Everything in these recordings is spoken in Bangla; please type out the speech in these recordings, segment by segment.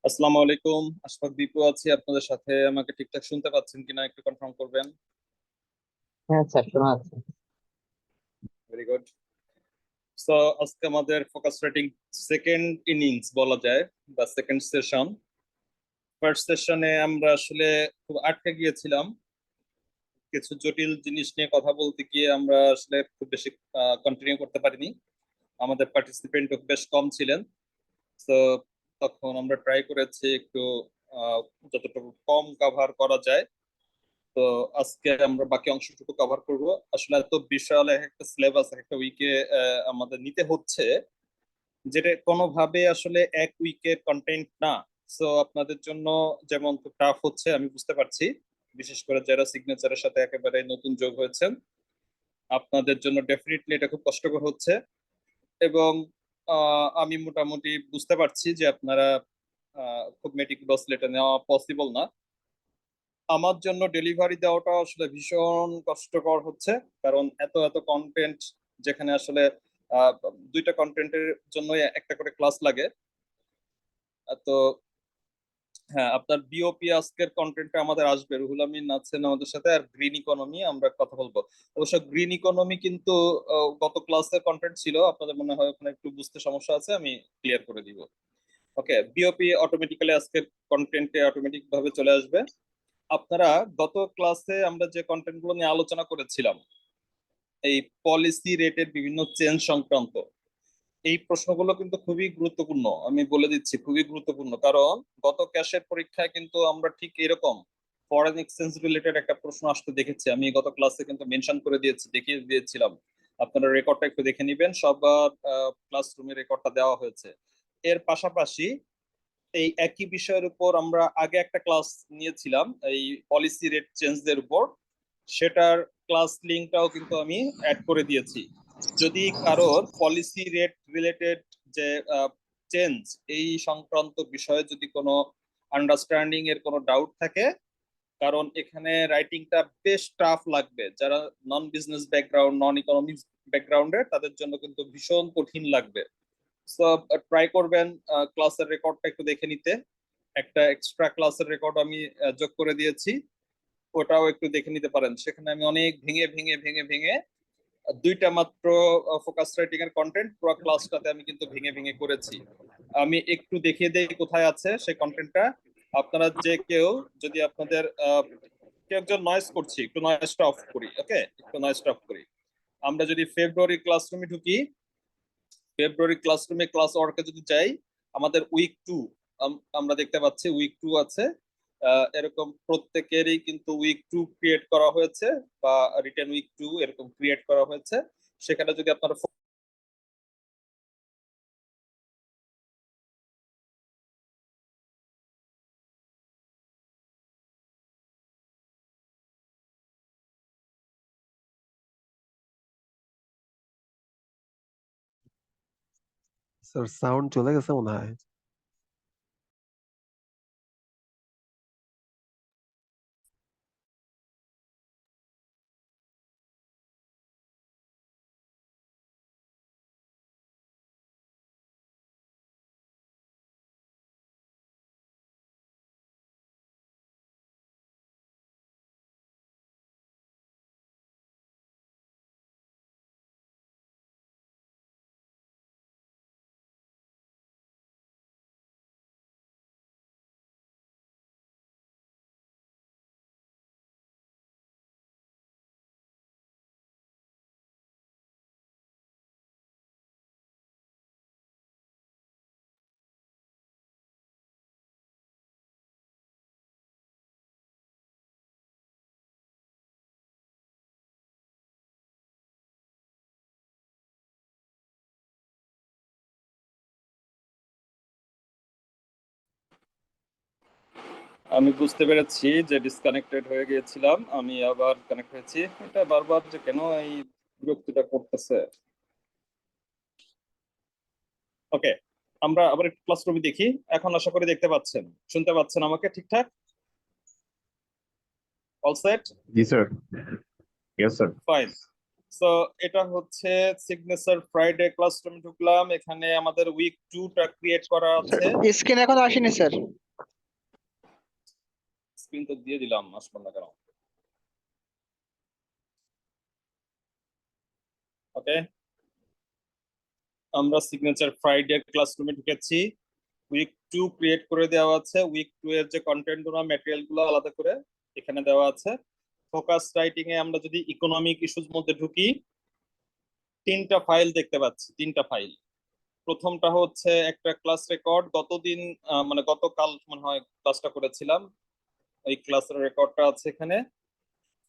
আসসালামু আলাইকুম। আশফাক দীপু আছি আপনাদের সাথে। আমাকে ঠিকঠাক শুনতে পাচ্ছেন কিনা একটু কনফার্ম করবেন। হ্যাঁ স্যার, শোনা যাচ্ছে। Very good. সো আজকে আমাদের ফোকাস রেটিং সেকেন্ড ইনিংস বলা যায়, বা সেকেন্ড সেশন। ফার্স্ট সেশনে আমরা আসলে খুব আটকে গিয়েছিলাম কিছু জটিল জিনিস নিয়ে কথা বলতে গিয়ে। আমরা আসলে খুব বেশি কন্টিনিউ করতে পারিনি, আমাদের পার্টিসিপেন্ট বেশ কম ছিলেন। তো তখন আমরা ট্রাই করেছি একটু আহ, যতটুকু কম কভার করা যায়। তো আজকে আমরা বাকি অংশটুকু কভার করব। আসলে এত বিশাল এক একটা সিলেবাস এক একটা উইকে আমাদের নিতে হচ্ছে, যেটা কোনোভাবে আসলে এক উইকের কন্টেন্ট না। সো আপনাদের জন্য যেমন খুব টাফ হচ্ছে আমি বুঝতে পারছি, বিশেষ করে যারা সিগনেচারের সাথে একেবারে নতুন যোগ হয়েছেন, আপনাদের জন্য ডেফিনেটলি এটা খুব কষ্টকর হচ্ছে। এবং আমি মোটামুটি বুঝতে পারছি যে আপনারা খুব মেটিকুলাসলি এটা নেওয়া পসিবল না। আমার জন্য ডেলিভারি দেওয়াটা আসলে ভীষণ কষ্টকর হচ্ছে, কারণ এত এত কন্টেন্ট, যেখানে আসলে আহ, দুইটা কন্টেন্টের জন্য একটা করে ক্লাস লাগে। তো হ্যাঁ, আপনার বিওপি আজকের কন্টেন্টটা আমাদের আসবে, রুহুল আমিন আছেন আমাদের সাথে, আর গ্রিন ইকোনমি আমরা কথা বলবো। অবশ্য গ্রিন ইকোনমি কিন্তু গত ক্লাসের কন্টেন্ট ছিল, আপনাদের মনে হয় ওখানে একটু বুঝতে সমস্যা আছে, আমি ক্লিয়ার করে দিব। ওকে, বিওপি অটোমেটিক্যালি আজকের কন্টেন্টে অটোমেটিক ভাবে চলে আসবে। আপনারা গত ক্লাসে আমরা যে কন্টেন্ট গুলো নিয়ে আলোচনা করেছিলাম, এই পলিসি রেটের বিভিন্ন চেঞ্জ সংক্রান্ত এই প্রশ্নগুলো কিন্তু খুবই গুরুত্বপূর্ণ। আমি বলে দিচ্ছি খুবই গুরুত্বপূর্ণ, কারণ গত ক্যাশের পরীক্ষায় কিন্তু আমরা ঠিক এরকম ফরেন এক্সচেঞ্জ রিলেটেড একটা প্রশ্ন আসতে দেখেছি। আমি গত ক্লাসে কিন্তু মেনশন করে দিয়েছি, দেখিয়ে দিয়েছিলাম। আপনারা রেকর্ডটা একটু দেখে নিবেন, সবার ক্লাসরুমে রেকর্ডটা দেওয়া হয়েছে। এর পাশাপাশি এই একই বিষয়ের উপর আমরা আগে একটা ক্লাস নিয়েছিলাম, এই পলিসি রেট চেঞ্জদের উপর। সেটার ক্লাস লিঙ্কটাও কিন্তু আমি অ্যাড করে দিয়েছি। যদি কারোর পলিসি রেট রিলেটেড যে চেঞ্জ এই সংক্রান্ত বিষয়ে যদি কোনো আন্ডারস্ট্যান্ডিং এর কোনো ডাউট থাকে, কারণ এখানে রাইটিংটা বেশ টাফ লাগবে। যারা নন বিজনেস ব্যাকগ্রাউন্ড, নন ইকোনমিক্স ব্যাকগ্রাউন্ডের, তাদের জন্য কিন্তু ভীষণ কঠিন লাগবে। সো ট্রাই করবেন ক্লাসের রেকর্ডটা একটু দেখে নিতে। একটা এক্সট্রা ক্লাসের রেকর্ড আমি যোগ করে দিয়েছি, ওটাও একটু দেখে নিতে পারেন। সেখানে আমি অনেক ভেঙে ভেঙে ভেঙে ভেঙে দুইটা মাত্র ফোকাস রাইটিং এর কন্টেন্ট, পুরো ক্লাসটাতে আমি কিন্তু ভেঙে ভেঙে করেছি। আমি একটু দেখিয়ে দেই কোথায় আছে সেই কন্টেন্টটা। আপনারা যে কেউ, যদি আপনাদের কেউ একজন নয়েজ করছি, একটু নয়েজটা অফ করি। ওকে, একটু নয়েজটা অফ করি। আমরা যদি ফেব্রুয়ারি ক্লাসরুমে ঢুকি, ফেব্রুয়ারি ক্লাসরুমে ক্লাস ওয়ার্কে যদি যাই, আমাদের উইক টু আমরা দেখতে পাচ্ছি উইক টু আছে। এরকম প্রত্যেকেরই কিন্তু উইক টু ক্রিয়েট করা হয়েছে, বা রিটেন উইক টু এরকম ক্রিয়েট করা হয়েছে। সেখানে যদি আপনারা স্যার সাউন্ড চলে গেছে মনে হয়। আমি বুঝতে পেরেছি যে ডিসকানেক্টেড হয়ে গিয়েছিলাম, আমি আবার কানেক্ট হয়েছি। এটা বারবার যে কেন এই বিরক্তিটা করতেছে। ওকে, আমরা আবার একটু ক্লাসরুমে দেখি। এখন আশা করি দেখতে পাচ্ছেন, শুনতে পাচ্ছেন আমাকে ঠিকঠাক? All set? জি sir. Yes sir. Fine. So এটা হচ্ছে সিগনেচার ফ্রাইডে ক্লাসরুমে ঢুকলাম, এখানে আমাদের উইক 2 টা ক্রিয়েট করা আছে। স্ক্রিন এখন আসেনি স্যার। স্ক্রিন তো দিয়ে দিলাম, আসবো না কেন? ওকে, আমরা সিগনেচার ফ্রাইডে ক্লাসরুমে ঢুকেছি। উইক 2 ক্রিয়েট করে দেওয়া আছে। উইক 2 এর যে কন্টেন্ট গুলো, ম্যাটেরিয়াল গুলো আলাদা করে এখানে দেওয়া আছে। ফোকাস রাইটিং এ আমরা যদি ইকোনমিক ইস্যুর মধ্যে ঢুকি, 3টা ফাইল দেখতে পাচ্ছি, 3টা ফাইল। প্রথমটা হচ্ছে একটা ক্লাস রেকর্ড, গতদিন মানে গতকাল মনে হয় ক্লাসটা করেছিলাম, ওই ক্লাসের রেকর্ডটা আছে এখানে।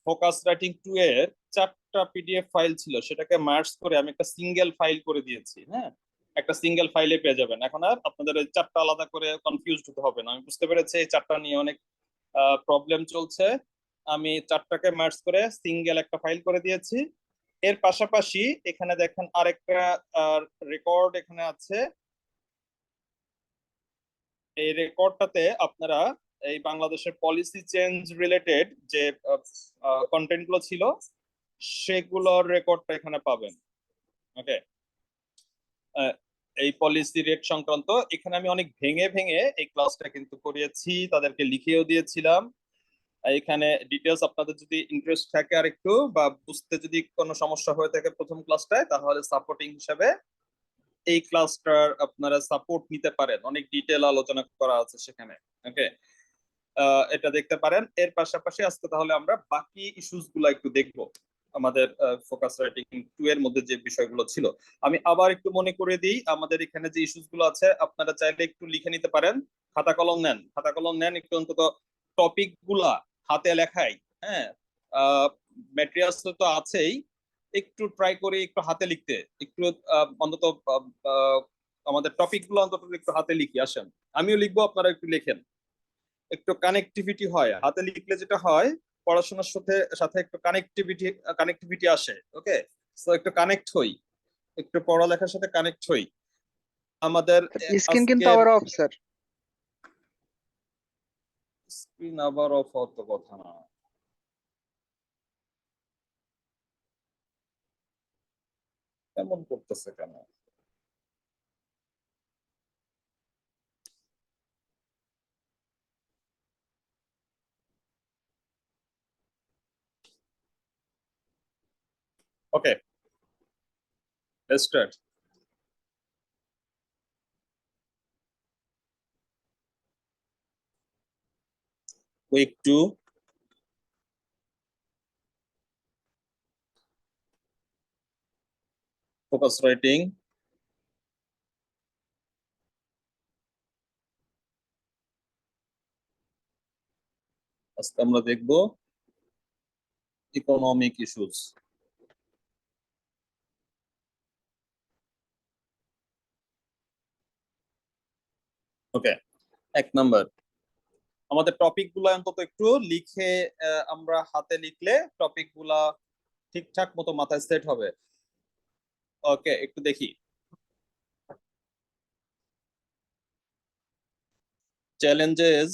ফোকাস রাইটিং 2 এর 4টা পিডিএফ ফাইল ছিল, সেটাকে মার্জ করে আমি একটা সিঙ্গেল ফাইল করে দিয়েছি। হ্যাঁ, একটা সিঙ্গেল ফাইলে পেয়ে যাবেন। এখন আর আপনাদের ওই 4টা আলাদা করে কনফিউজড হতে হবে না। আমি বুঝতে পেরেছি এই 4টা নিয়ে অনেক প্রবলেম চলছে। আমি 4টাকে মার্জ করে সিঙ্গেল একটা ফাইল করে দিয়েছি। এর পাশাপাশি এখানে দেখেন আরেকটা রেকর্ড এখানে আছে। এই রেকর্ডটাতে আপনারা এই বাংলাদেশের পলিসি চেঞ্জ রিলেটেড যে কন্টেন্ট গুলো ছিল, সেগুলোর রেকর্ডটা এখানে পাবেন। ওকে, এই পলিসি রেট সংক্রান্ত এখানে আমি অনেক ভেঙে ভেঙে এই ক্লাসটা কিন্তু করিয়েছি, তাদেরকে লিখেও দিয়েছিলাম। এখানে ডিটেলস আপনাদের যদি ইন্টারেস্ট থাকে আর একটু, বা বুঝতে যদি কোনো সমস্যা হয়ে থাকে প্রথম ক্লাসটায়, তাহলে সাপোর্টিং হিসাবে এই ক্লাসটার আপনারা সাপোর্ট নিতে পারেন। অনেক ডিটেল আলোচনা করা আছে সেখানে। ওকে, এটা দেখতে পারেন। এর পাশাপাশি আজকে তাহলে আমরা বাকি ইস্যুস গুলো একটু দেখবো। আমাদের ফোকাস রাইটিং 2 এর মধ্যে যে বিষয়গুলো ছিল, আমি আবার একটু মনে করে দিই। আমাদের এখানে যে ইস্যুস গুলো আছে, আপনারা চাইলে একটু লিখে নিতে পারেন। খাতা কলম নেন, খাতা কলম নেন, একটু অন্তত টপিক গুলা হাতে লেখাই। হ্যাঁ, ম্যাটেরিয়ালস তো আছেই, একটু ট্রাই করে একটু হাতে লিখতে, একটু অন্তত আমাদের টপিক গুলো অন্তত একটু হাতে লিখি। আসেন, আমিও লিখবো, আপনারা একটু লেখেন। একটু কানেক্টিভিটি হয় হাতে লিখলে, যেটা হয় পড়াশোনার সাথে সাথে একটু কানেক্টিভিটি আসে। ওকে, তো একটু কানেক্ট হই, একটু পড়ালেখার সাথে কানেক্ট হই। আমাদের স্ক্রিন কিন্তু আজকের আবার অফ স্যার। স্ক্রিন আবার অফ হওয়ার তো কথা না। কেমন করতেছে কেন? Okay, let's start. Week 2, focus writing. আজকে আমরা দেখব ইকোনমিক ইস্যুস। ওকে, 1 নাম্বার, আমাদের টপিক গুলো অন্তত একটু লিখে, আমরা হাতে লিখলে টপিক গুলা ঠিকঠাক মতো মাথায় সেট হবে। ওকে, একটু দেখি। Challenges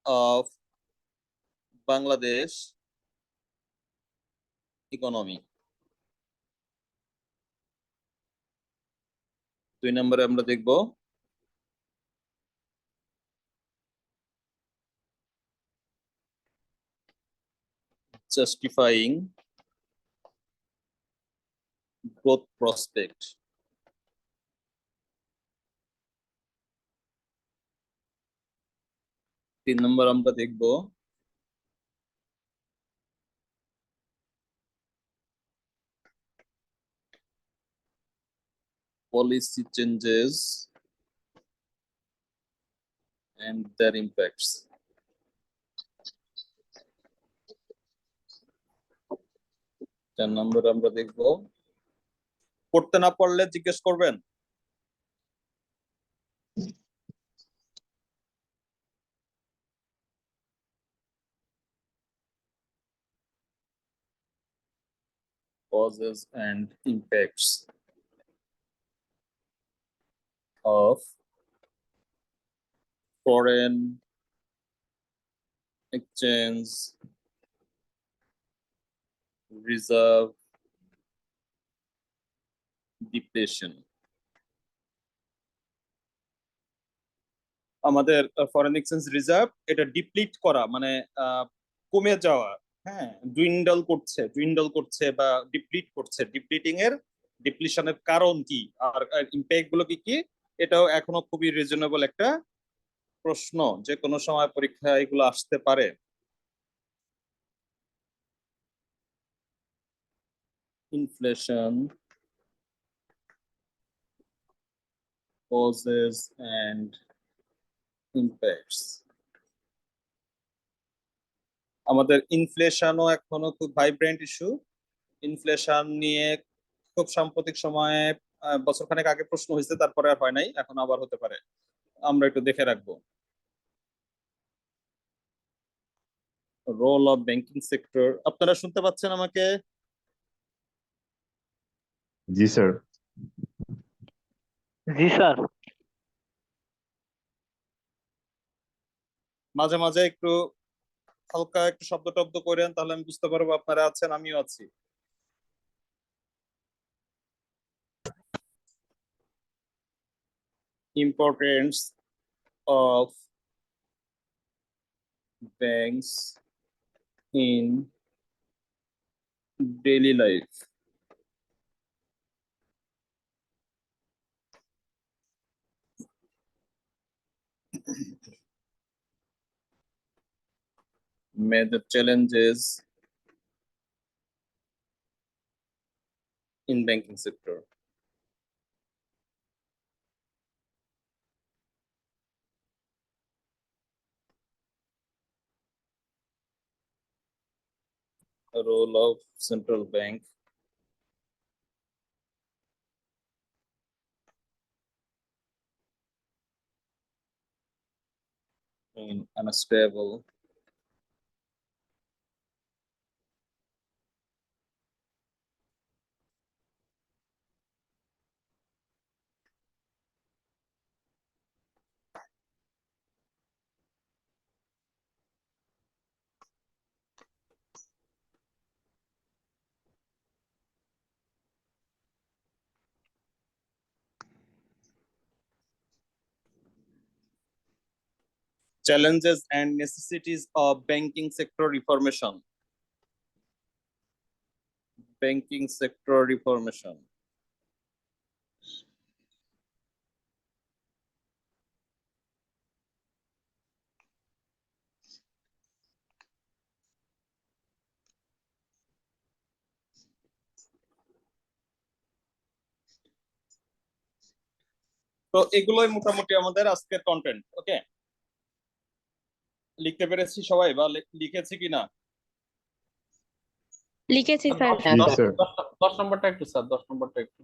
of Bangladesh economy. 2 নম্বরে আমরা দেখব জাস্টিফাইং গ্রোথ প্রসপেক্ট। 3 নম্বর আমরা দেখব policy changes and their impacts. 4 নম্বরে আমরা দেখব, পড়তে না পারলে জিজ্ঞেস করবেন। Causes and impacts of foreign exchange reserve depletion. আমাদের ফরেন এক্সচেঞ্জ রিজার্ভ এটা ডিপ্লিট করা মানে কমে যাওয়া, হ্যাঁ, ডুইন্ডল করছে বা ডিপ্লিট করছে। ডিপ্লিশনের কারণ কি আর ইম্প্যাক্ট গুলো কি কি, এটাও এখনো খুবই রিজনেবল একটা প্রশ্ন, যে কোনো সময় পরীক্ষায় এগুলো আসতে পারে। Inflation, causes and impacts। আমাদের ইনফ্লেশনও এখনো খুব ভাইব্রেন্ট ইস্যু। ইনফ্লেশন নিয়ে খুব সাম্প্রতিক সময়ে বছরখানেক আগে প্রশ্ন হয়েছে, তারপরে আর হয় নাই, এখন আবার হতে পারে, আমরা একটু দেখে রাখবো। রোল অফ ব্যাংকিং সেক্টর, আপনারা শুনতে পাচ্ছেন আমাকে? জি স্যার। জি স্যার। মাঝে মাঝে একটু হালকা একটু শব্দ টব্দ করেন, তাহলে আমি বুঝতে পারবো আপনারা আছেন, আমিও আছি। Importance of banks in daily life. Major challenges in banking sector. Role of central bank in unstable challenges and necessities of banking sector reformation. Banking sector reformation. তো এগুলোই মোটামুটি আমাদের আজকের কন্টেন্ট। ওকে, লিখতে পেরেছি সবাই বা লিখেছি কিনা? লিখেছি স্যার। হ্যাঁ জি স্যার। স্যার। 10 নম্বরটা একটু স্যার, 10 নম্বরটা একটু।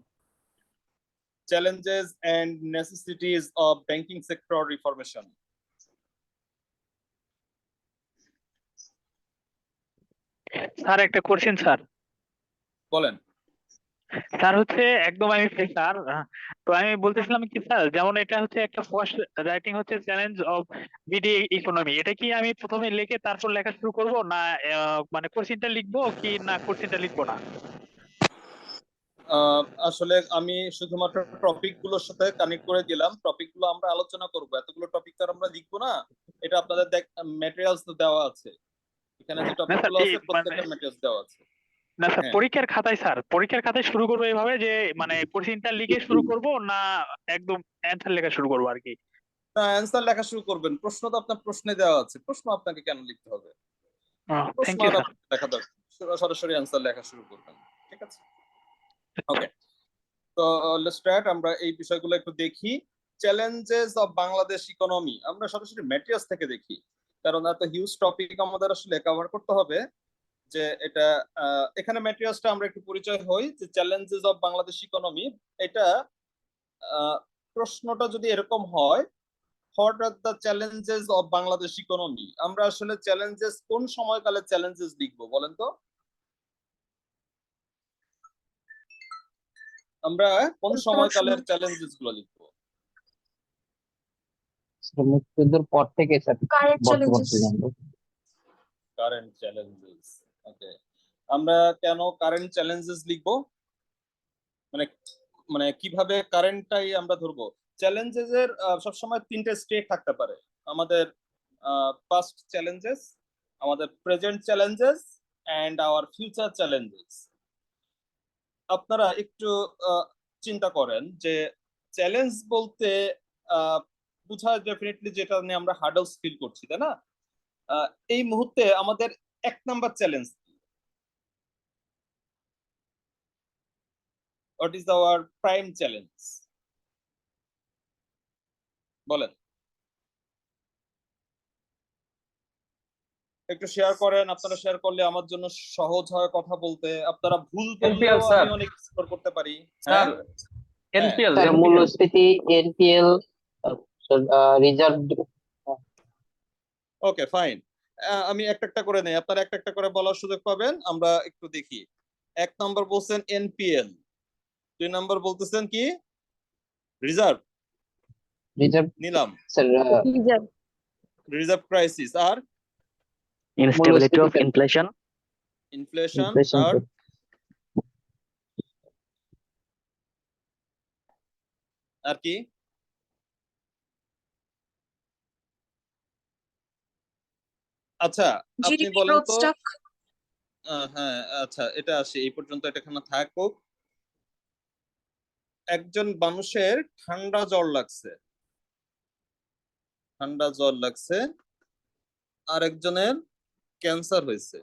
Challenges and necessities of banking sector reformation. Sir একটা কোশ্চেন স্যার। বলেন। স্যার হচ্ছে একদম আমি স্যার, তো আমি বলতেছিলাম কি স্যার, যেমন এটা হচ্ছে একটা ফার্স্ট রাইটিং হচ্ছে চ্যালেঞ্জ অফ বিডি ইকোনমি, এটা কি আমি প্রথমে লিখে তারপর লেখা শুরু করব না মানে কোশ্চেনটা লিখবো কি না কোশ্চেনটা লিখবো না? আসলে আমি শুধুমাত্র টপিক গুলোর সাথে কানেক্ট করে দিলাম, টপিক গুলো আমরা আলোচনা করব, এতগুলো টপিক তো আর আমরা লিখবো না। এটা আপনাদের ম্যাটেরিয়ালস তো দেওয়া আছে, এখানে যে না টপিক স্যার, গুলো এই আছে মানে প্রত্যেকটা ম্যাটেরিয়ালস দেওয়া আছে। না স্যার, হ্যাঁ, পরীক্ষার খাতায় স্যার, পরীক্ষার খাতায় শুরু করবো এইভাবে যে মানে কোশ্চেনটা লিখে শুরু করব না একদম অ্যান্সার লেখা শুরু করবো আর কি? অ্যান্সার লেখা শুরু করবেন, প্রশ্ন তো আপনার প্রশ্নে দেওয়া আছে, প্রশ্ন আপনাকে কেন লিখতে হবে? প্রশ্ন থ্যাংক ইউ আর স্যার। আপনাকে লেখা দরকার, সরাসরি অ্যান্সার লেখা শুরু করবেন, ঠিক আছে? ওকে, তো লেটস স্টার্ট। আমরা এই বিষয়গুলো একটু দেখি। চ্যালেঞ্জেস অফ বাংলাদেশ ইকোনমি আমরা সরাসরি ম্যাটেরিয়ালস থেকে দেখি, কারণ এত হিউজ টপিক আমাদের আসলে কভার করতে হবে। যে এটা এখানে ম্যাটেরিয়ালসটা আমরা একটু পরিচয় হই যে চ্যালেঞ্জেস অফ বাংলাদেশ ইকোনমি। এটা প্রশ্নটা যদি এরকম হয়, what are the challenges of Bangladesh economy, আমরা আসলে চ্যালেঞ্জেস কোন সময়কালে চ্যালেঞ্জেস লিখবো বলেন তো? আমরা কোন সময়কালের চ্যালেঞ্জেস গুলো লিখবো? মুক্তিযুদ্ধের পর থেকে স্যার কারেন্ট বর্তমান চ্যালেঞ্জেস। পর্যন্ত। Current challenges. ওকে, আমরা কেন কারেন্ট চ্যালেঞ্জেস লিখবো? মানে মানে কিভাবে কারেন্টটাই আমরা ধরবো। চ্যালেঞ্জেস এর সবসময় তিনটে স্টেট থাকতে পারে, আমাদের পাস্ট চ্যালেঞ্জেস, আমাদের present challenges and our future challenges. আপনারা একটু চিন্তা করেন যে চ্যালেঞ্জ বলতে বোঝায় ডেফিনেটলি যেটা নিয়ে আমরা হার্ডলস ফিল করছি, তাই না? এই মুহূর্তে আমাদের 1 number challenge, what is our prime challenge, বলেন। একটু শেয়ার করেন, আপনারা শেয়ার করলে আমার জন্য সহজ হয় কথা বলতে। আপনারা ভুল বললেও স্যার। আমি অনেক স্কোর করতে পারি। স্যার হ্যাঁ, এনপিএল স্যার মূল্যস্ফীতি, এনপিএল, রিজার্ভ। Okay fine. আমি একটা একটা করে নেই, আপনারা একটা একটা করে বলার সুযোগ পাবেন। আমরা একটু দেখি। 1 নাম্বার বলছেন এনপিএল, 2 নাম্বার বলতেছেন কি রিজার্ভ, রিজার্ভ নিলাম স্যার, রিজার্ভ ক্রাইসিস, আর instability of মূল্যস্ফীতি, inflation, ইনফ্লেশন, inflation, আর আর কি? আচ্ছা, আপনি GDP বলেন growth তো। stock. হ্যাঁ, আচ্ছা, এটা আসে এই পর্যন্ত, এটা এখানে থাকুক। একজন মানুষের ঠান্ডা জ্বর লাগছে, আর একজনের ক্যান্সার হয়েছে।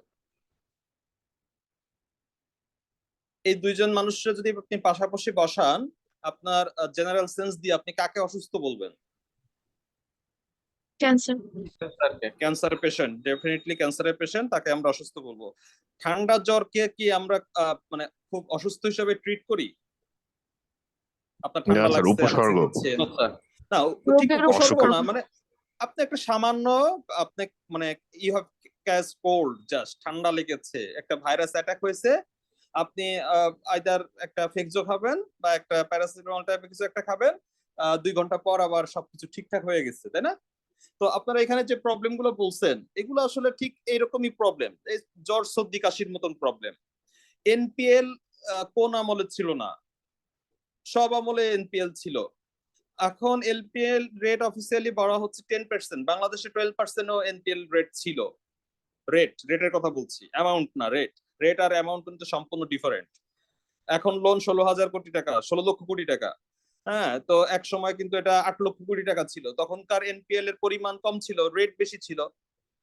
এই দুইজন মানুষের যদি আপনি পাশাপাশি বসান, আপনার জেনারেল সেন্স দিয়ে আপনি কাকে অসুস্থ বলবেন? Cancer. ক্যান্সার পেশেন্ট, ডেফিনেটলি ক্যান্সারের পেশেন্ট, তাকে আমরা অসুস্থ বলবো। ঠান্ডা জ্বরকে কি আমরা মানে খুব অসুস্থ হিসেবে ট্রিট করি? আপনার ঠান্ডা না স্যার, লাগছে, উপসর্গ। হাঁচি দিচ্ছেন। না, ঠিক রোগের উপসর্গ উপসর্গ। না, মানে আপনি একটা সামান্য, আপনি মানে you have catch cold, just ঠান্ডা লেগেছে, একটা ভাইরাস অ্যাটাক হয়েছে, আপনি আইদার একটা ফেক্সো খাবেন বা একটা প্যারাসিটামল টাইপের কিছু একটা খাবেন, 2 ঘন্টা পর আবার সবকিছু ঠিকঠাক হয়ে গেছে, তাই না? তো আপনারা এখানে যে প্রবলেম গুলো বলছেন, এগুলো আসলে ঠিক এইরকমই প্রবলেম, এই জ্বর সর্দি কাশির মতন প্রবলেম। এনপিএল কোন আমলে ছিল না? সব আমলে এনপিএল ছিল। এখন এলপিএল রেট অফিসিয়ালি বলা হচ্ছে 10%, বাংলাদেশে 12%ও এনপিএল রেট ছিল। রেটের কথা বলছি, অ্যামাউন্ট না, রেট আর অ্যামাউন্ট কিন্তু সম্পূর্ণ ডিফারেন্ট। এখন লোন 16,000 কোটি টাকা, 16 লক্ষ কোটি টাকা। হ্যাঁ, তো এক সময় কিন্তু এটা 8 লক্ষ কোটি টাকা ছিল, তখনকার এনপিএল এর পরিমাণ কম ছিল, রেট বেশি ছিল।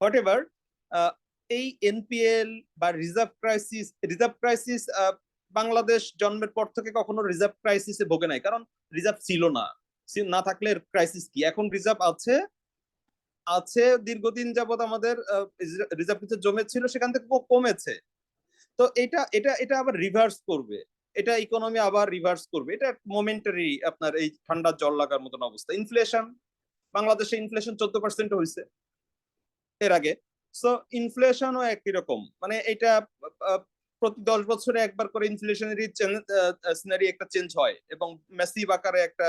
হোয়াট এভার, এই এনপিএল বা রিজার্ভ ক্রাইসিস বাংলাদেশ জন্মের পর থেকে কখনো রিজার্ভ ক্রাইসিসে ভোগে নাই, কারণ রিজার্ভ ছিল না। না থাকলে ক্রাইসিস কি? এখন রিজার্ভ আছে দীর্ঘদিন যাবত আমাদের রিজার্ভ কিছু জমেছিল, সেখান থেকে কমেছে। তো এটা আবার রিভার্স করবে, এটা ইকোনমি আবার রিভার্স করবে, এটা মোমেন্টারি। আপনার এই ঠান্ডা জল লাগার মতন অবস্থা। ইনফ্লেশন, বাংলাদেশে ইনফ্লেশন 14% হয়েছে এর আগে। সো ইনফ্লেশনও একই রকম, মানে এটা প্রতি 10 বছরে একবার করে ইনফ্লেশনারি সিনারি একটা চেঞ্জ হয় এবং ম্যাসিভ আকারে একটা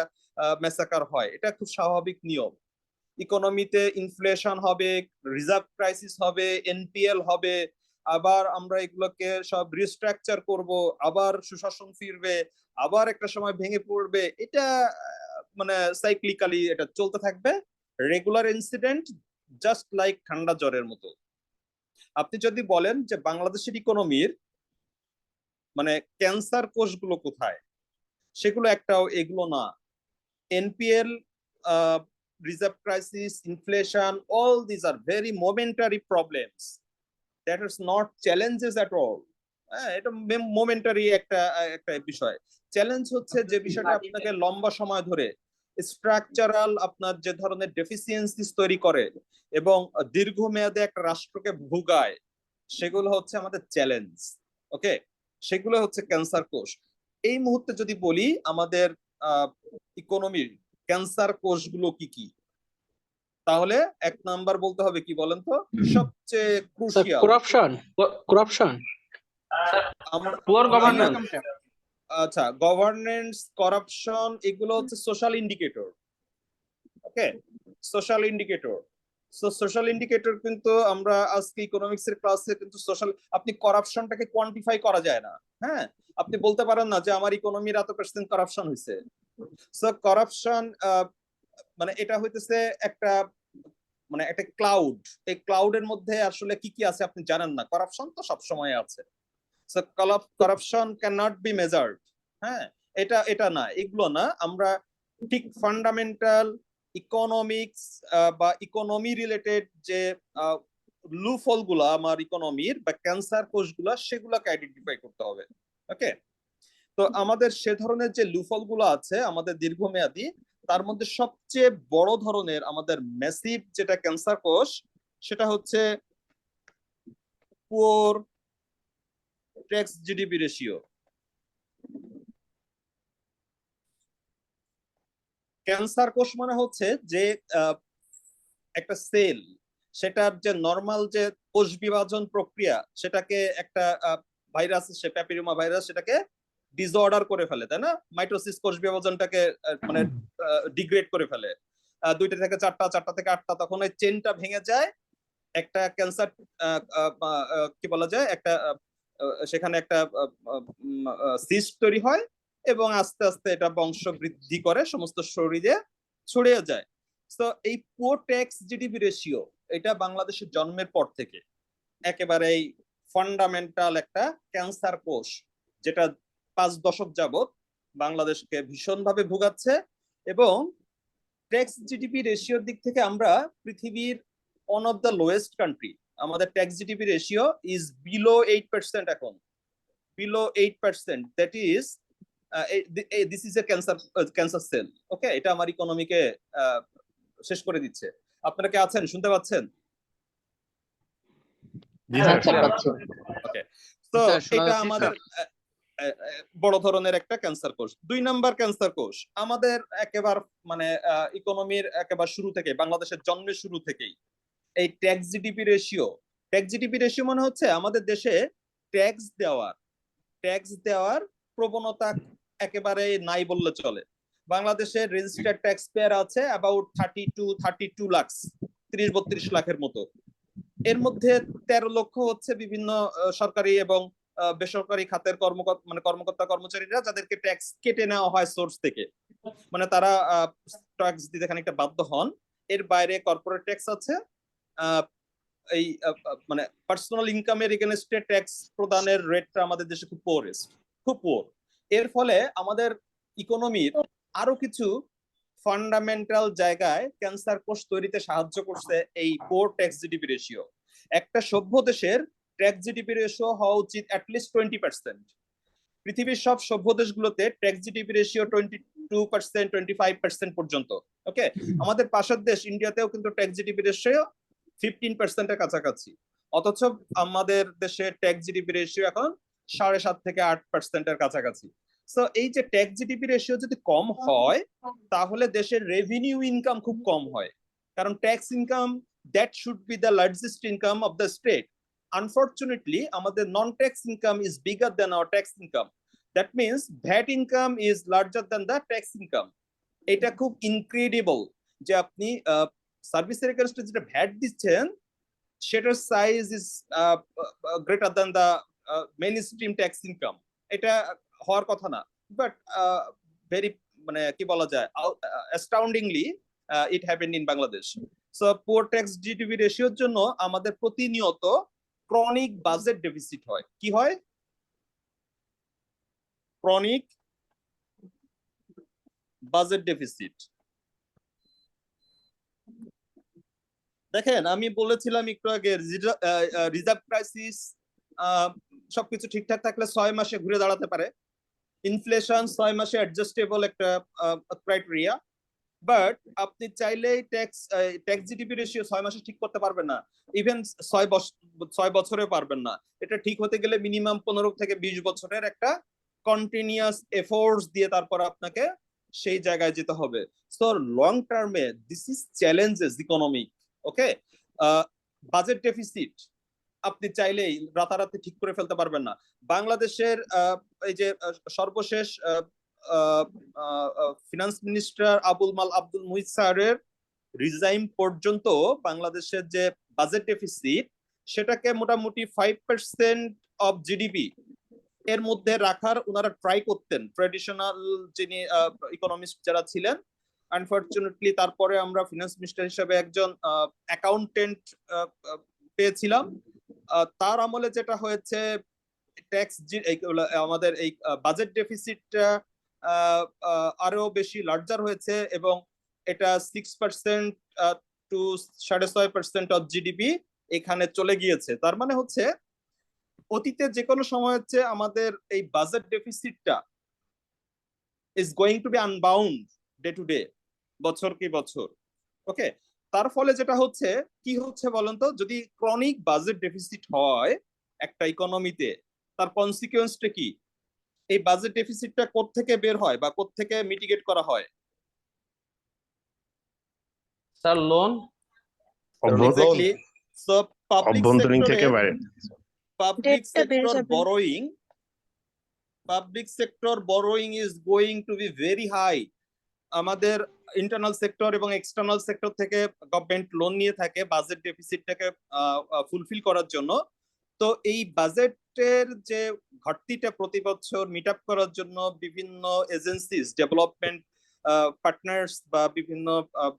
ম্যাসাকার হয়। এটা খুব স্বাভাবিক নিয়ম। ইকোনমিতে ইনফ্লেশন হবে, রিজার্ভ ক্রাইসিস হবে, এনপিএল হবে, আবার আমরা এগুলোকে সব রিস্ট্রাকচার করব, আবার সুশাসন ফিরবে, আবার একটা সময় ভেঙে পড়বে। এটা মানে সাইক্লিক্যালি এটা চলতে থাকবে, রেগুলার ইনসিডেন্ট, জাস্ট লাইক ঠান্ডা জ্বরের মতো। আপনি যদি বলেন যে বাংলাদেশের ইকোনমির মানে ক্যান্সার কোষগুলো কোথায়, সেগুলো একটাও এগুলো না। NPL, reserve crisis, inflation, all these are very momentary problems. That is not challenges at all. এটা মোমেন্টারি একটা বিষয়। চ্যালেঞ্জ হচ্ছে যে বিষয়টা আপনাকে লম্বা সময় ধরে স্ট্রাকচারাল আপনার যে ধরনের ডেফিসিয়েন্সিস তৈরি করে এবং দীর্ঘমেয়াদে একটা রাষ্ট্রকে ভুগায়, সেগুলো হচ্ছে আমাদের চ্যালেঞ্জ। ওকে, সেগুলো হচ্ছে ক্যান্সার কোষ। এই মুহূর্তে যদি বলি আমাদের ইকোনমির ক্যান্সার কোষগুলো কি কি, তাহলে 1 নাম্বার বলতে হবে কি বলেন তো? সবচেয়ে ক্রুশিয়াল করাপশন, পুয়ার গভর্নেন্স। আচ্ছা, গভর্নেন্স, করাপশন, এগুলো হচ্ছে social indicator. Okay, social indicator. So social indicator কিন্তু আমরা আজকে ইকোনমিক্স এর ক্লাসে কিন্তু সোশ্যাল, আপনি করাপশনটাকে কোয়ান্টিফাই করা যায় না। হ্যাঁ, আপনি বলতে পারেন না যে আমার ইকোনমির এত পার্সেন্ট করাপশন হয়েছে। সো করাপশন মানে এটা হইতেছে একটা মানে একটা ক্লাউড, এই ক্লাউডের মধ্যে আসলে কি কি আছে আপনি জানেন না, করাপশন তো সব সময় আছে। So corruption can not be measured. হ্যাঁ, এটা এটা না, এগুলো না, আমরা ঠিক ফান্ডামেন্টাল ইকোনমিক্স বা ইকোনমি রিলেটেড যে লুফল গুলা আমার ইকোনমির বা ক্যান্সার কোষগুলা সেগুলাকে আইডেন্টিফাই করতে হবে। ওকে, তো আমাদের সে ধরনের যে লুফল গুলো আছে আমাদের দীর্ঘমেয়াদী, তার মধ্যে সবচেয়ে বড় ধরনের আমাদের ম্যাসিভ যেটা ক্যান্সার কোষ, সেটা হচ্ছে poor tax GDP ratio. Cancer কোষ মানে হচ্ছে যে একটা সেল, সেটার যে নর্মাল যে কোষ বিভাজন প্রক্রিয়া, সেটাকে একটা ভাইরাস, সে প্যাপিলোমা ভাইরাস সেটাকে ডিসঅর্ডার করে ফেলে, তাই না? মাইটোসিস কোষ বিভাজনটাকে মানে ডিগ্রেড করে ফেলে, 2টা থেকে 4টা, 4টা থেকে 8টা, তখন ওই চেনটা ভেঙে যায়, একটা ক্যান্সার কি বলা যায়, একটা সেখানে একটা সিস্ট তৈরি হয় এবং আস্তে আস্তে এটা বংশ বৃদ্ধি করে সমস্ত শরীরে ছড়িয়ে যায়। তো এই পুয়ার ট্যাক্স জিডিপি রেশিও, এটা বাংলাদেশের জন্মের পর থেকে একেবারেই ফান্ডামেন্টাল একটা ক্যান্সার কোষ, যেটা 5 দশক যাবত বাংলাদেশকে ভীষণভাবে ভোগাচ্ছে। এবং ট্যাক্স জিডিপি রেশিওর দিক থেকে আমরা পৃথিবীর one of the lowest country. আমাদের tax GDP ratio is below 8% এখন, below 8%। That is this is a cancer cell. Okay, এটা আমার ইকোনমিকে শেষ করে দিচ্ছে। আপনারা কি আছেন, শুনতে পাচ্ছেন? হ্যাঁ স্যার পাচ্ছি। ওকে, তো এটা আমাদের বড় ধরনের একটা ক্যান্সার কোষ। 2 নাম্বার ক্যান্সার কোষ আমাদের একেবারে মানে ইকোনমির একেবারে শুরু থেকে, বাংলাদেশের জন্মের শুরু থেকেই এই tax GDP ratio. Tax GDP ratio মানে হচ্ছে আমাদের দেশে ট্যাক্স দেওয়ার প্রবণতা একেবারে নাই বললে চলে। বাংলাদেশের রেজিস্টার্ড ট্যাক্স পেয়ার আছে অ্যাবাউট 32 লাখ, 30-32 লাখের মতো। এর মধ্যে 13 লক্ষ হচ্ছে বিভিন্ন সরকারি এবং বেসরকারি খাতের কর্মকর্তা কর্মচারীরা, যাদেরকে ট্যাক্স কেটে নেওয়া হয় সোর্স থেকে, মানে তারা ট্যাক্স দিতে খানিকটা বাধ্য হন। এর বাইরে কর্পোরেট ট্যাক্স আছে, এই মানে পার্সোনাল ইনকামের এগেনস্টে ট্যাক্স প্রদানের রেটটা আমাদের দেশে খুব পুয়ার। এর ফলে আমাদের ইকোনমির আরো কিছু ফান্ডামেন্টাল জায়গায় ক্যান্সার কোষ তৈরিতে সাহায্য করছে এই পুয়ার ট্যাক্স জিডিপি রেশিও। একটা সভ্য দেশের ট্যাক্স জিডিপি রেশিও হওয়া উচিত অ্যাটলিস্ট 20%। পৃথিবীর সব সভ্য দেশগুলোতে ট্যাক্স জিডিপি রেশিও 22%, 25% পর্যন্ত। ওকে, আমাদের পাশের দেশ ইন্ডিয়াতেও কিন্তু ট্যাক্স জিডিপি রেশিও 15%-এর কাছাকাছি, অথচ আমাদের দেশে ট্যাক্স জিডিপি রেশিও এখন 7.5 থেকে 8%-এর কাছাকাছি। সো এই যে ট্যাক্স জিডিপি রেশিও যদি কম হয়, তাহলে দেশের রেভিনিউ ইনকাম খুব কম হয়, কারণ tax income that should be the largest income of the state. Unfortunately আমাদের non tax income is bigger than our tax income. That means VAT income is larger than the tax income. এটা খুব ইনক্রেডিবল যে আপনি সার্ভিসের এগেইনস্টে যেটা ভ্যাট দিচ্ছেন, সেটার size is greater than the main stream tax income. এটা হওয়ার কথা না, বাট ভেরি মানে কি বলা যায়, astoundingly it happened in Bangladesh. So poor tax GDP রেশিওর জন্য আমাদের প্রতিনিয়ত ক্রনিক বাজেট ডেফিসিট হয়। কি হয়? Chronic budget deficit. দেখেন, আমি বলেছিলাম একটু আগে রিজার্ভ ক্রাইসিস সবকিছু ঠিকঠাক থাকলে 6 মাসে ঘুরে দাঁড়াতে পারে। ইনফ্লেশন 6 মাসে অ্যাডজাস্টেবল একটা ক্রাইটেরিয়া, বাট আপনি চাইলেই ট্যাক্স জিডিপি রেশিও 6 মাসে ঠিক করতে পারবেন না, ইভেন 6 বছরে পারবেন না। এটা ঠিক হতে গেলে মিনিমাম 15 থেকে 20 বছরের একটা কন্টিনিউয়াস এফোর্টস দিয়ে তারপর আপনাকে সেই জায়গায় যেতে হবে। সো লং টার্মে this is challenges economic. Okay, budget deficit আপনি চাইলেই রাতারাতি ঠিক করে ফেলতে পারবেন না। বাংলাদেশের এই যে সর্বশেষ ফিনান্স মিনিস্টার আবুল মুহিত স্যারের রিজাইম পর্যন্ত বাংলাদেশের যে বাজেট ডেফিসিট সেটাকে মোটামুটি 5% অফ জিডিপি এর মধ্যে রাখার ওনারা ট্রাই করতেন, ট্রেডিশনাল যিনি ইকোনমিস্ট যারা ছিলেন। আনফরচুনেটলি তারপরে আমরা ফিনান্স মিনিস্টার হিসেবে একজন অ্যাকাউন্টেন্ট পেয়েছিলাম। তার আমলে যেটা হয়েছে, ট্যাক্স আমাদের এই বাজেট ডেফিসিটটা আরো বেশি লার্জার হয়েছে এবং এটা 6% টু 6.5% অফ জিডিপি এখানে চলে গিয়েছে। তার মানে হচ্ছে অতীতে যে কোনো সময় হচ্ছে আমাদের এই বাজেট ডেফিসিটটা is going to be unbound day to day, বছর কি বছর। ওকে, তার ফলে যেটা হচ্ছে কি হচ্ছে বলেন তো, যদি ক্রনিক বাজেট ডেফিসিট হয় একটা ইকোনমিতে, তার কনসিকুয়েন্সটা কি? এই বাজেট ডেফিসিটটা কোত্থেকে বের হয় বা কোত্থেকে মিটিগেট করা হয়? Sir loan. Exactly. So public অভ্যন্তরীণ থেকে সেক্টরে বাইরে। পাবলিক ডেটটা বেড়ে সেক্টর যাবে। Borrowing is going to be very high. আমাদের ইন্টারনাল সেক্টর এবং এক্সটার্নাল সেক্টর থেকে গভর্নমেন্ট লোন নিয়ে থাকে বাজেট ডেফিসিটটাকে ফুলফিল করার জন্য। তো এই বাজেটের যে ঘাটতিটা প্রতি বছর মিট আপ করার জন্য বিভিন্ন এজেন্সিস, ডেভেলপমেন্ট পার্টনার্স বা বিভিন্ন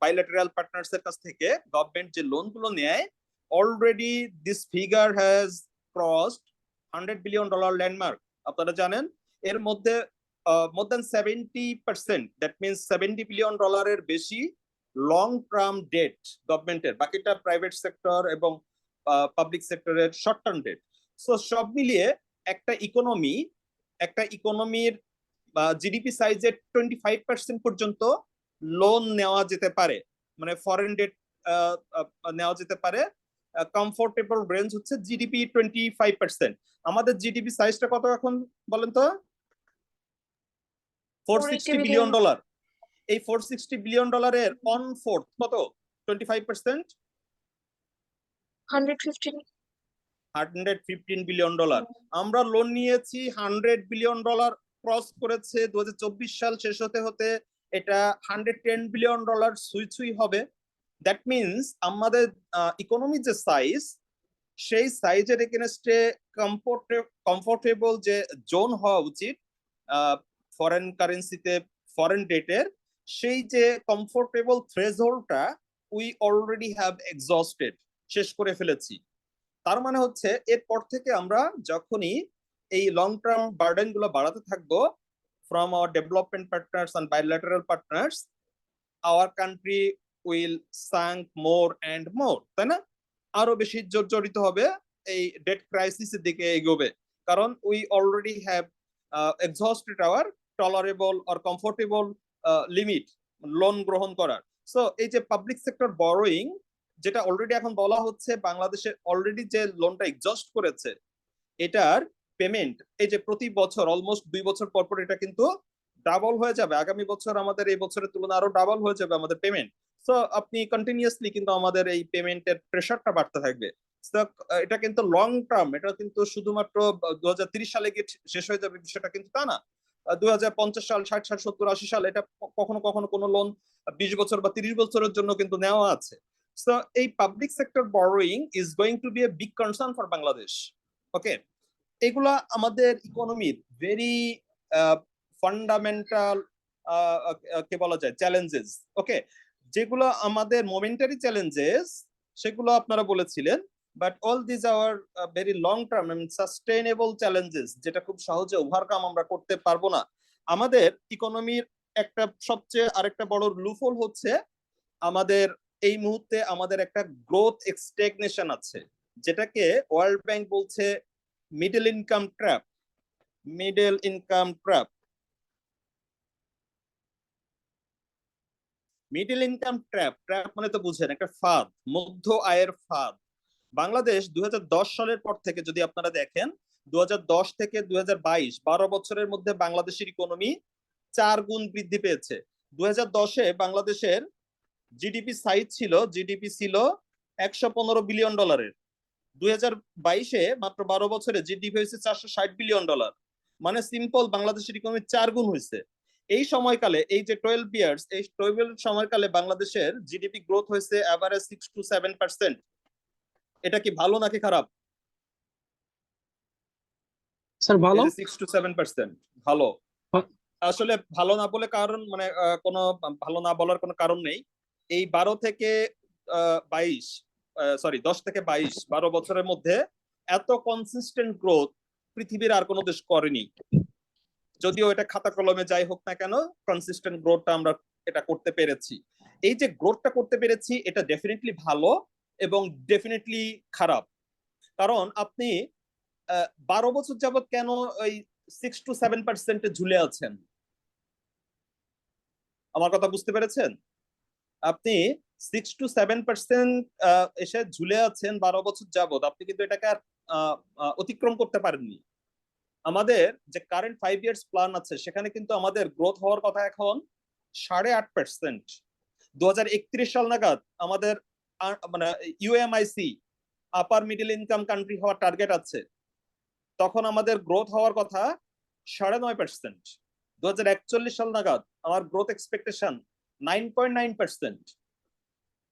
বাইলেটারাল পার্টনার্স এর কাছ থেকে গভর্নমেন্ট যে লোনগুলো নেয়, already this figure has crossed $100 billion landmark. আপনারা জানেন এর মধ্যে more than 70%, that means $70 billion এর বেশি লং টার্ম ডেট গভর্নমেন্টের, বাকিটা প্রাইভেট সেক্টর এবং পাবলিক সেক্টরের শর্ট টার্ম ডেট। সো সব মিলিয়ে একটা ইকোনমির জিডিপি সাইজের 25% পর্যন্ত লোন নেওয়া যেতে পারে, মানে ফরেন ডেট নেওয়া যেতে পারে। কমফোর্টেবল রেঞ্জ হচ্ছে জিডিপি 25%। আমাদের জিডিপি সাইজটা কত এখন বলেন তো? $460 বিলিয়ন। এই $460 বিলিয়ন এর 1/4 কত? 25%, $115 বিলিয়ন। আমরা লোন নিয়েছি $100 বিলিয়ন, ক্রস করেছে 2024 সাল শেষ হতে হতে এটা $110 বিলিয়ন ছুঁই হবে। দ্যাট মিনস আমাদের ইকোনমি যে সাইজ, সেই সাইজের এগেনস্টে কমফোর্টেবল যে জোন হওয়া উচিত ফরেন কারেন্সিতে, ফরেন ডেটের, সেই যে কমফোর্টেবল থ্রেশহোল্ডটা উই অলরেডি হ্যাভ এক্সস্টেড, শেষ করে ফেলেছি। তার মানে হচ্ছে এরপর থেকে আমরা যখনই এই লং টার্ম বার্ডেন গুলো বাড়াতে থাকবো from our development partners and bilateral partners, our country will sunk more and more, তাই না? আরো বেশি জড়িত হবে, এই ডেট ক্রাইসিসের দিকে এগোবে, কারণ we already have exhausted our tolerable or comfortable limit loan গ্রহণ করার। সো এই যে পাবলিক সেক্টর বরোয়িং, যেটা অলরেডি এখন বলা হচ্ছে বাংলাদেশে অলরেডি যে লোনটা এক্সস্ট করেছে, এটার পেমেন্ট এই যে প্রতি বছর অলমোস্ট 2 বছর পর পর এটা কিন্তু ডাবল হয়ে যাবে। আগামী বছর আমাদের এই বছরের তুলনায় আরো ডাবল হয়ে যাবে আমাদের পেমেন্ট। সো আপনি কন্টিনিউয়াসলি কিন্তু আমাদের এই পেমেন্টের প্রেশারটা বাড়তে থাকবে। এটা কিন্তু লং টার্ম, এটা কিন্তু শুধুমাত্র 2030 সালে গিয়ে শেষ হয়ে যাবে বিষয়টা কিন্তু তা না। 2050 সাল, 60 সাল, 70, 80 সাল, এটা কখনো কখনো কোনো লোন 20 বছর বা 30 বছরের জন্য কিন্তু নেওয়া আছে। সো এই public sector borrowing is going to be a big concern for Bangladesh. Okay, এগুলা আমাদের ইকোনমির ভেরি ফান্ডামেন্টাল কে বলা যায় চ্যালেঞ্জেস। ওকে, যেগুলো আমাদের মোমেন্টারি চ্যালেঞ্জেস সেগুলো আপনারা বলেছিলেন, but all this our very long term and sustainable challenges, যেটা খুব সহজে ওভারকাম আমরা করতে পারবো না। আমাদের ইকোনমির একটা সবচেয়ে আরেকটা বড় লুফল হচ্ছে আমাদের এই মুহূর্তে আমাদের একটা গ্রোথ স্ট্যাগনেশন আছে, যেটাকে ওয়ার্ল্ড ব্যাংক বলছে middle income trap. Middle income trap, middle income trap, trap মানে তো বুঝেন একটা ফাঁদ, মধ্য আয়ের ফাঁদ। বাংলাদেশ 2010 সালের পর থেকে যদি আপনারা দেখেন, 2010 থেকে 2022 12 বছরের মধ্যে বাংলাদেশের ইকোনমি 4 গুণ বৃদ্ধি পেয়েছে। 2010-এ বাংলাদেশের জিডিপি সাইজ ছিল, জিডিপি ছিল $115 বিলিয়ন। 2022-এ মাত্র 12 বছরে জিডিপি হয়েছে $460 বিলিয়ন। মানে সিম্পল বাংলাদেশের ইকোনমি 4 গুণ হয়েছে। এই সময়কালে এই যে 12 ইয়ার্স, এই 12 সময়কালে বাংলাদেশের জিডিপি গ্রোথ হয়েছে এভারেজ 6 to 7%। এটা কি ভালো নাকি খারাপ? স্যার ভালো। এই যে 6 to 7% ভালো। আসলে ভালো না বলে কারণ মানে কোনো ভালো না বলার কোনো কারণ নেই। এই 12 থেকে 22 সরি 10 থেকে 22 12 বছরের মধ্যে এত কনসিস্টেন্ট গ্রোথ পৃথিবীর আর কোনো দেশ করেনি। যদিও এটা খাতা কলমে যাই হোক না কেন, কনসিস্টেন্ট গ্রোথটা আমরা এটা করতে পেরেছি। এই যে গ্রোথটা করতে পেরেছি এটা ডেফিনেটলি ভালো এবং ডেফিনেটলি খারাপ। কারণ আপনি 12 বছর যাবত কেন ওই 6 to 7% ঝুলে আছেন? আমার কথা বুঝতে পেরেছেন? আপনি 6 to 7% এসে ঝুলে আছেন 12 বছর যাবত, আপনি কিন্তু এটাকে আর অতিক্রম করতে পারেননি। আমাদের যে কারেন্ট 5 ইয়ার্স প্ল্যান আছে সেখানে কিন্তু আমাদের গ্রোথ হওয়ার কথা এখন 8.5%। 2031 সাল নাগাদ আমাদের মানে ইউএমআইসি আপার মিডল ইনকাম কান্ট্রি হওয়ার টার্গেট আছে। তখন আমাদের গ্রোথ হওয়ার কথা 9.5%। 2041 সাল নাগাদ আমার গ্রোথ এক্সপেকটেশন 9.9%।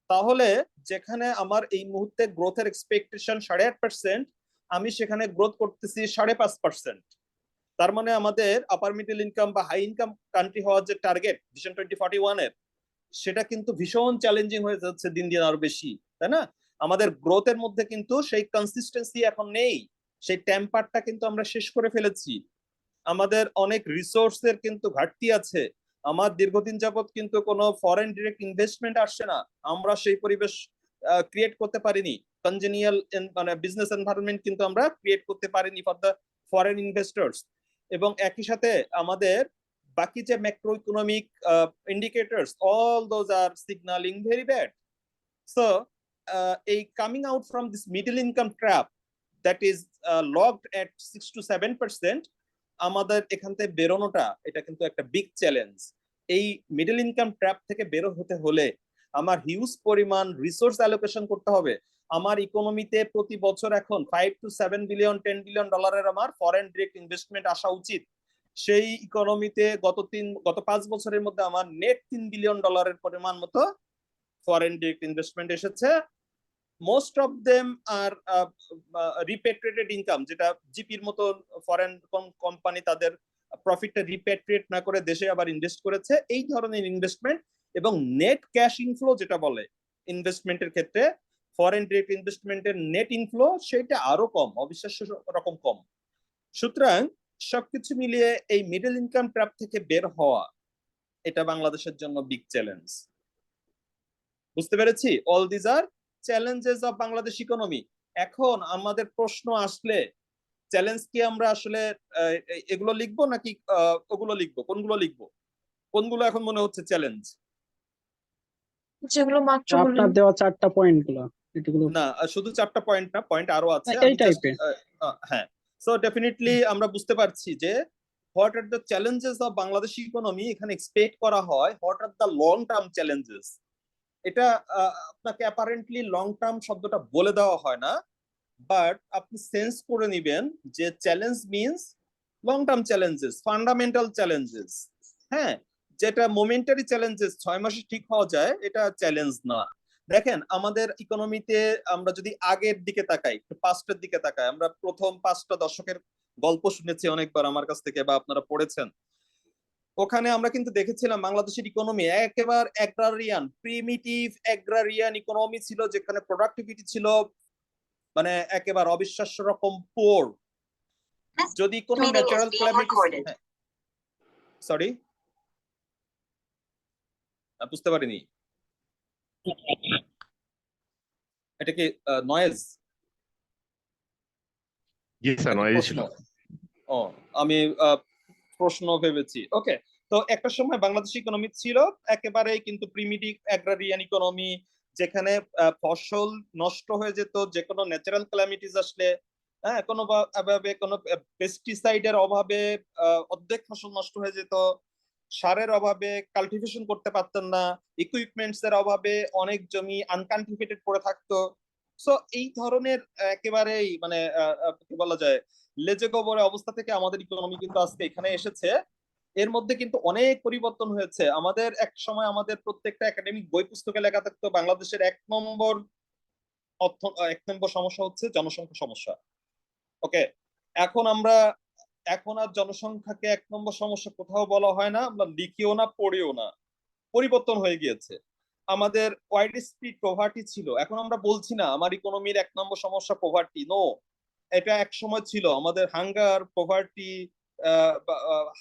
তাহলে যেখানে আমার এই মুহূর্তে গ্রোথের এক্সপেকটেশন 8.5%, আমি সেখানে গ্রোথ করতেছি 5.5%। তার মানে আমাদের আপার মিডল ইনকাম বা হাই ইনকাম কান্ট্রি হওয়ার যে টার্গেট ভিশন 2041 এর, সেটা কিন্তু ভীষণ চ্যালেঞ্জিং হয়ে যাচ্ছে দিন দিন আরো বেশি, তাই না? আমাদের গ্রোথের মধ্যে কিন্তু সেই কনসিস্টেন্সি এখন নেই, সেই টেম্পারটা কিন্তু আমরা শেষ করে ফেলেছি। আমাদের অনেক রিসোর্সের কিন্তু ঘাটতি আছে। আমার দীর্ঘদিন যাবত কিন্তু কোনো ফরেন ডিরেক্ট ইনভেস্টমেন্ট আসছে না, আমরা সেই পরিবেশ ক্রিয়েট করতে পারিনি। কনজেনিয়াল মানে বিজনেস এনভায়রনমেন্ট কিন্তু আমরা ক্রিয়েট করতে পারিনি ফর দ্য ফরেন ইনভেস্টর্স। এবং একই সাথে আমাদের বাকি যে macro economic indicators, all those are signalling very bad. So এই coming out from this middle income trap that is locked at 6 to 7%, আমাদের এখান থেকে বেরোনোটা এটা কিন্তু একটা বিগ চ্যালেঞ্জ। এই মিডল ইনকাম ট্র্যাপ থেকে বেরো হতে হলে আমার হিউজ পরিমাণ রিসোর্স অ্যালোকেশন করতে হবে। আমার ইকোনমিতে প্রতি বছর এখন 5 to 7 বিলিয়ন 10 বিলিয়ন ডলারের আমার ফরেন ডিরেক্ট ইনভেস্টমেন্ট আসা উচিত। সেই ইকোনমিতে গত 5 বছরের মধ্যে আমার নেট 3 বিলিয়ন ডলারের পরিমাণ মতো ফরেন ডিরেক্ট ইনভেস্টমেন্ট এসেছে। Most of them are repatriated income, যেটা জিপির মতো ফরেন কোম্পানি তাদের প্রফিটটা রিপেট্রিয়েট না করে দেশে আবার ইনভেস্ট করেছে। এই ধরনের ইনভেস্টমেন্ট এবং নেট ক্যাশ ইনফ্লো যেটা বলে ইনভেস্টমেন্টের ক্ষেত্রে, ফরেন ডিরেক্ট ইনভেস্টমেন্টের নেট ইনফ্লো সেটা আরো কম, অবিশ্বাস্য রকম কম। সুতরাং সবকিছু মিলিয়ে এই মিডল ইনকাম ট্র্যাপ থেকে বের হওয়া এটা বাংলাদেশের জন্য বিগ চ্যালেঞ্জ। বুঝতে পেরেছি? All these R challenges of Bangladesh economy. এখন আমাদের প্রশ্ন আসলে চ্যালেঞ্জ কি আমরা আসলে এগুলো লিখবো নাকি ওগুলো লিখবো? কোনগুলো লিখবো? কোনগুলো এখন মনে হচ্ছে চ্যালেঞ্জ? যেগুলো মাত্র আপনার বললেন। দেওয়া 4টা পয়েন্ট গুলো এগুলো না, শুধু 4টা পয়েন্ট না, পয়েন্ট আরো আছে। এই টাইপের। হ্যাঁ, সো ডেফিনেটলি আমরা বুঝতে পারছি যে what are the challenges of Bangladesh economy, এখানে এক্সপেক্ট করা হয় what are the long term challenges. এটা আপনাকে অ্যাপারেন্টলি লং টার্ম শব্দটা বলে দেওয়া হয় না, বাট আপনি সেন্স করে নিবেন যে challenge means long term challenges, fundamental challenges. হ্যাঁ, যেটা মোমেন্টারি চ্যালেঞ্জেস 6 মাসে ঠিক হওয়া যায়, এটা চ্যালেঞ্জ না। দেখেন আমাদের ইকোনমিতে আমরা যদি আগের দিকে তাকাই, একটু পাস্টের দিকে তাকাই, আমরা প্রথম 5টা দশকের গল্প শুনেছি অনেকবার আমার কাছ থেকে বা আপনারা পড়েছেন। ওখানে আমরা কিন্তু দেখেছিলাম বাংলাদেশের ইকোনমি একেবারে অ্যাগ্রারিয়ান, প্রিমিটিভ অ্যাগ্রারিয়ান ইকোনমি ছিল, যেখানে প্রোডাক্টিভিটি ছিল মানে একেবারে অবিশ্বাস্য রকম পোর। যদি কোনো ন্যাচারাল ক্যালামিটি, সরি বুঝতে পারিনি, এটা কি নয়েজ? জি স্যার, নয়েজ ছিল। ও, আমি প্রশ্ন ভেবেছি। ওকে, তো একটা সময় বাংলাদেশ ইকোনমি ছিল একেবারে কিন্তু প্রিমিটিভ অ্যাগ্রারিয়ান ইকোনমি, যেখানে ফসল নষ্ট হয়ে যেত যে কোনো ন্যাচারাল ক্যালামিটিস আসলে। হ্যাঁ, কোনো পেস্টিসাইডের অভাবে অর্ধেক ফসল নষ্ট হয়ে যেত, সারের অভাবে কাল্টিভেশন করতে পারতেন না, ইকুইপমেন্টস এর অভাবে অনেক জমি আনকাল্টিভেটেড পড়ে থাকতো। সো এই ধরনের একেবারেই মানে কি বলা যায় লেজে গোবরে অবস্থা থেকে আমাদের ইকোনমি কিন্তু আজকে এখানে এসেছে। এর মধ্যে কিন্তু অনেক পরিবর্তন হয়েছে। আমাদের এক সময় আমাদের প্রত্যেকটা একাডেমিক বই পুস্তকে লেখা থাকতো বাংলাদেশের 1 নম্বর সমস্যা হচ্ছে জনসংখ্যা সমস্যা। ওকে, এখন আমরা এখন আর জনসংখ্যাকে 1 নম্বর সমস্যা কোথাও বলা হয় না, আমরা লিখিও না, পড়িও না। পরিবর্তন হয়ে গিয়েছে। আমাদের ওয়াইড স্প্রেড পভার্টি ছিল, এখন আমরা বলছি না আমার ইকোনমির 1 নম্বর সমস্যা পভার্টি। নো, এটা এক সময় ছিল আমাদের hunger, poverty,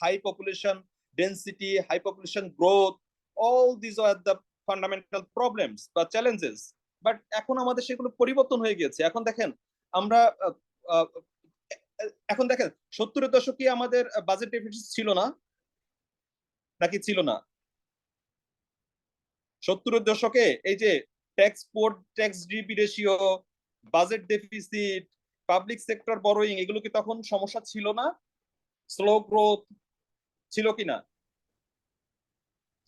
high population density, high population growth, all this are the fundamental problems বা চ্যালেঞ্জেস। বাট এখন আমাদের সেগুলো পরিবর্তন হয়ে গিয়েছে। এখন দেখেন আমরা এখন দেখেন 70-এর দশকে আমাদের বাজেট ডেফিসিট ছিল না নাকি ছিল না? 70-এর দশকে এই যে tax port tax GDP ratio, budget deficit, public sector borrowing, এগুলো কি তখন সমস্যা ছিল না? স্লো গ্রোথ ছিল কিনা?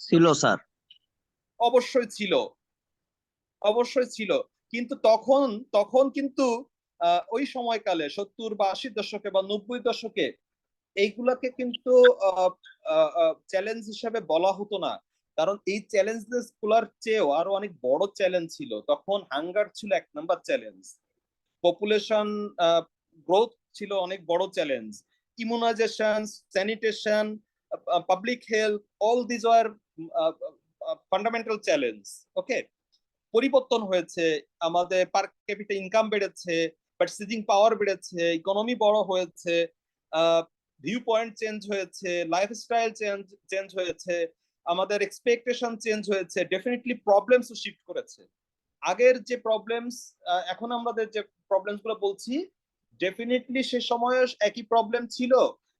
ছিল স্যার। অবশ্যই ছিল, অবশ্যই ছিল। কিন্তু তখন তখন কিন্তু ওই সময়কালে 70 বা 80 দশকে বা 90 দশকে এইগুলাকে কিন্তু চ্যালেঞ্জ হিসেবে বলা হতো না। কারণ এই চ্যালেঞ্জেস গুলার চেয়েও আরো অনেক বড় চ্যালেঞ্জ ছিল। তখন হাঙ্গার ছিল 1 নম্বর চ্যালেঞ্জ, পপুলেশন গ্রোথ ছিল অনেক বড় challenge, immunisation, sanitation, public health, all these are fundamental challenge. Okay, পরিবর্তন হয়েছে, আমাদের পার ক্যাপিটা ইনকাম বেড়েছে, পারচেজিং পাওয়ার বেড়েছে, ইকোনমি বড় হয়েছে, ভিউ পয়েন্ট চেঞ্জ হয়েছে, লাইফস্টাইল চেঞ্জ হয়েছে, আমাদের এক্সপেকটেশন চেঞ্জ হয়েছে, ডেফিনেটলি প্রবলেমসও শিফট করেছে। আগের যে প্রবলেমস, এখন আমাদের যে প্রবলেমস গুলো বলছি, ডেফিনেটলি সে সময় একই প্রবলেম ছিল,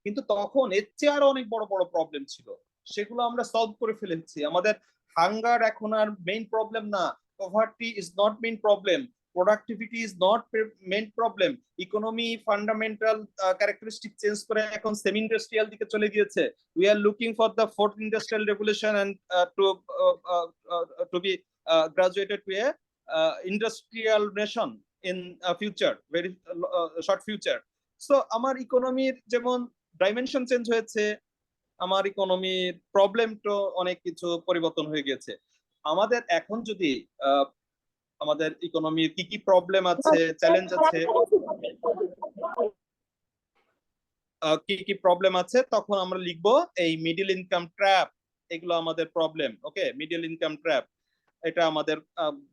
কিন্তু তখন এর চেয়ে আরো অনেক বড় বড় প্রবলেম ছিল, সেগুলো আমরা সলভ করে ফেলেছি। আমাদের হাঙ্গার এখন আর মেইন প্রবলেম না, poverty is not main problem, productivity is not main problem, economy fundamental characteristic change করে এখন সেমি ইন্ডাস্ট্রিয়াল দিকে চলে গিয়েছে। We are looking for the fourth industrial revolution and to be graduated to a industrial nation in future, very short future. So আমার ইকোনমির যেমন ডাইমেনশন চেঞ্জ হয়েছে, আমার ইকোনমির প্রবলেম তো অনেক কিছু পরিবর্তন হয়ে গেছে। আমাদের এখন যদি আমাদের ইকোনমির কি কি প্রবলেম আছে, চ্যালেঞ্জ আছে, কি কি প্রবলেম আছে, তখন আমরা লিখবো এই মিডল ইনকাম ট্র্যাপ, এগুলো আমাদের প্রবলেম। ওকে, মিডল ইনকাম ট্র্যাপ এটা আমাদের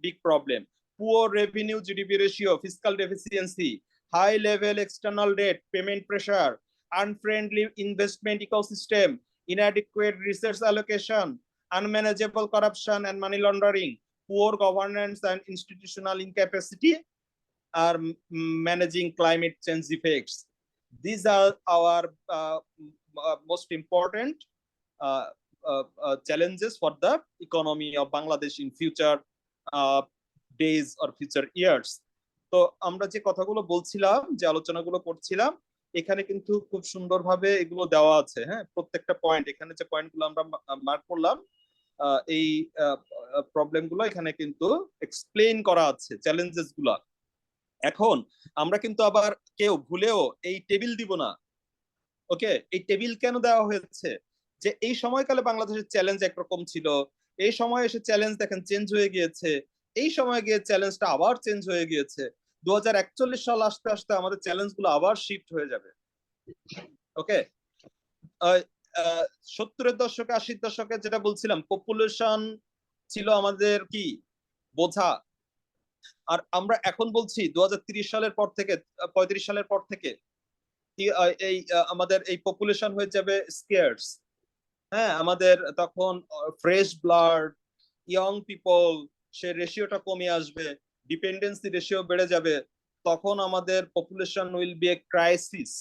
big problem. Poor revenue GDP ratio, fiscal deficiency, high level external debt, payment pressure, unfriendly investment ecosystem, inadequate resource allocation, unmanageable corruption and money laundering, poor governance and institutional incapacity are managing climate change effects. These are our most important challenges for the economy of Bangladesh in future days or future years. তো আমরা যে কথাগুলো বলছিলাম, যে আলোচনাগুলো করছিলাম, এখানে কিন্তু খুব সুন্দরভাবে এগুলো দেওয়া আছে। হ্যাঁ, প্রত্যেকটা পয়েন্ট, এখানে যে পয়েন্টগুলো আমরা মার্ক করলাম, এই প্রবলেম গুলো এখানে কিন্তু এক্সপ্লেইন করা আছে, চ্যালেঞ্জেস গুলা। এখন আমরা কিন্তু আবার কেউ ভুলেও এই টেবিল দিব না। ওকে, এই টেবিল কেন দেওয়া হয়েছে? যে এই সময়কালে বাংলাদেশের চ্যালেঞ্জ একরকম ছিল, এই সময় এসে চ্যালেঞ্জ দেখেন চেঞ্জ হয়ে গিয়েছে, এই সময় গিয়ে চ্যালেঞ্জটা আবার চেঞ্জ হয়ে গিয়েছে। 2041 সাল আসতে আসতে আমাদের চ্যালেঞ্জ গুলো আবার শিফট হয়ে যাবে। ওকে, 70-এর দশকে 80-র দশকে যেটা বলছিলাম, পপুলেশন ছিল আমাদের কি বোঝা, আর আমরা এখন বলছি 2030 সালের পর থেকে, 35 সালের পর থেকে এই আমাদের এই পপুলেশন হয়ে যাবে স্কেয়ার্স। হ্যাঁ, আমাদের তখন ফ্রেশ ব্লাড, ইয়ং পিপল, সে রেশিওটা কমে আসবে, ডিপেন্ডেন্সি রেশিও বেড়ে যাবে, তখন আমাদের population will be a crisis.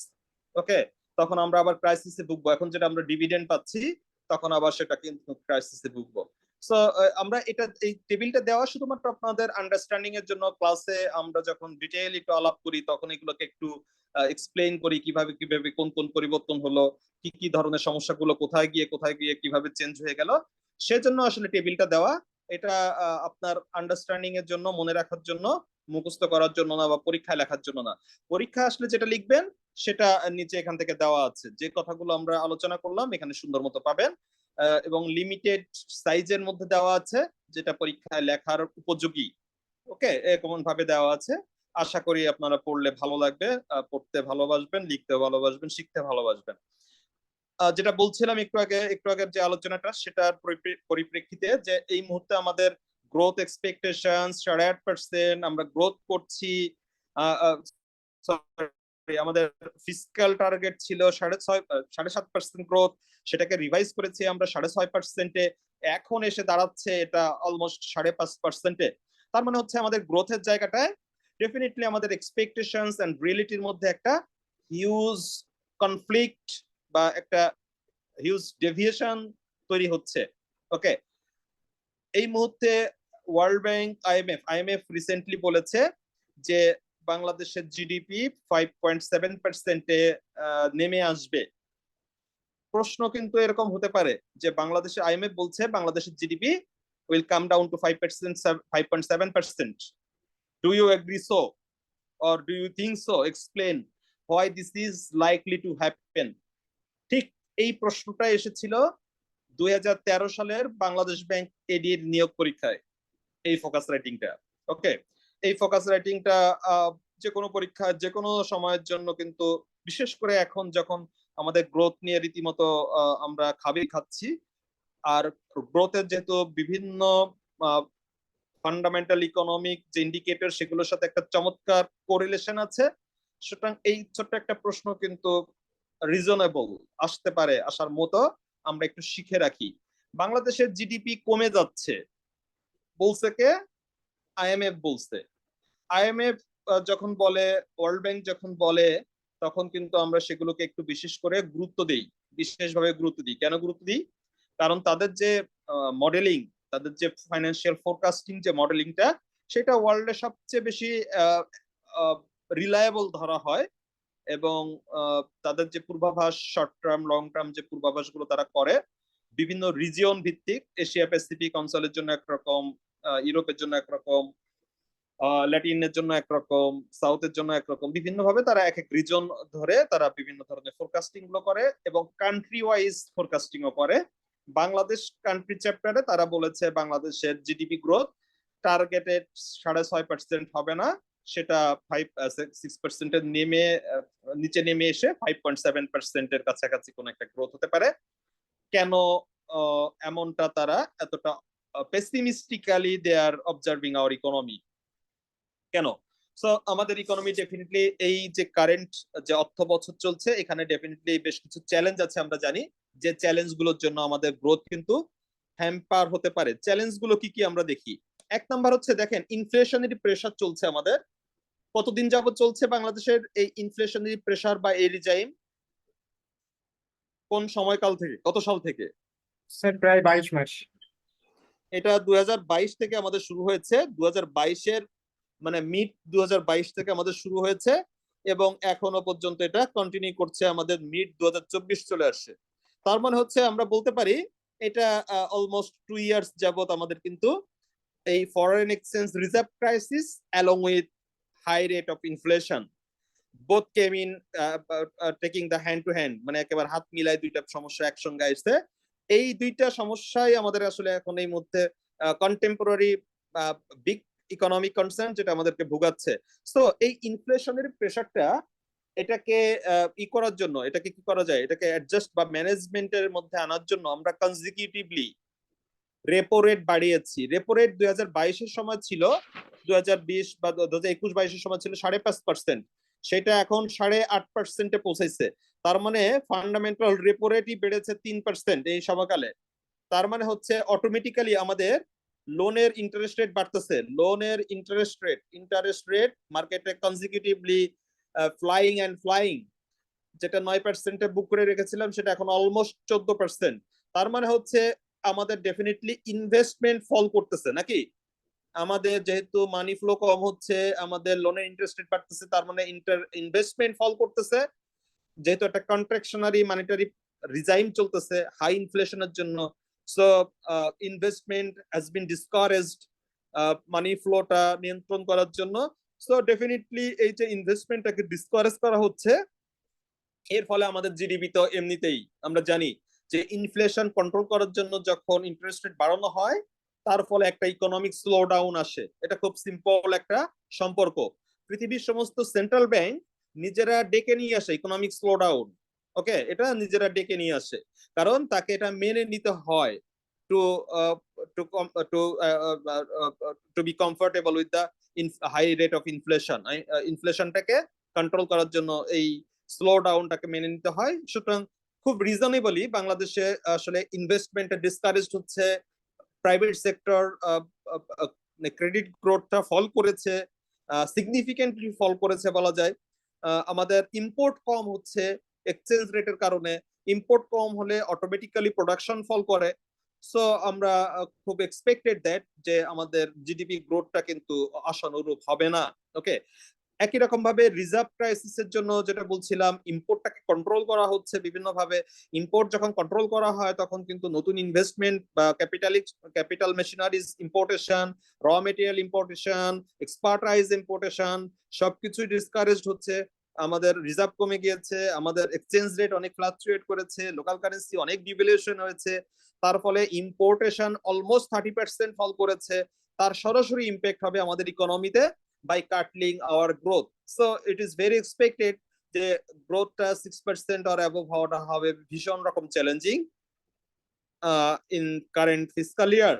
Okay, তখন আমরা আবার ক্রাইসিসে ভুগবো। এখন যেটা আমরা ডিভিডেন্ড পাচ্ছি, তখন আবার সেটা কিন্তু ক্রাইসিসে ভুগবো। সো আমরা এটা, এই টেবিলটা দেওয়া শুধুমাত্র আপনাদের আন্ডারস্ট্যান্ডিং এর জন্য। ক্লাসে আমরা যখন ডিটেইল একটু আলাপ করি, তখন এগুলোকে একটু এক্সপ্লেইন করি, কিভাবে কিভাবে কোন কোন পরিবর্তন হলো, কি কি ধরনের সমস্যাগুলো কোথায় গিয়ে কিভাবে চেঞ্জ হয়ে গেল, সেজন্য আসলে টেবিলটা দেওয়া। এটা আপনার আন্ডারস্ট্যান্ডিং এর জন্য, মনে রাখার জন্য, মুখস্থ করার জন্য না, বা পরীক্ষায় লেখার জন্য না। পরীক্ষা আসলে যেটা লিখবেন সেটা নিচে এখান থেকে দেওয়া আছে। যে কথাগুলো আমরা আলোচনা করলাম এখানে সুন্দর মতো পাবেন, এবং লিমিটেড সাইজের মধ্যে দেওয়া আছে, যেটা পরীক্ষায় লেখার উপযোগী। ওকে, এরকম ভাবে দেওয়া আছে। আশা করি আপনারা পড়লে ভালো লাগবে, পড়তে ভালোবাসবেন, লিখতে ভালোবাসবেন, শিখতে ভালোবাসবেন। যেটা বলছিলাম একটু আগের যে আলোচনাটা, সেটার পরিপ্রেক্ষিতে যে এই মুহূর্তে আমাদের গ্রোথ এক্সপেকটেশন 8.5%, আমরা গ্রোথ করছি। আমাদের ফিসকাল টার্গেট ছিল 7.5% গ্রোথ, সেটাকে রিভাইজ করেছি আমরা 6.5%-এ। এখন এসে দাঁড়াচ্ছে এটা অলমোস্ট 5.5%-এ। তার মানে হচ্ছে আমাদের গ্রোথের জায়গাটায় ডেফিনেটলি আমাদের এক্সপেকটেশনস এন্ড রিয়েলিটির মধ্যে একটা হিউজ কনফ্লিক্ট বা একটা হিউজ ডেভিয়েশন তৈরি হচ্ছে। ওকে, এই মুহূর্তে ওয়ার্ল্ড ব্যাংক, আইএমএফ রিসেন্টলি বলেছে যে বাংলাদেশের জিডিপি 5.7%-এ নেমে আসবে। প্রশ্ন কিন্তু এরকম হতে পারে যে বাংলাদেশে আইএমএফ বলছে বাংলাদেশের GDP will come down to 5.7%. Do you agree so? Or do you think so? Explain why this is likely to happen. ঠিক এই প্রশ্নটা এসেছিল 2013 সালের বাংলাদেশ ব্যাংক এডির নিয়োগ পরীক্ষায়, এই ফোকাস রাইটিংটা। ওকে, এই ফোকাস রাইটিংটা যে কোনো পরীক্ষা যে কোনো সময়ের জন্য, কিন্তু বিশেষ করে এখন যখন আমাদের গ্রোথ নিয়ে রীতিমতো আমরা খাচ্ছি, আর গ্রোথের যেহেতু বিভিন্ন ফান্ডামেন্টাল ইকোনমিক যে ইন্ডিকেটর, সেগুলোর সাথে একটা চমৎকার কোরিলেশন আছে। সুতরাং এই ছোট্ট একটা প্রশ্ন কিন্তু রিজনেবল আসতে পারে, আসার মতো। আমরা একটু শিখে রাখি। বাংলাদেশের জিডিপি কমে যাচ্ছে বলছে কে? আইএমএফ বলছে। আইএমএফ যখন বলে, ওয়ার্ল্ড ব্যাংক যখন বলে, তখন কিন্তু আমরা সেগুলোকে একটু বিশেষ করে গুরুত্ব দিই, বিশেষভাবে গুরুত্ব দিই। কেন গুরুত্ব দিই? কারণ তাদের যে মডেলিং, তাদের যে ফাইন্যান্সিয়াল ফোরকাস্টিং যে মডেলিংটা, সেটা ওয়ার্ল্ডে সবচেয়ে বেশি রিলায়েবল ধরা হয়। এবং তাদের যে পূর্বাভাস, শর্ট টার্ম লং টার্ম যে পূর্বাভাসগুলো তারা করে, বিভিন্ন রিজিয়ন ভিত্তিক, এশিয়া প্যাসিফিক অঞ্চলের জন্য একরকম, ইউরোপের জন্য একরকম, ল্যাটিনের জন্য একরকম, সাউথের জন্য একরকম, বিভিন্ন ভাবে তারা এক এক রিজন ধরে তারা বিভিন্ন ধরনের ফোরকাস্টিং গুলো করে, এবং কান্ট্রি ওয়াইজ ফোরকাস্টিংও করে। বাংলাদেশ কান্ট্রি চ্যাপ্টারে তারা বলেছে বাংলাদেশের জিডিপি গ্রোথ টার্গেটেড 6.5% হবে না, সেটা 5-6%-এর নিচে নেমে এসে 5.7%-এর কাছাকাছি কোন একটা গ্রোথ হতে পারে। কেন এমনটা তারা এতটা পেসিমিস্টিক্যালি দে আর অবজার্ভিং আওয়ার ইকোনমি? কেন? সো আমাদের ইকোনমি ডেফিনেটলি এই যে কারেন্ট যে অর্থ বছর চলছে, এখানে ডেফিনেটলি বেশ কিছু চ্যালেঞ্জ আছে। আমরা জানি যে চ্যালেঞ্জ গুলোর জন্য আমাদের গ্রোথ কিন্তু হ্যাম্পার হতে পারে। চ্যালেঞ্জ গুলো কি কি আমরা দেখি। এক নাম্বার হচ্ছে, দেখেন, ইনফ্লেশনারি প্রেসার চলছে আমাদের। কতদিন যাবত চলছে বাংলাদেশের এই ইনফ্লেশনারি প্রেসার বা এই রিজাইম? কোন সময়কাল থেকে, কত সাল থেকে? স্যার প্রায় 22 মাস। এটা 2022 থেকে আমাদের শুরু হয়েছে। 2022-এর মানে মিড 2022 থেকে আমাদের শুরু হয়েছে, এবং এখনো পর্যন্ত এটা কন্টিনিউ করছে, আমাদের মিড 2024 চলে আসছে। তার মানে হচ্ছে আমরা বলতে পারি এটা অলমোস্ট 2 ইয়ার্স যাবত আমাদের কিন্তু এই foreign exchange reserve crisis along with high rate of inflation both came in taking the hand to hand, মানে একেবারে হাত মিলাই দুইটা সমস্যা একসঙ্গে আসছে। এই দুইটা সমস্যাই আমাদের আসলে এখন এই মধ্যে কন্টেম্পোরারি বিগ ইকোনমিক কনসার্ন যেটা আমাদেরকে ভোগাচ্ছে। সো এই ইনফ্লেশনের প্রেসারটা, এটাকে করার জন্য, এটাকে কি করা যায়, এটাকে অ্যাডজাস্ট বা ম্যানেজমেন্টের মধ্যে আনার জন্য আমরা কনজিকিউটিভলি রেপো রেট বাড়িয়েছি। রেপো রেট 2022-এর সময় ছিল, 2020 বা 2021-22-এর সময় ছিল 5.5%, সেটা এখন 8.5%-এ পৌঁছাইছে। তার মানে ফান্ডামেন্টাল রেপো রেটই বেড়েছে 3% এই সময়কালে। তার মানে হচ্ছে অটোমেটিক্যালি আমাদের লোনের ইন্টারেস্ট রেট বাড়তেছে। লোনের ইন্টারেস্ট রেট মার্কেটে কনজিকিউটিভলি ফ্লাইং, যেটা 9%-এ বুক করে রেখেছিলাম, সেটা এখন অলমোস্ট 14%। তার মানে হচ্ছে আমাদের ডেফিনেটলি ইনভেস্টমেন্ট ফল করতেছে নাকি? আমাদের যেহেতু মানি ফ্লো কম হচ্ছে, আমাদের লোনের ইন্টারেস্ট রেট বাড়তেছে, তার মানে ইনভেস্টমেন্ট ফল করতেছে। যেহেতু একটা কন্ট্রাকশনারি মনিটারি রিজাইম চলতেছে হাই ইনফ্লেশনের জন্য, so investment has been discouraged money ফ্লোটা নিয়ন্ত্রণ করার জন্য। সো ডেফিনেটলি এই যে ইনভেস্টমেন্টটাকে ডিসকারেজ করা হচ্ছে, এর ফলে আমাদের জিডিপি তো এমনিতেই আমরা জানি যে ইনফ্লেশন কন্ট্রোল করার জন্য যখন ইন্টারেস্ট রেট বাড়ানো হয় তার ফলে একটা ইকোনমিক স্লো ডাউন আসে। এটা খুব সিম্পল একটা সম্পর্ক। পৃথিবীর সমস্ত সেন্ট্রাল ব্যাংক নিজেরা ডেকে নিয়ে আসে ইকোনমিক স্লো ডাউন। ওকে, এটা নিজেরা ডেকে নিয়ে আসে, কারণ তাকে এটা মেনে নিতে হয় to to be comfortable with the high rate of inflation. ইনফ্লেশনটাকে কন্ট্রোল করার জন্য এই স্লো ডাউনটাকে মেনে নিতে হয়। সুতরাং খুব রিজনেবলি বাংলাদেশে আসলে ইনভেস্টমেন্টে ডিসকারেজড হচ্ছে, প্রাইভেট সেক্টর ক্রেডিট গ্রোথটা ফল করেছে, সিগনিফিকেন্টলি ফল করেছে বলা যায়। আমাদের ইম্পোর্ট কম হচ্ছে এক্সচেঞ্জ রেটের কারণে। ইম্পোর্ট কম হলে অটোমেটিক্যালি প্রোডাকশন ফল করে। সো আমরা খুব এক্সপেক্টেড দ্যাট যে আমাদের জিডিপি গ্রোথটা কিন্তু আশানুরূপ হবে না। ওকে, একই রকম ভাবে রিজার্ভ ক্রাইসিসের জন্য যেটা বলছিলাম, ইম্পোর্টটাকে কন্ট্রোল করা হচ্ছে বিভিন্ন ভাবে। ইম্পোর্ট যখন কন্ট্রোল করা হয় তখন কিন্তু নতুন ইনভেস্টমেন্ট বা ক্যাপিটাল মেশিনারিজ ইম্পোর্টেশন, র মেটেরিয়াল ইম্পোর্টেশন, এক্সপার্টাইজ ইম্পোর্টেশন সবকিছুই ডিসকারেজড হচ্ছে। আমাদের রিজার্ভ কমে গিয়েছে, আমাদের এক্সচেঞ্জ রেট অনেক ফ্লাকচুয়েট করেছে, লোকাল কারেন্সি অনেক ডিভ্যালুয়েশন হয়েছে, তার ফলে ইম্পোর্টেশন অলমোস্ট 30% ফল করেছে। তার সরাসরি ইম্প্যাক্ট হবে আমাদের ইকোনমিতে by cutting our growth. So it is very expected যে গ্রোথটা 6% or above হওয়াটা হবে ভীষণ রকম চ্যালেঞ্জিং ইন কারেন্ট ফিসকাল ইয়ার।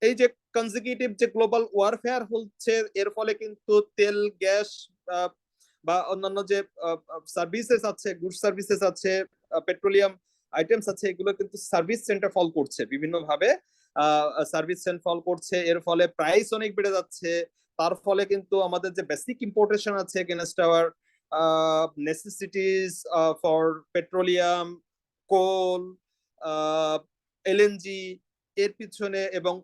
এই যে কনজিকিউটিভ যে গ্লোবাল ওয়ারফেয়ার হচ্ছে, এর ফলে কিন্তু তেল, গ্যাস বা অন্যান্য যে সার্ভিসেস আছে, গুড সার্ভিসেস আছে, পেট্রোলিয়াম আইটেমস আছে, এগুলো কিন্তু সার্ভিস সেন্টার ফল করছে বিভিন্ন ভাবে। সার্ভিস সেন্টার ফল করছে, এর ফলে প্রাইস অনেক বেড়ে যাচ্ছে। তার ফলে কিন্তু আমাদের যে বেসিক ইম্পোর্টেশন আছে against our necessities for petroleum, coal, LNG, এর পিছনে এবং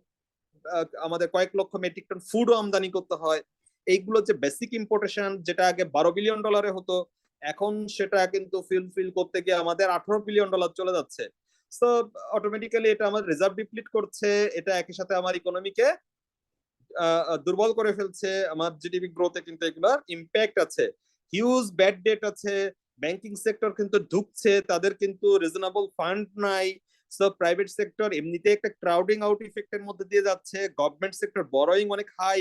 আমাদের কয়েক লক্ষ মেট্রিক টন ফুডও আমদানি করতে হয়। এইগুলো যে বেসিক ইম্পোর্টেশন, যেটা আগে $12 বিলিয়ন হতো, এখন সেটা কিন্তু ফিল করতে গিয়ে আমাদের $18 বিলিয়ন চলে যাচ্ছে। সো অটোমেটিক্যালি এটা আমাদের রিজার্ভ ডিপ্লিট করছে, এটা একই সাথে আমার ইকোনমিকে দুর্বল করে ফেলছে। আমার জিডিপি গ্রোথে কিন্তু এগুলোর ইম্প্যাক্ট আছে। হিউজ ব্যাড ডেট আছে, ব্যাংকিং সেক্টর কিন্তু ঢুকছে, তাদের কিন্তু রিজনেবল ফান্ড নাই। সো প্রাইভেট সেক্টর এমনিতে একটা ক্রাউডিং আউট ইফেক্টের মধ্যে দিয়ে যাচ্ছে। গভর্নমেন্ট সেক্টর বরোয়িং অনেক হাই,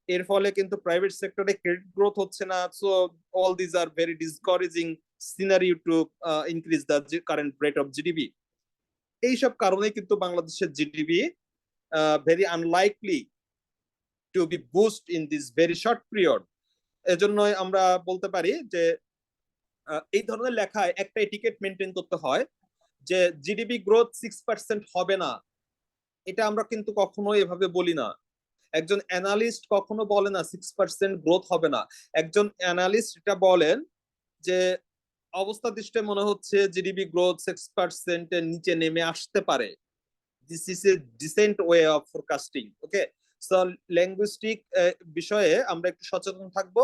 এর ফলে কিন্তু প্রাইভেট সেক্টরে ক্রেডিট গ্রোথ হচ্ছে না। So all this are very discouraging scenario to increase the current rate of GDP. এইসব কারণে কিন্তু বাংলাদেশের GDP very unlikely to be boost in this very short period. এজন্যই আমরা বলতে পারি যে এই ধরনের লেখায় একটা এটিকেট মেনটেন করতে হয় যে জিডিপি গ্রোথ 6% হবে না। এটা আমরা কিন্তু কখনো এভাবে বলি না। একজন অ্যানালিস্ট কখনো বলে না 6% গ্রোথ হবে না। একজন অ্যানালিস্ট এটা বলেন যে অবস্থা দৃষ্টে মনে হচ্ছে জিডিপি গ্রোথ 6% এর নিচে নেমে আসতে পারে। This is A dissent way of forecasting. Okay, so linguistic বিষয়ে আমরা একটু সচেতন থাকবো।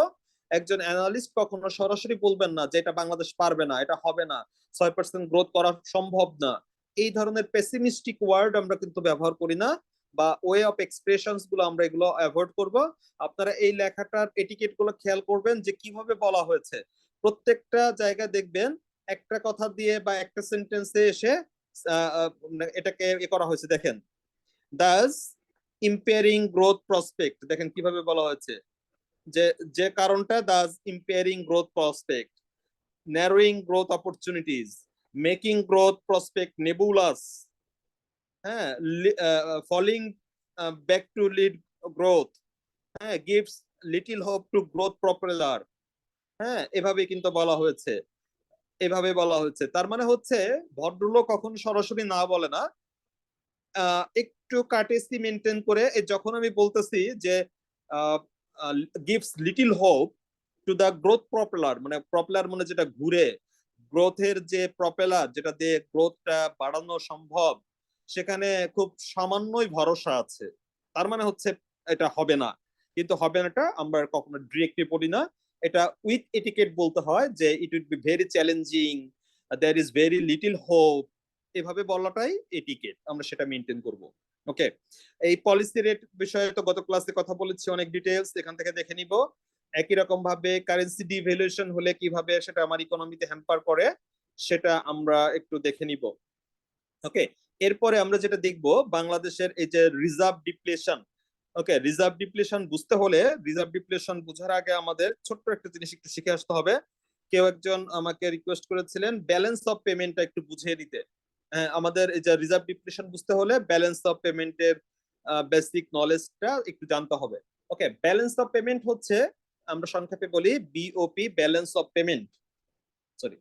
একজন অ্যানালিস্ট কখনো সরাসরি বলবেন না যে এটা বাংলাদেশ পারবে না, এটা হবে না, 6% গ্রোথ করা সম্ভব না। এই ধরনের পেসিমিস্টিক ওয়ার্ড আমরা কিন্তু ব্যবহার করি না, বা ওয়ে অফ এক্সপ্রেশনস গুলো আমরা এগুলো অ্যাভয়েড করব। আপনারা এই লেখাটার এটিকেট গুলো খেয়াল করবেন যে কিভাবে বলা হয়েছে। প্রত্যেকটা জায়গায় দেখবেন একটা কথা দিয়ে বা একটা সেন্টেন্সে এসে এটাকে করা হয়েছে। দেখেন, দাস ইম্পেয়ারিং গ্রোথ প্রসপেক্ট, দেখেন কিভাবে বলা হয়েছে যে যে কারণটা thus impairing growth prospect, narrowing growth opportunities, making growth prospect nebulous, হ্যাঁ, falling back to lead growth, হ্যাঁ, gives little hope to growth propeller. হ্যাঁ, এভাবে কিন্তু বলা হয়েছে, এভাবে বলা হয়েছে। তার মানে হচ্ছে ভদ্রলোক কখন সরাসরি না বলে না, একটু কার্টেসি মেনটেন করে। যখন আমি বলতেছি যে gives little hope to the growth propeller, মানে প্রপেলার মানে যেটা ঘুরে, গ্রোথের যে প্রপেলার যেটা দিয়ে গ্রোথটা বাড়ানো সম্ভব, সেখানে খুব সামান্যই ভরসা আছে। তার মানে হচ্ছে এটা হবে না। কিন্তু হবে নাটা আমরা কখনো ডিরেক্টলি পড়ি না, এটা উইথ এটিকেট বলতে হয় যে it would be very challenging, there is very little hope. এভাবে বলাটাই এটিকেট, আমরা সেটা মেনটেন করব। ওকে, এই পলিসি রেট বিষয়ে তো গত ক্লাসে কথা বলেছি অনেক ডিটেইলস, এখান থেকে দেখে নিব। একই রকম ভাবে কারেন্সি ডিভ্যালুয়েশন হলে কিভাবে সেটা আমার ইকোনমিতে হ্যাম্পার করে সেটা আমরা একটু দেখে নিব। ওকে, এরপরে আমরা যেটা দেখব বাংলাদেশের এই যে রিজার্ভ ডিপ্লেশন। ওকে, রিজার্ভ ডিপ্লেশন বুঝতে হলে, রিজার্ভ ডিপ্লেশন বোঝার আগে আমাদের ছোট্ট একটা জিনিস একটু শিখে আসতে হবে। কেউ একজন আমাকে রিকোয়েস্ট করেছিলেন ব্যালেন্স অফ পেমেন্টটা একটু বুঝিয়ে দিতে। আমাদের এই যে রিজার্ভ ডিপ্লেশন বুঝতে হলে ব্যালেন্স অফ পেমেন্টের বেসিক নলেজটা একটু জানতে হবে। ওকে, ব্যালেন্স অফ পেমেন্ট হচ্ছে, আমরা সংক্ষেপে বলি BOP, balance of payment. Sorry,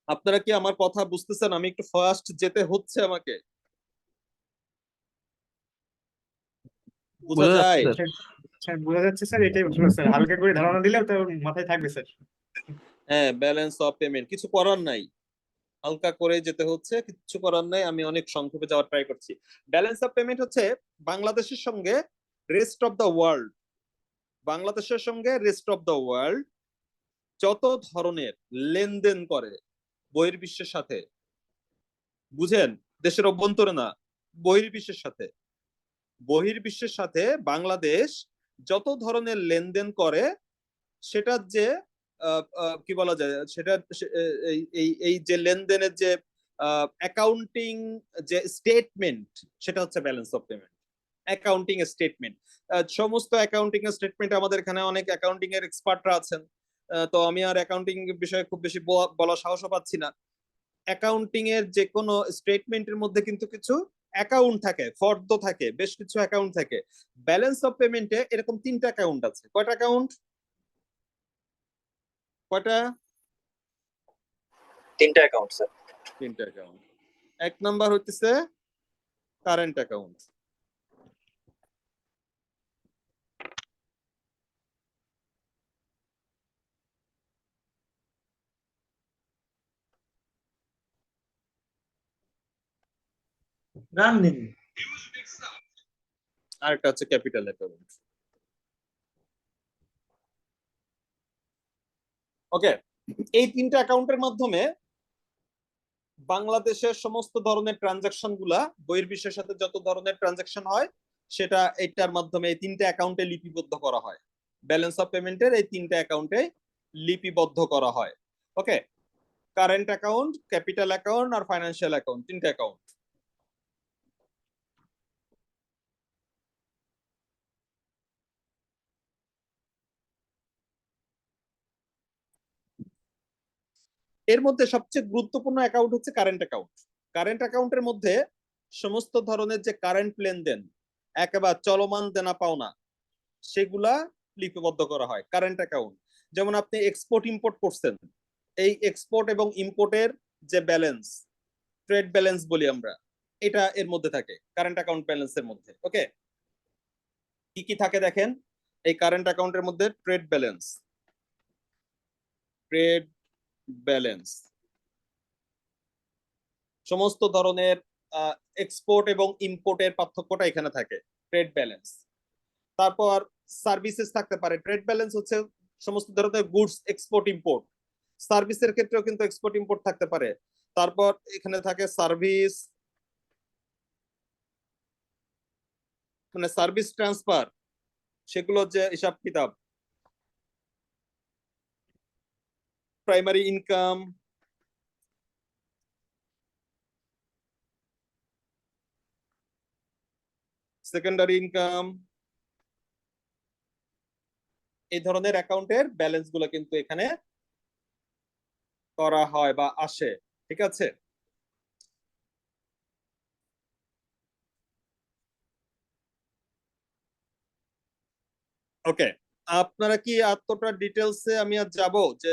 আপনারা কি আমার কথা বুঝতেছেন? আমি একটু ফাস্ট যেতে হচ্ছে আমাকে, বোঝা বোঝা যায়? যাচ্ছে স্যার। স্যার বোঝা যাচ্ছে স্যার, এটাই ভালো স্যার, হালকা করে ধারণা দিলেও তো মাথায় থাকবে স্যার। হ্যাঁ, ব্যালেন্স অফ পেমেন্ট, কিছু করার নাই, হালকা করে যেতে হচ্ছে, কিছু করার নাই, আমি অনেক সংক্ষেপে যাওয়ার ট্রাই করছি। ব্যালেন্স অফ পেমেন্ট হচ্ছে বাংলাদেশের সঙ্গে রেস্ট অফ দ্য ওয়ার্ল্ড, বাংলাদেশের সঙ্গে রেস্ট অফ দ্য ওয়ার্ল্ড যত ধরনের লেনদেন করে বহির্বিশ্বের সাথে, বুঝেন, দেশের অভ্যন্তরে না, বহির্বিশ্বের সাথে, বহির্বিশ্বের সাথে বাংলাদেশ যত ধরনের লেনদেন করে সেটার যে কি বলা যায়, সেটা এই যে লেনদেনের যে অ্যাকাউন্টিং যে স্টেটমেন্ট, সেটা হচ্ছে balance of payment, accounting statement. সমস্ত অ্যাকাউন্টিং স্টেটমেন্ট, আমাদের এখানে অনেক অ্যাকাউন্টিং এর এক্সপার্টরা আছেন, তো আমি আর অ্যাকাউন্টিং বিষয়ে খুব বেশি বলার সাহসও পাচ্ছি না। অ্যাকাউন্টিং এর যে কোনো স্টেটমেন্টের মধ্যে কিন্তু কিছু অ্যাকাউন্ট থাকে, ফর্দ থাকে, বেশ কিছু অ্যাকাউন্ট থাকে। ব্যালেন্স অফ পেমেন্টে এরকম 3টা অ্যাকাউন্ট আছে। কয়টা অ্যাকাউন্ট? কয়টা? 3টা অ্যাকাউন্ট স্যার। 3টা অ্যাকাউন্ট। এক নাম্বার হইতেছে কারেন্ট অ্যাকাউন্ট, আর একটা হচ্ছে ক্যাপিটাল অ্যাকাউন্ট। ওকে, এই 3টা অ্যাকাউন্টের মাধ্যমে বাংলাদেশের সমস্ত ধরনের ট্রানজাকশন গুলা, বহির্বিশ্বের সাথে যত ধরনের ট্রানজাকশন হয় সেটা এইটার মাধ্যমে, এই 3টা অ্যাকাউন্টে লিপিবদ্ধ করা হয়। ব্যালেন্স অফ পেমেন্টের এই 3টা অ্যাকাউন্টে লিপিবদ্ধ করা হয়। ওকে, কারেন্ট অ্যাকাউন্ট, ক্যাপিটাল অ্যাকাউন্ট আর ফাইন্যান্সিয়াল অ্যাকাউন্ট, 3টা অ্যাকাউন্ট। এর মধ্যে সবচেয়ে গুরুত্বপূর্ণ অ্যাকাউন্ট হচ্ছে কারেন্ট অ্যাকাউন্ট। কারেন্ট অ্যাকাউন্টের মধ্যে সমস্ত ধরনের যে কারেন্ট লেনদেন, একেবারে চলমান দেনা পাওনা, সেগুলা লিপিবদ্ধ করা হয় কারেন্ট অ্যাকাউন্ট। যেমন আপনি এক্সপোর্ট ইম্পোর্ট করছেন, এই এক্সপোর্ট এবং ইম্পোর্টের যে ব্যালেন্স, ট্রেড ব্যালেন্স বলি আমরা, এটা এর মধ্যে থাকে কারেন্ট অ্যাকাউন্ট ব্যালেন্সের মধ্যে। ওকে, কি কি থাকে দেখেন এই কারেন্ট অ্যাকাউন্টের মধ্যে? ট্রেড ব্যালেন্স, ট্রেড ব্যালেন্স, সমস্ত ধরনের এক্সপোর্ট এবং ইম্পোর্টের পার্থক্যটা এখানে থাকে, ট্রেড ব্যালেন্স। তারপর সার্ভিসেস থাকতে পারে। ট্রেড ব্যালেন্স হচ্ছে সমস্ত ধরনের গুডস এক্সপোর্ট ইম্পোর্ট, সার্ভিসের ক্ষেত্রেও কিন্তু এক্সপোর্ট ইম্পোর্ট থাকতে পারে। তারপর এখানে থাকে সার্ভিস, মানে সার্ভিস ট্রান্সফার, সেগুলো যে হিসাব কিতাব। প্রাইমারি ইনকাম, সেকেন্ডারি ইনকাম, এই ধরনের অ্যাকাউন্টের ব্যালেন্স গুলো কিন্তু এখানে করা হয় বা আসে। ঠিক আছে, ওকে। আপনারা কি এতটা ডিটেলসে আমি আর যাব যে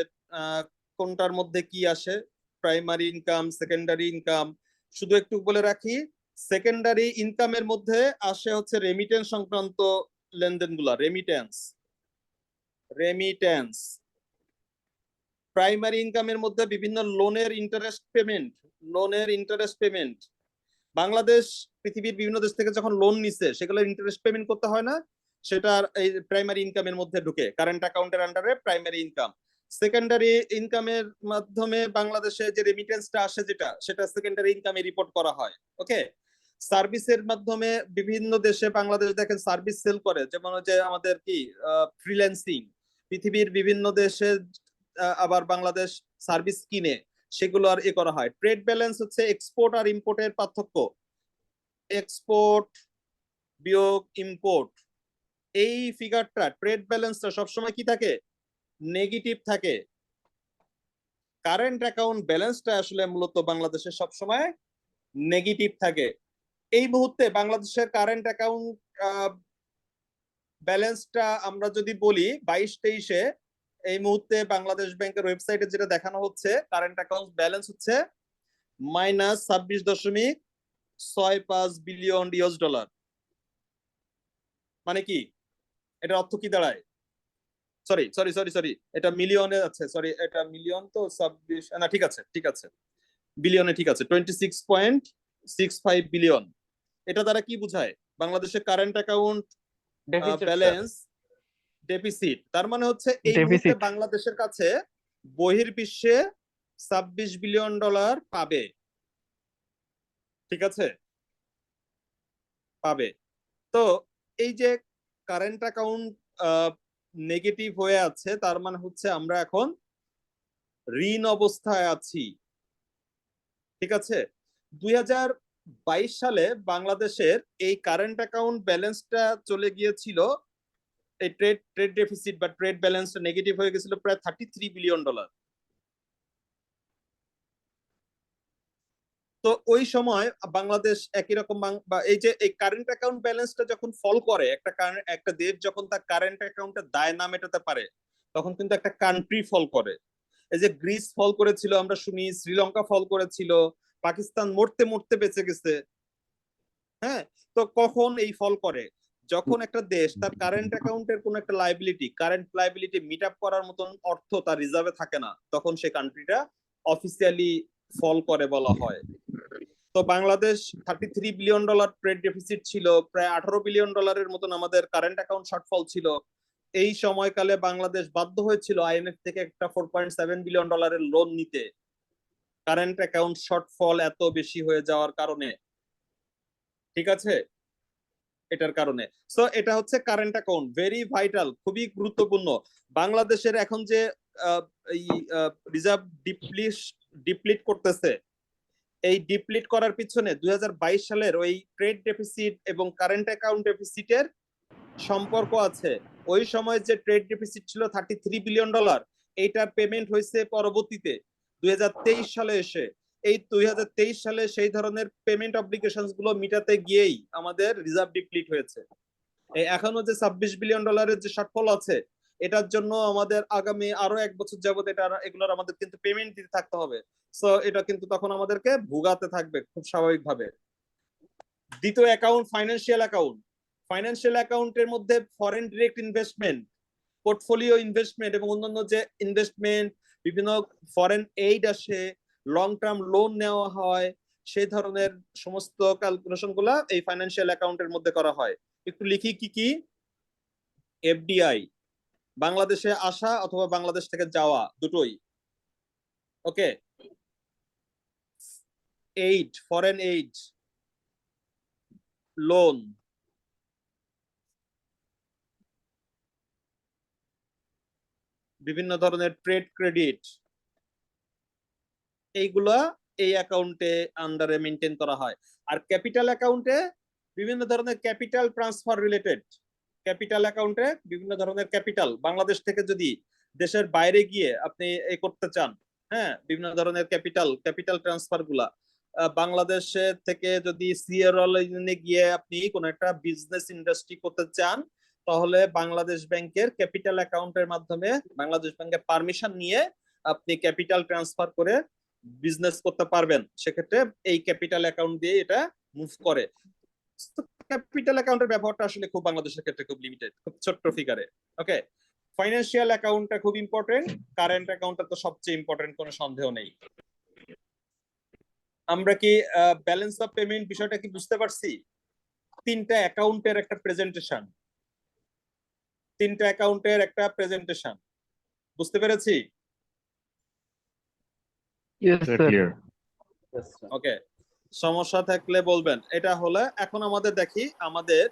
কোনটার মধ্যে কি আসে, প্রাইমারি ইনকাম, সেকেন্ডারি ইনকাম? শুধু একটু বলে রাখি, সেকেন্ডারি ইনকামের মধ্যে আসে হচ্ছে রেমিটেন্স সংক্রান্ত লেনদেনগুলা, রেমিটেন্স, রেমিটেন্স। প্রাইমারি ইনকামের মধ্যে বিভিন্ন লোনের ইন্টারেস্ট পেমেন্ট, লোনের ইন্টারেস্ট পেমেন্ট। বাংলাদেশ পৃথিবীর বিভিন্ন দেশ থেকে যখন লোন নিছে সেগুলো ইন্টারেস্ট পেমেন্ট করতে হয় না, সেটা এই প্রাইমারি ইনকামের মধ্যে ঢুকে, কারেন্ট অ্যাকাউন্টের আন্ডারে প্রাইমারি ইনকাম। সেকেন্ডারি ইনকামের মাধ্যমে বাংলাদেশে যে রেমিটেন্সটা আসে, যেটা, সেটা সেকেন্ডারি ইনকামে রিপোর্ট করা হয়। ওকে, সার্ভিসের মাধ্যমে বিভিন্ন দেশে বাংলাদেশ দেখেন সার্ভিস সেল করে, যেমন যে আমাদের কি ফ্রিল্যান্সিং, পৃথিবীর বিভিন্ন দেশে আবার বাংলাদেশ সার্ভিস কিনে সেগুলো আর করা হয়। ট্রেড ব্যালেন্স হচ্ছে এক্সপোর্ট আর ইম্পোর্টের পার্থক্য। এক্সপোর্ট বিয়োগ ইম্পোর্ট, এই ফিগারটা ট্রেড ব্যালেন্সটা সবসময় কি থাকে? নেগেটিভ থাকে। কারেন্ট অ্যাকাউন্ট ব্যালেন্সটা আসলে মূলত বাংলাদেশে সবসময় নেগেটিভ থাকে। এই মুহূর্তে বাংলাদেশের কারেন্ট অ্যাকাউন্ট ব্যালেন্সটা আমরা যদি বলি 22-23-এ, এই মুহূর্তে বাংলাদেশ ব্যাংকের ওয়েবসাইটে যেটা দেখানো হচ্ছে কারেন্ট অ্যাকাউন্ট ব্যালেন্স হচ্ছে -26.65 বিলিয়ন ইউএস ডলার। মানে কি এটা অর্থ কি দাঁড়ায়? সরি সরি সরি সরি, এটা মিলিয়নে আছে, সরি এটা মিলিয়ন তো 26 না, ঠিক আছে বিলিয়নে, ঠিক আছে 26.65 বিলিয়ন। এটা দ্বারা কি বোঝায়? বাংলাদেশের কারেন্ট অ্যাকাউন্ট ব্যালেন্স ডেফিসিট। তার মানে হচ্ছে এই মুহূর্তে Deficit. বাংলাদেশের কাছে বহির্বিশ্বে 26 বিলিয়ন ডলার পাবে, ঠিক আছে, পাবে। তো এই যে কারেন্ট অ্যাকাউন্ট নেগেটিভ হয়ে আছে, তার মানে হচ্ছে আমরা এখন ঋণ অবস্থায় আছি, ঠিক আছে। 2022 সালে বাংলাদেশের এই কারেন্ট অ্যাকাউন্ট ব্যালেন্সটা চলে গিয়েছিল, এই ট্রেড ডেফিসিট বা ট্রেড ব্যালেন্সটা নেগেটিভ হয়ে গেছিল প্রায় 33 বিলিয়ন ডলার। তো ওই সময় বাংলাদেশ একই রকম বা এই যে এই কারেন্ট অ্যাকাউন্ট ব্যালেন্সটা যখন ফল করে, একটা দেশ যখন তার কারেন্ট অ্যাকাউন্টের দায় না মেটাতে পারে, তখন কিন্তু একটা কান্ট্রি ফল করে। এই যে গ্রিস ফল করেছিল আমরা শুনি, শ্রীলঙ্কা ফল করেছিল, পাকিস্তান মরতে মরতে বেঁচে গেছে। হ্যাঁ, তো কখন এই ফল করে? যখন একটা দেশ তার কারেন্ট অ্যাকাউন্টের কোন একটা কারেন্ট লাইবিলিটি মিট আপ করার মতন অর্থ তার রিজার্ভে থাকে না, তখন সেই কান্ট্রিটা অফিসিয়ালি ফল করে বলা হয়। তো Bangladesh 33 billion dollar trade deficit ছিল, প্রায় 18 বিলিয়ন ডলারের মতন আমাদের কারেন্ট অ্যাকাউন্ট শর্টফল ছিল। এই সময়কালে বাংলাদেশ বাধ্য হয়েছিল আইএমএফ থেকে একটা 4.7 বিলিয়ন ডলারের লোন নিতে, কারেন্ট অ্যাকাউন্ট শর্টফল এত বেশি হয়ে যাওয়ার কারণে, ঠিক আছে, এটার কারণে। সো এটা হচ্ছে কারেন্ট অ্যাকাউন্ট, ভেরি ভাইটাল, খুবই গুরুত্বপূর্ণ। বাংলাদেশের এখন যে রিজার্ভ ডিপ্লিট করতেছে, এই ডিপ্লিট করার পিছনে 2022 সালের ওই ট্রেড ডেফিসিট এবং কারেন্ট অ্যাকাউন্ট ডেফিসিটের সম্পর্ক আছে। ওই সময় যে ট্রেড ডেফিসিট ছিল 33 বিলিয়ন ডলার, এইটার পেমেন্ট হয়েছে পরবর্তীতে 2023 সালে এসে। এই 2023 সালে সেই ধরনের পেমেন্ট অব্লিগেশনস গুলো মিটাতে গিয়েই আমাদের রিজার্ভ ডিপ্লিট হয়েছে। এই এখনো যে 26 বিলিয়ন ডলারের যে শর্টফল আছে, এটার জন্য আমাদের আগামী আরো 1 বছর যাবত এগুলোর আমাদের কিন্তু পেমেন্ট দিতে থাকতে হবে। সো এটা কিন্তু তখন আমাদেরকে ভোগাতে থাকবে খুব স্বাভাবিকভাবে। দ্বিতীয় অ্যাকাউন্ট ফাইন্যান্সিয়াল অ্যাকাউন্ট। ফাইন্যান্সিয়াল অ্যাকাউন্টের মধ্যে foreign direct investment, portfolio investment এবং অন্যান্য যে ইনভেস্টমেন্ট, বিভিন্ন ফরেন এইড আসে, লং টার্ম লোন নেওয়া হয়, সেই ধরনের সমস্ত ক্যালকুলেশন গুলা এই ফাইন্যান্সিয়াল অ্যাকাউন্টের মধ্যে করা হয়। একটু লিখি কি কি? এফডিআই, বাংলাদেশে আসা অথবা বাংলাদেশ থেকে যাওয়া, দুটোই। ওকে, এইড, ফরেন এইড, লোন, বিভিন্ন ধরনের ট্রেড ক্রেডিট, এইগুলা এই অ্যাকাউন্টে আন্ডারে মেনটেন করা হয়। আর ক্যাপিটাল অ্যাকাউন্টে বিভিন্ন ধরনের ক্যাপিটাল ট্রান্সফার রিলেটেড, ক্যাপিটাল অ্যাকাউন্টে বিভিন্ন ধরনের ক্যাপিটাল বাংলাদেশ থেকে যদি দেশের বাইরে গিয়ে আপনি এই করতে চান, হ্যাঁ, বিভিন্ন ধরনের ক্যাপিটাল ট্রান্সফার গুলা বাংলাদেশে থেকে যদি সিয়েরা লিওনে গিয়ে আপনি কোন একটা বিজনেস ইন্ডাস্ট্রি করতে চান, তাহলে বাংলাদেশ ব্যাংকের ক্যাপিটাল অ্যাকাউন্টের মাধ্যমে বাংলাদেশ ব্যাংকের পারমিশন নিয়ে আপনি ক্যাপিটাল ট্রান্সফার করে বিজনেস করতে পারবেন। সেক্ষেত্রে এই ক্যাপিটাল অ্যাকাউন্ট দিয়ে এটা মুভ করে। ক্যাপিটাল অ্যাকাউন্টের ব্যবহারটা আসলে খুব বাংলাদেশের ক্ষেত্রে খুব লিমিটেড, খুব ছোট্ট ফিগারে। ওকে, ফাইন্যান্সিয়াল অ্যাকাউন্টটা খুব ইম্পর্টেন্ট, কারেন্ট অ্যাকাউন্টটা তো সবচেয়ে ইম্পর্টেন্ট, কোনো সন্দেহ নেই। আমরা কি ব্যালেন্স অফ পেমেন্ট বিষয়টা কি বুঝতে পারছি? তিনটা অ্যাকাউন্টের একটা প্রেজেন্টেশন, বুঝতে পেরেছি? Yes, sir. ওকে, সমস্যা থাকলে বলবেন। এটা হলে এখন আমাদের দেখি আমাদের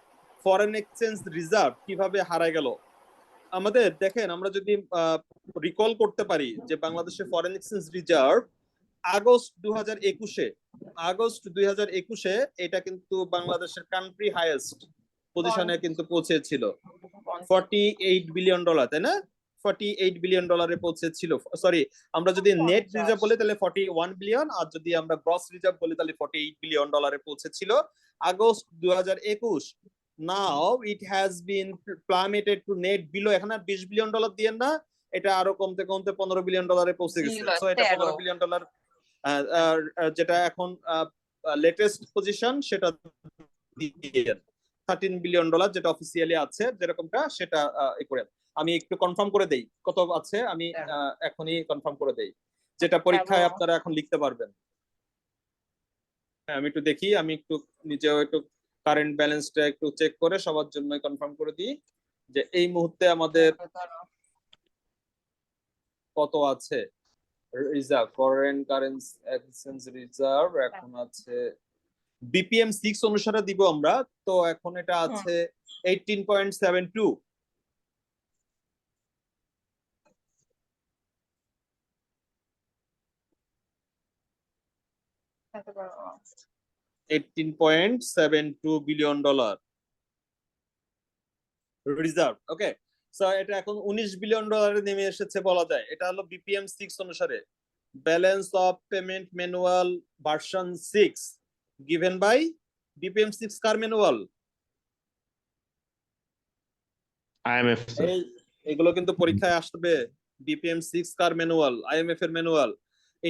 ফরেন এক্সচেঞ্জ রিজার্ভ কিভাবে হারায় গেল। আমাদের দেখেন, আমরা যদি রিকল করতে পারি যে বাংলাদেশের ফরেন এক্সচেঞ্জ রিজার্ভ আগস্ট 2021 এটা কিন্তু বাংলাদেশের কান্ট্রি হাইয়েস্ট পজিশনে কিন্তু পৌঁছেছিল $48 বিলিয়ন, তাই না? $48 বিলিয়ন পৌঁছেছিল। সরি, আমরা যদি নেট রিজার্ভ বলি তাহলে 41 বিলিয়ন, আর যদি আমরা গ্রস রিজার্ভ বলি তাহলে $48 বিলিয়ন পৌঁছেছিল August 2021। Now it has been plummeted to net below, এখন আর $20 বিলিয়ন দিয়েন না, এটা আরো কমতে কমতে $15 বিলিয়ন পৌঁছে গেছে। সো এটা $15 বিলিয়ন, যেটা এখন লেটেস্ট পজিশন সেটা $13 বিলিয়ন যেটা অফিসিয়ালি আছে, যেরকমটা সেটা করে আমি একটু কনফার্ম করে দেই কত আছে, আমি এখনই কনফার্ম করে দেই, যেটা পরীক্ষায় আপনারা এখন লিখতে পারবেন। হ্যাঁ, আমি একটু দেখি, আমি একটু নিজেও একটু কারেন্ট ব্যালেন্সটা একটু চেক করে সবার জন্য কনফার্ম করে দিই যে এই মুহূর্তে আমাদের কত আছে reserve, foreign currency exchange reserve এখন আছে BPM 6 অনুসারে দিব আমরা, তো এখন এটা আছে 18.72। $18.72 বিলিয়ন রিজার্ভ। ওকে, সো এটা এখন $19 বিলিয়ন নেমে এসেছে বলা যায়। এটা হলো BPM 6 অনুসারে, balance of payment manual version 6 given by BPM 6 কার ম্যানুয়াল? IMF sir. এগুলো কিন্তু পরীক্ষায় আসবে। BPM 6 কার ম্যানুয়াল? IMF এর ম্যানুয়াল,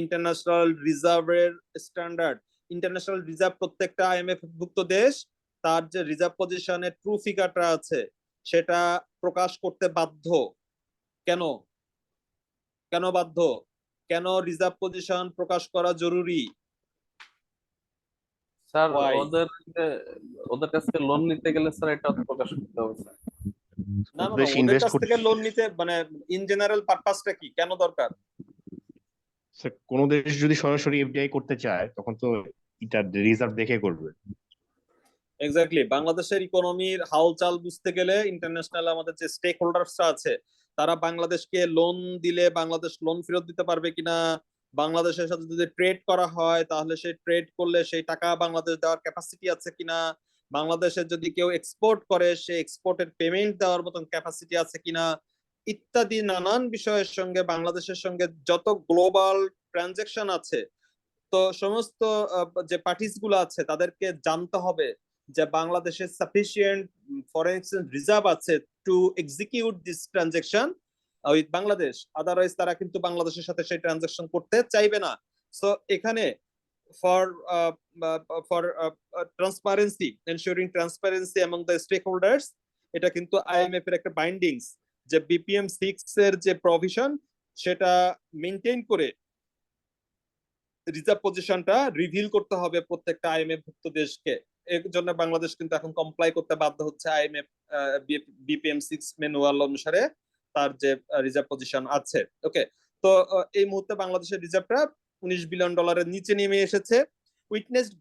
ইন্টারন্যাশনাল রিজার্ভের স্ট্যান্ডার্ড। ইন্টারন্যাশনাল রিজার্ভ প্রত্যেকটা IMF ভুক্ত দেশ তার যে রিজার্ভ পজিশনের ট্রু ফিগারটা আছে সেটা প্রকাশ করতে বাধ্য। কেন কেন বাধ্য? কেন রিজার্ভ পজিশন প্রকাশ করা জরুরি? Sir Why? ওদের কাছ থেকে লোন নিতে গেলে স্যার এটা প্রকাশ করতে হবে স্যার। না না, দেশ ওদের ইনভেস্ট কাছ থেকে লোন নিতে মানে ইন জেনারেল পারপাসটা কি, কেন দরকার? কোন দেশ যদি সরাসরি এফডিআই করতে চায় তখন তো এটা রিজার্ভ দেখে করবে। এক্স্যাক্টলি, বাংলাদেশের ইকোনমির হালচাল বুঝতে গেলে ইন্টারন্যাশনাল আমাদের যে স্টেক হোল্ডার্সরা আছে তারা বাংলাদেশকে লোন দিলে বাংলাদেশ লোন ফেরত দিতে পারবে কিনা, বাংলাদেশের সাথে যদি ট্রেড করা হয় তাহলে সেই ট্রেড করলে সেই টাকা বাংলাদেশ দেওয়ার ক্যাপাসিটি আছে কিনা, বাংলাদেশের যদি কেউ এক্সপোর্ট করে সেই এক্সপোর্টের পেমেন্ট দেওয়ার মতন ক্যাপাসিটি আছে কিনা, ইত্যাদি নানান বিষয়ের সঙ্গে বাংলাদেশের সঙ্গে যত গ্লোবাল ট্রানজেকশন আছে, তো সমস্ত যে পার্টিস গুলো আছে তাদেরকে জানতে হবে যে বাংলাদেশের সাফিসিয়েন্ট ফরেন এক্সচেঞ্জ রিজার্ভ আছে two execute this transaction with Bangladesh, otherwise তারা কিন্তু বাংলাদেশের সাথে সেই ট্রানজেকশন করতে চাইবে না। সো এখানে for transparency, ensuring transparency among the stakeholders, এটা কিন্তু IMF এর একটা বাইন্ডিংস যে BPM 6 এর যে প্রভিশন সেটা মেনটেন করে রিজার্ভ পজিশনটা রিভিল করতে হবে প্রত্যেকটা IMF ভুক্ত দেশকে। এর জন্য বাংলাদেশ কিন্তু এখন কমপ্লাই করতে বাধ্য হচ্ছে IMF BPM 6 ম্যানুয়াল অনুসারে তার যে রিজার্ভ পজিশন আছে। ওকে, তো এই মুহূর্তে বাংলাদেশের রিজার্ভটা $19 বিলিয়ন নিচে নেমে এসেছে। Witnessed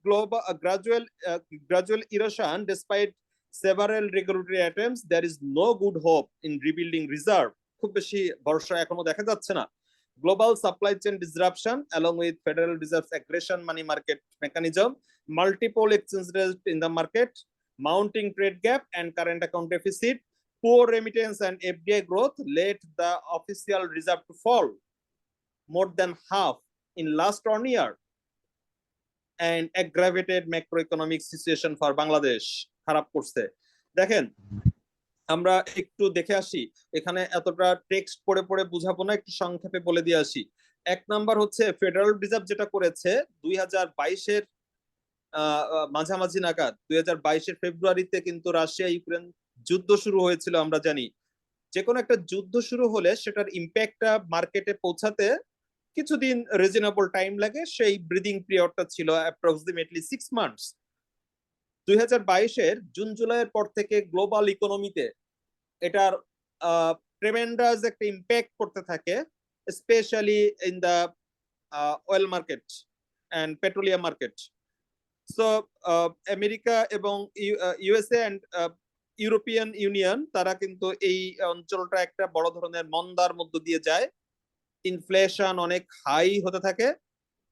gradual erosion despite several regulatory attempts, there is no good hope in rebuilding reserve. খুব বেশি ভরসা এখনো দেখা যাচ্ছে না। Global supply chain disruption along with Federal Reserve's aggression money market mechanism, multiple exchange rates in the market, mounting trade gap and current account deficit, poor remittance and FDI growth led the official reserve to fall more than half in last 1 year and aggravated macroeconomic situation for Bangladesh. খারাপ করছে। দেখেন, আমরা একটু দেখে আসি, এখানে এতটা টেক্সট পড়ে পড়ে বুঝাবো না, একটু সংক্ষেপে বলে দিয়ে আসি। এক নাম্বার হচ্ছে ফেডারেল রিজার্ভ যেটা করেছে 2022-এর মাঝামাঝি নাগাদ, 2022-এর ফেব্রুয়ারিতে কিন্তু রাশিয়া ইউক্রেন যুদ্ধ শুরু হয়েছিল। আমরা জানি যে কোনো একটা যুদ্ধ শুরু হলে সেটার ইম্প্যাক্টটা মার্কেটে পৌঁছাতে কিছুদিন রিজনেবল টাইম লাগে, সেই ব্রিদিং পিরিয়ডটা ছিল অ্যাপ্রক্সিমেটলি 6 মান্থস। 2022-এর জুন জুলাইয়ের পর থেকে গ্লোবাল ইকোনমিতে এটার ট্রেমেন্ডাস একটা ইম্প্যাক্ট করতে থাকে, specially in the oil market and petroleum market. So America এবং ইউএসএ এন্ড ইউরোপিয়ান ইউনিয়ন তারা কিন্তু এই অঞ্চলটা একটা বড় ধরনের মন্দার মধ্য দিয়ে যায়। ইনফ্লেশন অনেক হাই হতে থাকে।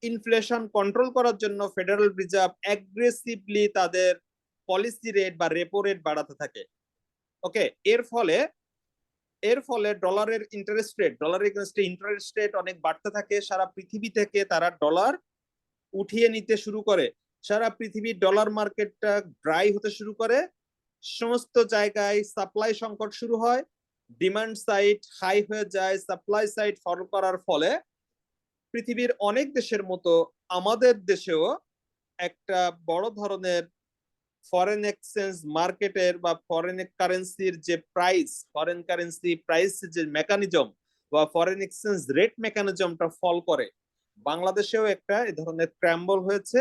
ইনফ্লেশন কন্ট্রোল করার জন্য ফেডারেল রিজার্ভ অ্যাগ্রেসিভলি তাদের পলিসি রেট বা রেপো রেট বাড়াতে থাকে। ওকে, এর ফলে ডলারের ইন্টারেস্ট রেট অনেক বাড়তে থাকে। সারা পৃথিবী থেকে তারা ডলার উঠিয়ে নিতে শুরু করে। সারা পৃথিবীর ডলার মার্কেটটা ড্রাই হতে শুরু করে। সমস্ত জায়গায় সাপ্লাই সংকট শুরু হয়। ডিমান্ড সাইড হাই হয়ে যায়, সাপ্লাই সাইড ফল করার ফলে পৃথিবীর অনেক দেশের মতো আমাদের দেশেও একটা বড় ধরনের ফরেন এক্সচেঞ্জ মার্কেটের বা ফরেন কারেন্সির যে প্রাইস, ফরেন কারেন্সি প্রাইস যে মেকানিজম বা ফরেন এক্সচেঞ্জ রেট মেকানিজমটা ফল করে। বাংলাদেশেও একটা এই ধরনের ক্র্যাম্বল হয়েছে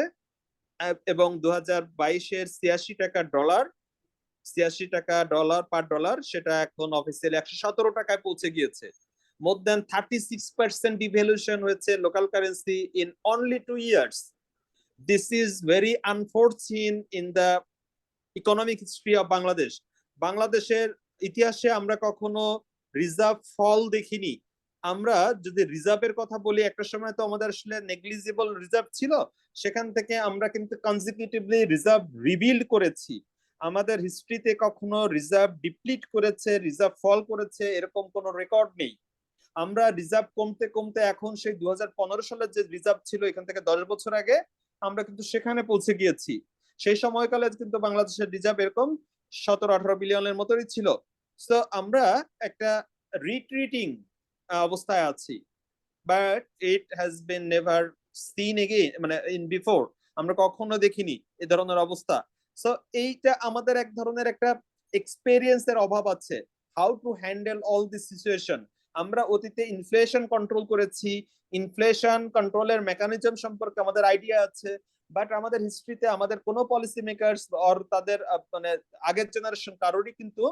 এবং 2022-এর 86 টাকা ডলার পার ডলার সেটা এখন অফিসিয়ালি 117 টাকায় পৌঁছে গিয়েছে। মোর দ্যান 36% ডিভ্যালুয়েশন হয়েছে local currency in only 2 years. This is very unfortunate in the economic history of Bangladesh. বাংলাদেশের ইতিহাসে আমরা কখনো রিজার্ভ ফল দেখিনি। আমরা যদি রিজার্ভের কথা বলি, একটা সময় তো আমাদের আসলে নেগলিজিবল রিজার্ভ ছিল, সেখান থেকে আমরা কিন্তু কনজিকিউটিভলি রিজার্ভ রিবিল্ড করেছি। আমাদের হিস্ট্রিতে কখনো রিজার্ভ ডিপ্লিট করেছে, রিজার্ভ ফল করেছে এরকম কোনো রেকর্ড নেই। আমরা রিজার্ভ কমতে কমতে এখন সেই 2015 সালের যে রিজার্ভ ছিল এখান থেকে 10 বছর আগে আমরা কিন্তু সেখানে পৌঁছে গিয়েছি। সেই সময়কালে কিন্তু বাংলাদেশের রিজার্ভ এরকম 17-18 বিলিয়নের মতোই ছিল। তো আমরা একটা রিট্রিটিং অবস্থায় আছি, but it has bin never seen again, মানে ইন বিফোর আমরা কখনো দেখিনি এই ধরনের অবস্থা। সো এইটা আমাদের এক ধরনের একটা এক্সপেরিয়েন্সের অভাব আছে, how to handle all this situation. আমরা অতীতে ইনফ্লেশন কন্ট্রোল করেছি, ইনফ্লেশন কন্ট্রোলের মেকানিজম সম্পর্কে আমাদের আইডিয়া আছে, বাট আমাদের হিস্ট্রিতে আমাদের কোনো পলিসি মেকারস অর তাদের মানে আগের জেনারেশন কারোরই কিন্তু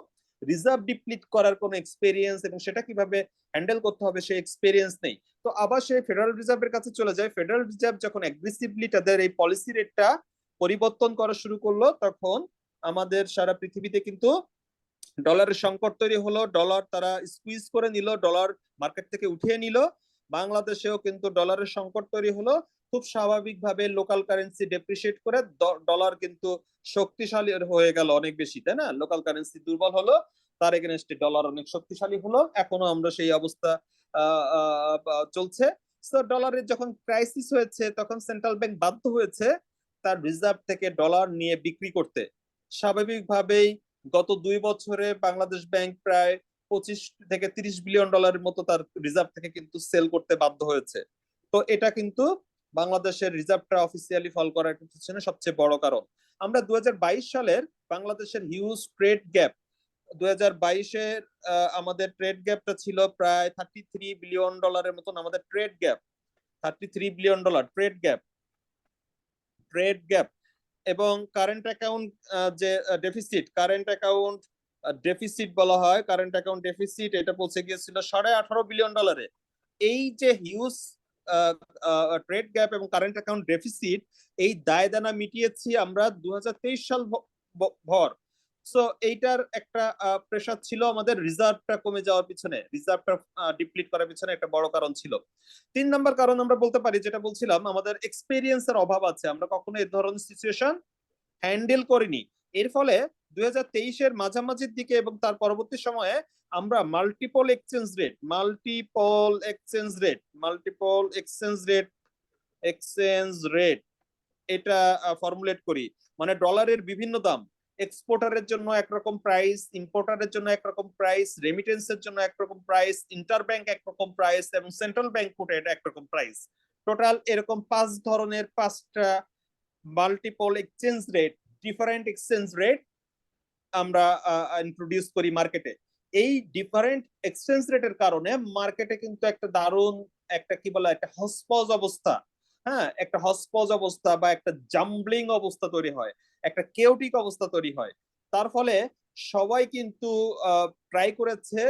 রিজার্ভ ডিপ্লিট করার কোনো এক্সপেরিয়েন্স এবং সেটা কিভাবে হ্যান্ডেল করতে হবে সেই এক্সপেরিয়েন্স নেই। তো আবার সেই ফেডারেল রিজার্ভের কাছে চলে যায়। ফেডারেল রিজার্ভ যখন অ্যাগ্রেসিভলি তাদের এই পলিসি রেটটা পরিবর্তন করা শুরু করলো, তখন আমাদের সারা পৃথিবীতে কিন্তু ডলারের সংকট তৈরি হলো। ডলার তারা স্কুইজ করে নিল, ডলার মার্কেট থেকে উঠিয়ে নিল। বাংলাদেশেও কিন্তু ডলারের সংকট তৈরি হলো। খুব স্বাভাবিকভাবে লোকাল কারেন্সি ডেপ্রিসিয়েট করে ডলার কিন্তু শক্তিশালী হয়ে গেল অনেক বেশি, তাই না? লোকাল কারেন্সি দুর্বল হলো, তার এগেনস্টে ডলার অনেক শক্তিশালী হলো। এখনো আমরা সেই অবস্থা চলছে। সো ডলারের যখন ক্রাইসিস হয়েছে তখন সেন্ট্রাল ব্যাংক বাধ্য হয়েছে তার রিজার্ভ থেকে ডলার নিয়ে বিক্রি করতে। স্বাভাবিকভাবেই গত 2 বছরে বাংলাদেশ ব্যাংক প্রায় 25 থেকে 30 বিলিয়ন ডলারের মতো তার রিজার্ভ থেকে কিন্তু সেল করতে বাধ্য হয়েছে। তো এটা কিন্তু বাংলাদেশের রিজার্ভটা অফিসিয়ালি ফল করার পিছনে সবচেয়ে বড় কারণ। আমরা 2022 সালের বাংলাদেশের হিউজ ট্রেড গ্যাপ, 2022-এর আমাদের ট্রেড গ্যাপটা ছিল প্রায় 33 বিলিয়ন ডলারের মতন। আমাদের trade gap 33 billion dollar trade gap এবং কারেন্ট অ্যাকাউন্ট যে ডেফিসিট, কারেন্ট অ্যাকাউন্ট ডেফিসিট বলা হয়, কারেন্ট অ্যাকাউন্ট ডেফিসিট এটা পৌঁছে গিয়েছিল 18.5 বিলিয়ন ডলারে। এই যে হিউজ ট্রেড গ্যাপ এবং কারেন্ট অ্যাকাউন্ট ডেফিসিট, এই দায় দানা মিটিয়েছি আমরা 2023 সাল ভর। সো এইটার একটা প্রেসার ছিল আমাদের রিজার্ভটা কমে যাওয়ার পিছনে, রিজার্ভটা ডিপ্লিট করার পিছনে একটা বড় কারণ ছিল। 3 নম্বর কারণ আমরা বলতে পারি, যেটা বলছিলাম, আমাদের এক্সপেরিয়েন্সের অভাব আছে। আমরা কখনো এই ধরনের সিচুয়েশন হ্যান্ডেল করিনি। এর ফলে 2023-এর মাঝামাঝির দিকে এবং তার পরবর্তী সময়ে আমরা মাল্টিপল এক্সচেঞ্জ রেট এটা ফর্মুলেট করি। মানে ডলারের বিভিন্ন দাম, এক্সপোর্টারের জন্য একরকম প্রাইস, ইম্পোর্টারের জন্য একরকম প্রাইস, রেমিটেন্সের জন্য একরকম প্রাইস, ইন্টারব্যাংক একরকম প্রাইস এবং সেন্ট্রাল ব্যাংক কোটেড একরকম প্রাইস। টোটাল এরকম 5 ধরনের 5টা multiple exchange rate, different exchange rate আমরা ইন্ট্রোডিউস করি মার্কেটে। এই ডিফারেন্ট এক্সচেঞ্জ রেটের কারণে মার্কেটে কিন্তু একটা দারুণ একটা কি বলা, একটা হসপজ অবস্থা, হ্যাঁ, একটা হসপজ অবস্থা বা একটা জাম্বলিং অবস্থা তৈরি হয়, একটা কেওটিক অবস্থা তৈরি হয়। তার ফলে সবাই কিন্তু ট্রাই করেছে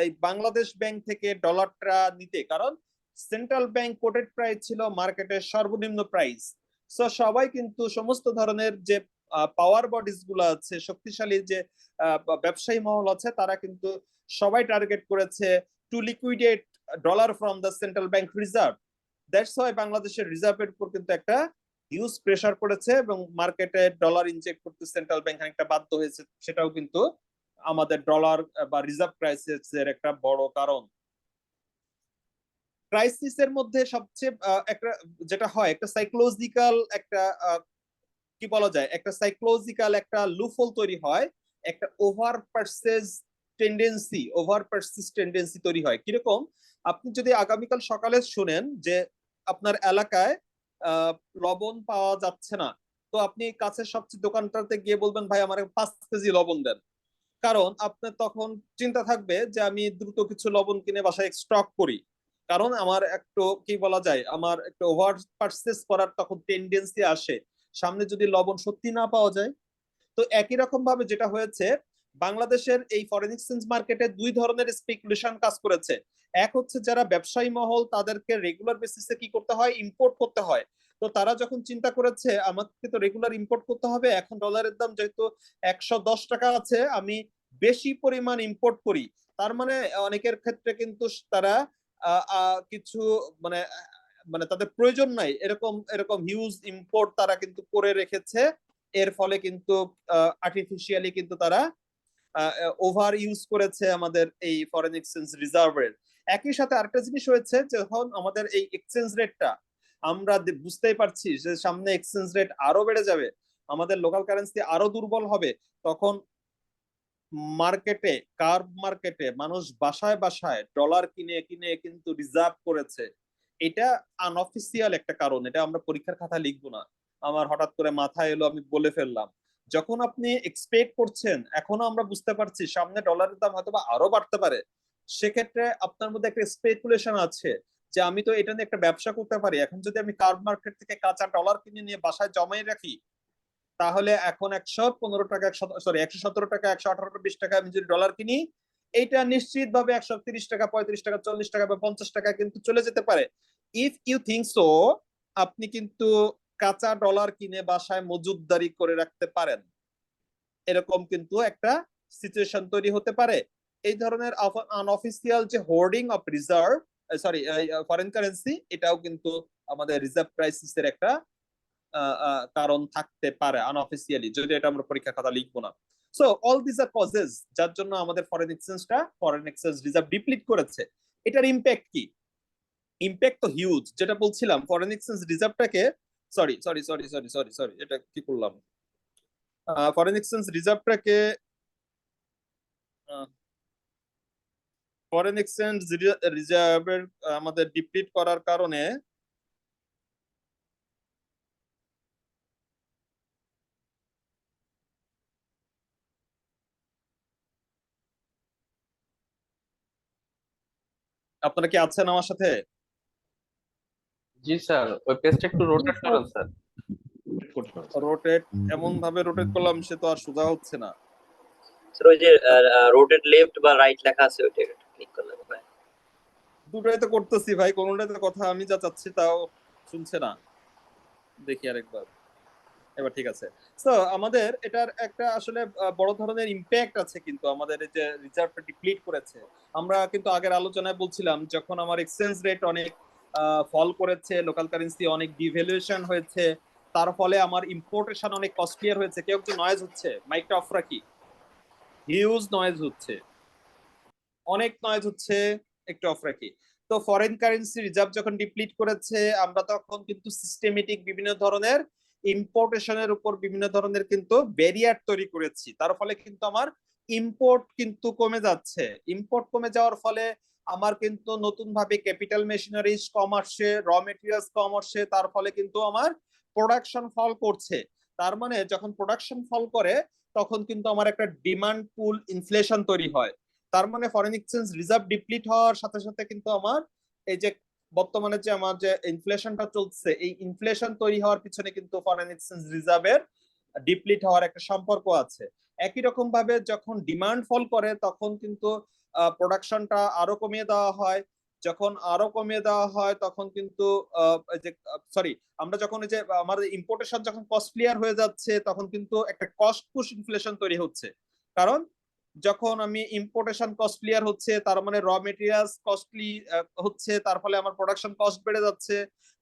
এই বাংলাদেশ ব্যাংক থেকে ডলারটা নিতে, কারণ সেন্ট্রাল ব্যাংক কোটেড প্রাইস ছিল মার্কেটের সর্বনিম্ন প্রাইস। সো সবাই কিন্তু সমস্ত ধরনের যে পাওয়ার বডিজ গুলো আছে, শক্তিশালী যে ব্যবসায়ী মহল আছে, তারা কিন্তু সবাই টার্গেট করেছে to liquidate dollar from the central bank reserve. That's why বাংলাদেশের রিজার্ভের উপর কিন্তু একটা হিউজ প্রেসার পড়েছে এবং মার্কেটে ডলার ইনজেক্ট করতে সেন্ট্রাল ব্যাংক একটা বাধ্য হয়েছে। সেটাও কিন্তু আমাদের ডলার বা রিজার্ভ ক্রাইসিসের একটা বড় কারণ। ক্রাইসিসের মধ্যে সবচেয়ে একটা যেটা হয়, একটা সাইকোলজিক্যাল একটা কি বলা যায়, একটা সাইকোলজিক্যাল একটা লুফল তৈরি হয়, একটা ওভার পারসিস টেন্ডেন্সি তৈরি হয়। কিরকম, আপনি যদি আগামীকাল সকালে শুনেন যে আপনার এলাকায় লবণ পাওয়া যাচ্ছে না, তো আপনি কাছের সবচেয়ে দোকানটাতে গিয়ে বলবেন ভাই আমার 5 কেজি লবণ দেন। কারণ আপনার তখন চিন্তা থাকবে যে আমি দ্রুত কিছু লবণ কিনে বাসায় স্টক করি, কারণ আমার একটু কি বলা যায়, আমার একটু ওভার পারচেজ করার তখন টেন্ডেন্সি আসে, সামনে যদি লবণ সত্যি না পাওয়া যায়। তো একই রকম ভাবে যেটা হয়েছে, বাংলাদেশের এই ফরেন এক্সচেঞ্জ মার্কেটে দুই ধরনের স্পেকুলেশন কাজ করেছে। এক হচ্ছে যারা ব্যবসায়ী মহল, তাদেরকে রেগুলার বেসিসে কি করতে হয়, ইম্পোর্ট করতে হয়। তো তারা যখন চিন্তা করেছে আমাকে তো রেগুলার ইম্পোর্ট করতে হবে, এখন ডলারের দাম যেহেতু 110 টাকা আছে, আমি বেশি পরিমাণ ইম্পোর্ট করি। তার মানে অনেকের ক্ষেত্রে কিন্তু তারা কিছু মানে মানে তাদের প্রয়োজন নাই এরকম এরকম হিউজ ইম্পোর্ট তারা কিন্তু করে রেখেছে। এর ফলে কিন্তু আর্টিফিশিয়ালি কিন্তু তারা ওভার ইউজ করেছে আমাদের এই ফরেন এক্সচেঞ্জ রিজার্ভের। একই সাথে আরেকটা জিনিস হয়েছে, যখন আমাদের এই এক্সচেঞ্জ রেটটা আমরা বুঝতেই পারছি যে সামনে এক্সচেঞ্জ রেট আরো বেড়ে যাবে, আমাদের লোকাল কারেন্সি আরো দুর্বল হবে, তখন মার্কেটে কার্ভ মার্কেটে মানুষ বাসায় বাসায় ডলার কিনে কিনে কিন্তু রিজার্ভ করেছে। এটা আনঅফিসিয়াল একটা কারণ, এটা আমরা পরীক্ষার খাতা লিখবো না, আমার হঠাৎ করে মাথায় এলো আমি বলে ফেললাম। যখন আপনি এক্সপেক্ট করছেন, এখনো আমরা বুঝতে পারছি সামনে ডলারের দাম হয়তো আরো বাড়তে পারে, সেক্ষেত্রে আপনার মধ্যে একটা স্পেকুলেশন আছে যে আমি তো এটা নিয়ে একটা ব্যবসা করতে পারি। এখন যদি আমি কার্ভ মার্কেট থেকে কাঁচা ডলার কিনে নিয়ে বাসায় জমাই রাখি, তাহলে এখন 115 টাকা, 117 টাকা, 118-20 টাকা আমি যদি ডলার কিনি, এইটা নিশ্চিত ভাবে 130 টাকা, 35 টাকা, 40 টাকা বা 50 টাকা কিন্তু চলে যেতে পারে। ইফ ইউ থিঙ্ক সো, আপনি কিন্তু কাঁচা ডলার কিনে বাসায় মজুদদারি করে রাখতে পারেন, এরকম কিন্তু একটা সিচুয়েশন তৈরি হতে পারে। এই ধরনের আনঅফিসিয়াল যে hoarding of reserve, sorry foreign currency, এটাও কিন্তু আমাদের রিজার্ভ ক্রাইসিসের একটা কারণ থাকতে পারে আনঅফিসিয়ালি, যদি এটা আমরা পরীক্ষা খাতা লিখবো না। So all this are causes যার জন্য আমাদের ফরেন এক্সচেঞ্জ রিজার্ভ ডিপ্লিট করেছে। এটার ইম্প্যাক্ট কি? ইম্প্যাক্ট তো হিউজ, যেটা বলছিলাম ফরেন এক্সচেঞ্জ রিজার্ভটাকে, সরি এটা কি করলাম, ফরেন এক্সচেঞ্জ রিজার্ভটাকে ফরেন এক্সচেঞ্জ রিজার্ভের আমাদের ডিপ্লিট করার কারণে আপনারা কি আছেন আমার সাথে? জি স্যার, ওই পেজটা একটু রোটেট করেন স্যার। রোটেট এমন ভাবে রোটেট করলাম সে তো আর সোজা হচ্ছে না। স্যার ওই যে রোটেট লেফট বা রাইট লেখা আছে ওইটা ক্লিক করলে হবে। দুটোই তো করতেছি ভাই, কোনোটাতে কথা আমি যা চাচ্ছি তাও শুনছে না। দেখি আরেকবার, এবার ঠিক আছে। তো আমাদের এটার একটা আসলে বড় ধরনের ইম্প্যাক্ট আছে কিন্তু আমাদের এই যে রিজার্ভটা ডিপ্লিট করেছে। আমরা কিন্তু আগের আলোচনায় বলছিলাম যখন আমার এক্সচেঞ্জ রেট অনেক ফল করেছে, লোকাল কারেন্সি অনেক ডিভ্যালুয়েশন হয়েছে, তার ফলে আমার ইম্পোর্টেশন অনেক কস্টলিয়ার হয়েছে। কেউ একটু নয়েজ হচ্ছে, মাইকটা অফ রাখি, হিউজ নয়েজ হচ্ছে, অনেক নয়েজ হচ্ছে, একটু অফ রাখি। তো ফরেন কারেন্সি রিজার্ভ যখন ডিপ্লিট করেছে, আমরা তখন কিন্তু সিস্টেমেটিক বিভিন্ন ধরনের ইম্পোর্টেশনের উপর বিভিন্ন ধরনের কিন্তু ব্যারিয়ার তৈরি করেছি। তার ফলে কিন্তু আমার ইম্পোর্ট কিন্তু কমে যাচ্ছে। ইম্পোর্ট কমে যাওয়ার ফলে আমার কিন্তু নতুন ভাবে ক্যাপিটাল মেশিনারিজ কম আসছে, র মেটেরিয়ালস কম আসছে, তার ফলে কিন্তু আমার প্রোডাকশন ফল করছে। তার মানে যখন প্রোডাকশন ফল করে তখন কিন্তু আমার একটা ডিমান্ড পুল ইনফ্লেশন তৈরি হয়। তার মানে ফরেন এক্সচেঞ্জ রিজার্ভ ডিপ্লিট হওয়ার সাথে সাথে কিন্তু আমার এই যে বর্তমানে যে আমার যে ইনফ্লেশনটা চলছে, এই ইনফ্লেশন তৈরি হওয়ার পিছনে কিন্তু ফরেন এক্সচেঞ্জ রিজার্ভের ডিপ্লিট হওয়ার একটা সম্পর্ক আছে। একই রকম ভাবে যখন ডিমান্ড ফল করে তখন কিন্তু প্রোডাকশনটা আরো কমিয়ে দেওয়া হয়, যখন আরো কমিয়ে দেওয়া হয় তখন কিন্তু সরি, আমরা যখন এই যে আমাদের ইম্পোর্টেশন যখন কস্টলিয়ার হয়ে যাচ্ছে তখন কিন্তু একটা কস্ট পুশ ইনফ্লেশন তৈরি হচ্ছে। কারণ যখন আমি ইম্পোর্টেশন কস্টলিয়ার হচ্ছে তার মানে র মেটেরিয়ালস কস্টলি হচ্ছে, তার ফলে আমার প্রোডাকশন কস্ট বেড়ে যাচ্ছে।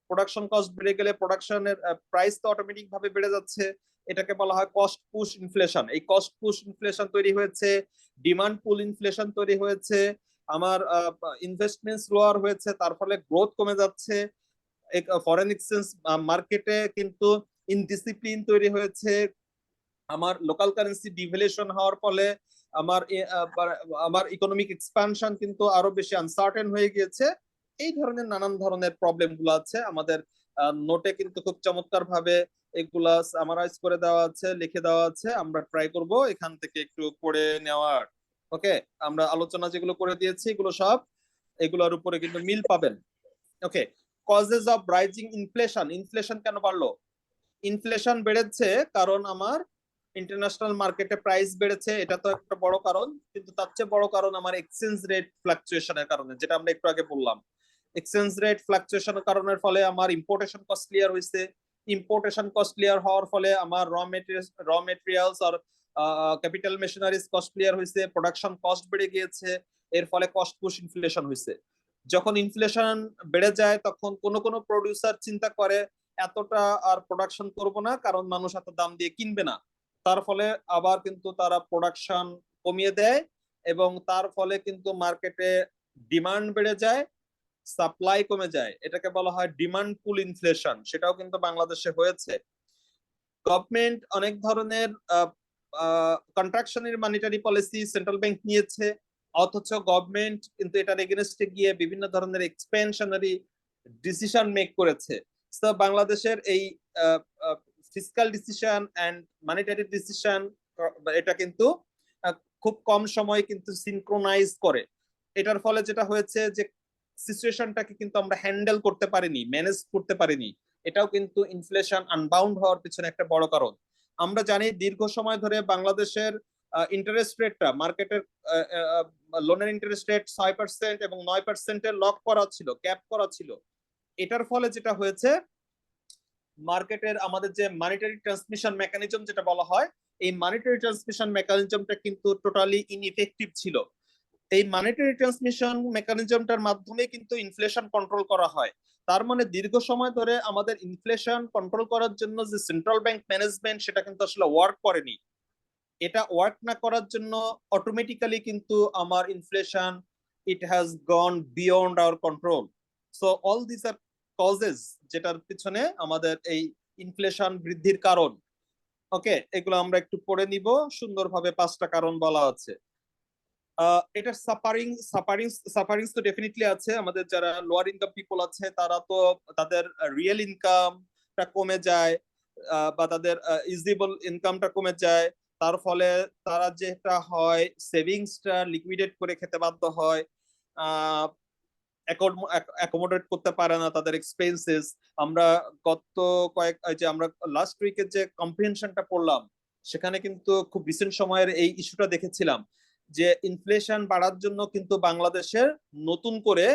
প্রোডাকশন কস্ট বেড়ে গেলে প্রোডাকশনের প্রাইস তো অটোমেটিক ভাবে বেড়ে যাচ্ছে। এটাকে বলা হয় কস্ট পুশ ইনফ্লেশন। এই কস্ট পুশ ইনফ্লেশন তৈরি হয়েছে, ডিমান্ড পুল ইনফ্লেশন তৈরি হয়েছে, আমার ইনভেস্টমেন্টস লোয়ার হয়েছে, তার ফলে গ্রোথ কমে যাচ্ছে। ফরেন এক্সচেঞ্জ মার্কেটে কিন্তু ইনডিসিপ্লিন তৈরি হয়েছে, আমার লোকাল কারেন্সি ডিভ্যালুয়েশন হওয়ার ফলে আমার ইকোনমিক এক্সপানশন কিন্তু আরো বেশি আনসার্টেন হয়ে গিয়েছে। এই ধরনের নানান ধরনের প্রবলেম গুলো আছে আমাদের নোটে, কিন্তু খুব চমৎকার ভাবে এগুলা সামারাইজ করে দেওয়া আছে, লিখে দেওয়া আছে। আমরা ট্রাই করব এখান থেকে একটু পড়ে নেওয়ার। ওকে, আমরা আলোচনা যেগুলো করে দিয়েছি এগুলো সব এগুলোর উপরে কিন্তু মিল পাবেন। Okay, causes of rising inflation. Inflation কেন বাড়লো? ইনফ্লেশন বেড়েছে কারণ আমার ইন্টারন্যাশনাল মার্কেটে প্রাইস বেড়েছে, এটা তো একটা বড় কারণ, কিন্তু তার চেয়ে বড় কারণ আমার এক্সচেঞ্জ রেট ফ্লাকচুয়েশনের কারণে, যেটা আমরা একটু আগে বললাম। এক্সচেঞ্জ রেট ফ্লাকচুয়েশনের কারণের ফলে আমার ইম্পোর্টেশন কস্টলিয়ার হয়েছে। ইম্পোর্টেশন কস্টলিয়ার হওয়ার ফলে আমার র মেটেরিয়ালস আর ক্যাপিটাল মেশিনারিজ কস্টলিয়ার হয়েছে, প্রোডাকশন কস্ট বেড়ে গিয়েছে, এর ফলে কস্ট পুশ ইনফ্লেশন হয়েছে। যখন ইনফ্লেশন বেড়ে যায় তখন কোনো প্রোডিউসার চিন্তা করে এতটা আর প্রোডাকশন করব না, কারণ মানুষ এত দাম দিয়ে কিনবে না। তার ফলে আবার কিন্তু তারা প্রোডাকশন কমিয়ে দেয় এবং তার ফলে কিন্তু মার্কেটে ডিমান্ড বেড়ে যায়, সাপ্লাই কমে যায়। এটাকে বলা হয় ডিমান্ড পুল ইনফ্লেশন। সেটাও কিন্তু বাংলাদেশে হয়েছে। গভর্নমেন্ট অনেক ধরনের কন্ট্রাকশনের মনিটারি পলিসি সেন্ট্রাল ব্যাংক নিয়েছে, অথচ গভর্নমেন্ট কিন্তু এটার এগেনস্টে গিয়ে বিভিন্ন ধরনের এক্সপেনশনারি ডিসিশন মেক করেছে। তো বাংলাদেশের এই fiscal decision and monetary decision এটা কিন্তু খুব কম সময়ে কিন্তু সিনক্রোনাইজ করে। এটার ফলে যেটা হয়েছে যে সিচুয়েশনটাকে কিন্তু আমরা হ্যান্ডেল করতে পারিনি, ম্যানেজ করতে পারিনি। এটাও কিন্তু ইনফ্লেশন আনবাউন্ড হওয়ার পিছনে একটা বড় কারণ। আমরা জানি দীর্ঘ সময় ধরে বাংলাদেশের ইন্টারেস্ট রেটটা, মার্কেটের লোনের ইন্টারেস্ট রেট 6% এবং 9% লক করা ছিল, ক্যাপ করা ছিল। এটার ফলে যেটা হয়েছে মার্কেটের আমাদের যে মনিটারি ট্রান্সমিশন মেকানিজম যেটা বলা হয়, এই মনিটারি ট্রান্সমিশন মেকানিজমটা কিন্তু টোটালি ইনইফেক্টিভ ছিল। এই মনিটারি ট্রান্সমিশন মেকানিজমটার মাধ্যমে কিন্তু ইনফ্লেশন কন্ট্রোল করা হয়। তার মানে দীর্ঘ সময় ধরে আমাদের ইনফ্লেশন কন্ট্রোল করার জন্য যে সেন্ট্রাল ব্যাংক ম্যানেজমেন্ট সেটা কিন্তু আসলে ওয়ার্ক করেনি। এটা ওয়ার্ক না করার জন্য অটোমেটিক্যালি কিন্তু আমার inflation it has gone beyond our control. So all this are causes যেটার পিছনে আমাদের এই ইনফ্লেশন বৃদ্ধির কারণ। ওকে, এগুলো আমরা একটু পড়ে নিব। সুন্দরভাবে 5টা কারণ বলা আছে। এটার সাফারিংস তো ডেফিনেটলি আছে। আমাদের যারা লোয়ার ইনকাম পিপল আছে তারা তো তাদের রিয়েল ইনকামটা কমে যায়, বা তাদের ইজিবল ইনকামটা কমে যায়। তার ফলে তারা যেটা হয় সেভিংসটা লিকুইডেট করে খেতে বাধ্য হয়, অ্যাকোমোডেট করতে পারে না তাদের এক্সপেন্সেস। আমরা গত যে আমরা লাস্ট উইকের যে কম্প্রিহেনশনটা পড়লাম সেখানে কিন্তু খুব রিসেন্ট সময়ের এই ইস্যুটা দেখেছিলাম যে ইনফ্লেশন বাড়ার জন্য কিন্তু বাংলাদেশের নতুন করে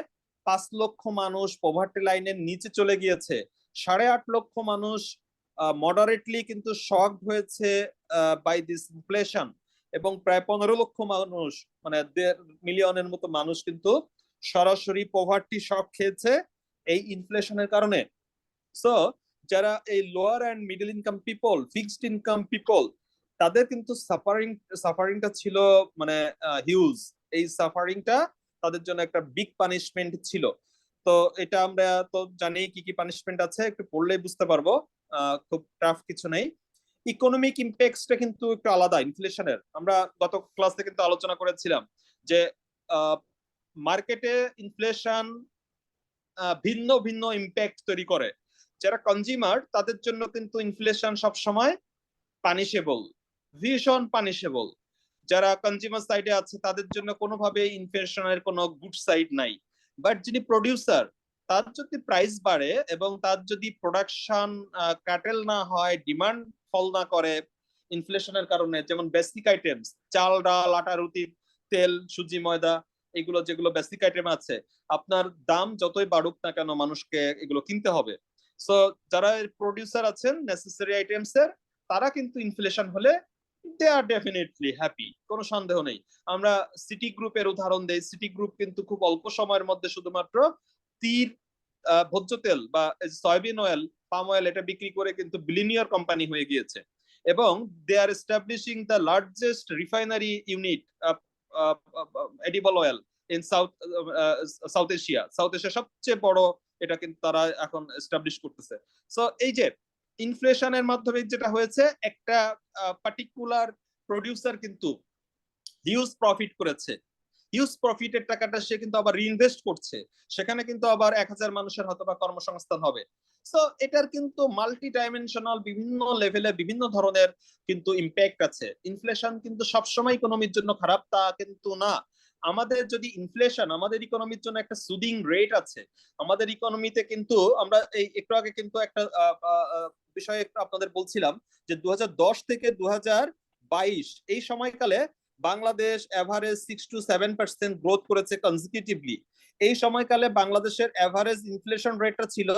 5 লক্ষ মানুষ পভার্টি লাইনের নিচে চলে গিয়েছে। 8.5 লক্ষ মানুষ মডারেটলি কিন্তু শকড হয়েছে বাই দিস ইনফ্লেশন, এবং প্রায় 15 লক্ষ মানুষ, মানে 1.5 মিলিয়নের মতো মানুষ কিন্তু সরাসরি পভার্টি শক খেয়েছে এই ইনফ্লেশনের কারণে। সো যারা এই lower and middle income people, fixed income people, তাদের কিন্তু সাফারিংটা ছিল মানে হিউজ। এই সাফারিংটা তাদের জন্য একটা বিগ পানিশমেন্ট ছিল। তো এটা আমরা তো জানি কি কি পানিশমেন্ট আছে, একটু পড়লেই বুঝতে পারবো, খুব টাফ কিছু নেই। ইকোনমিক ইম্প্যাক্টসটা কিন্তু একটু আলাদা ইনফ্লেশনের। আমরা গত ক্লাসে কিন্তু আলোচনা করেছিলাম যে মার্কেটে ইনফ্লেশন ভিন্ন ভিন্ন ইম্প্যাক্ট তৈরি করে। যারা কনজিউমার তাদের জন্য কিন্তু ইনফ্লেশন সবসময় পানিশেবল, ভীষণ পানিশেবল। যারা কনজিউমার সাইডে আছে তাদের জন্য কোনোভাবে ইনফ্লেশনের কোনো গুড সাইড নাই। বাট যিনি প্রডিউসার, তার যদি প্রাইস বাড়ে এবং তার যদি প্রোডাকশন কাটেল না হয়, ডিমান্ড ফল না করে ইনফ্লেশনের কারণে, যেমন বেসিক আইটেমস চাল, ডাল, আটা, রুটি, তেল, সুজি, ময়দা, এগুলো যেগুলো বেসিক আইটেম আছে, আপনার দাম যতই বাড়ুক না কেন মানুষকে এগুলো কিনতে হবে। সো যারা প্রোডিউসার আছেন নেসেসারি আইটেমস এর, তারা কিন্তু ইনফ্লেশন হলে দে আর ডেফিনেটলি হ্যাপি, কোনো সন্দেহ নেই। আমরা সিটি গ্রুপের উদাহরণ দেই, সিটি গ্রুপ কিন্তু খুব অল্প সময়ের মধ্যে শুধুমাত্র তীর ভোজ্য তেল বা সয়াবিন অয়েল, পাম অয়েল এটা বিক্রি করে কিন্তু বিলিনিয়ার কোম্পানি হয়ে গিয়েছে, এবং they are establishing the largest refinery unit edible oil in South Asia সবচেয়ে বড়, এটা কিন্তু তারা এখন এস্টাবলিশ করতেছে। সো এই যে ইনফ্লেশনের মাধ্যমে যেটা হয়েছে, একটা পার্টিকুলার প্রডিউসার কিন্তু হিউজ প্রফিট করেছে, হিউজ প্রফিটের টাকাটা সে কিন্তু আবার রিইনভেস্ট করছে, সেখানে কিন্তু আবার 1000 মানুষের হয়তো বা কর্মসংস্থান হবে। সো এটার কিন্তু মাল্টি ডাইমেনশনাল বিভিন্ন লেভেলে বিভিন্ন ধরনের কিন্তু ইম্প্যাক্ট আছে। ইনফ্লেশন কিন্তু সবসময় ইকোনমির জন্য খারাপ তা কিন্তু না। আমাদের যদি ইনফ্লেশন আমাদের ইকোনমির জন্য একটা সুদিং রেট আছে, আমাদের ইকোনমিতে কিন্তু আমরা এই একটু আগে কিন্তু একটা বিষয়ে একটু আপনাদের বলছিলাম যে 2010 থেকে 2022 এই সময়কালে বাংলাদেশ এভারেজ 6 to 7% গ্রোথ করেছে কনজিকিউটিভলি। এই সময়কালে বাংলাদেশের এভারেজ ইনফ্লেশন রেটটা ছিল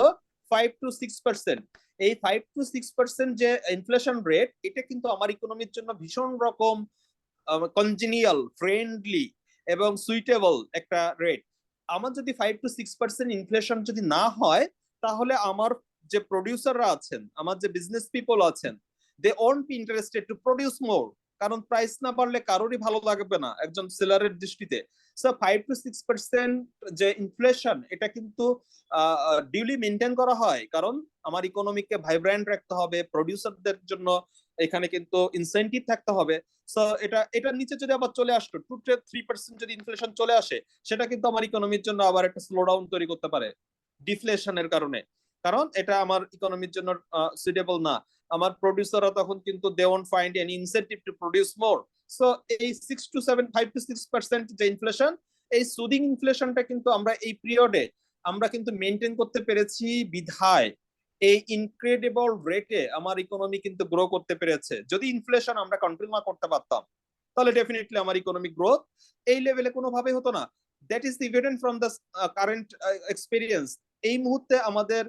5 to 6%। এই 5 to 6% যে ইনফ্লেশন রেট, এটা কিন্তু আমার ইকোনমির জন্য ভীষণ রকম কনজিনিয়াল, ফ্রেন্ডলি এবং সুইটেবল একটা রেট। আমার যদি 5 to 6% ইনফ্লেশন যদি না হয়, তাহলে আমার যে প্রডিউসাররা আছেন, আমার যে বিজনেস পিপল আছেন, they won't be interested to produce more, কারণ প্রাইস না বাড়লে কারোরই ভালো লাগবে না একজন সেলারের দৃষ্টিতে। সো 5 to 6% যে ইনফ্লেশন, এটা কিন্তু ডিউলি মেনটেন করা হয়, কারণ আমার ইকোনমিকে ভাইব্রেন্ট রাখতে হবে, প্রডিউসারদের জন্য এখানে কিন্তু ইনসেন্টিভ থাকতে হবে। সো এটার নিচে যদি আবার চলে আসতো 2 to 3% যদি ইনফ্লেশন চলে আসে, সেটা কিন্তু আমার ইকোনমির জন্য আবার একটা স্লো ডাউন তৈরি করতে পারে ডিফ্লেশনের কারণে, কারণ এটা আমার ইকোনমির জন্য সুইটেবল না। আমার প্রডিউসাররা তখন কিন্তু they won't find any incentive to produce more. So এই 5 to 6% যে ইনফ্লেশন, এই সুদিং ইনফ্লেশনটা কিন্তু আমরা এই পিরিয়ডে আমরা কিন্তু মেনটেন করতে পেরেছি বিধায় এই ইনক্রেডিবল রেটে আমার ইকোনমি কিন্তু গ্রো করতে পেরেছে। যদি ইনফ্লেশন আমরা কন্ট্রোল না করতে পারতাম, তাহলে ডেফিনেটলি আমার ইকোনমিক গ্রোথ এই লেভেলে কোনোভাবেই হতো না। That is evident from the current experience. এই মুহূর্তে আমাদের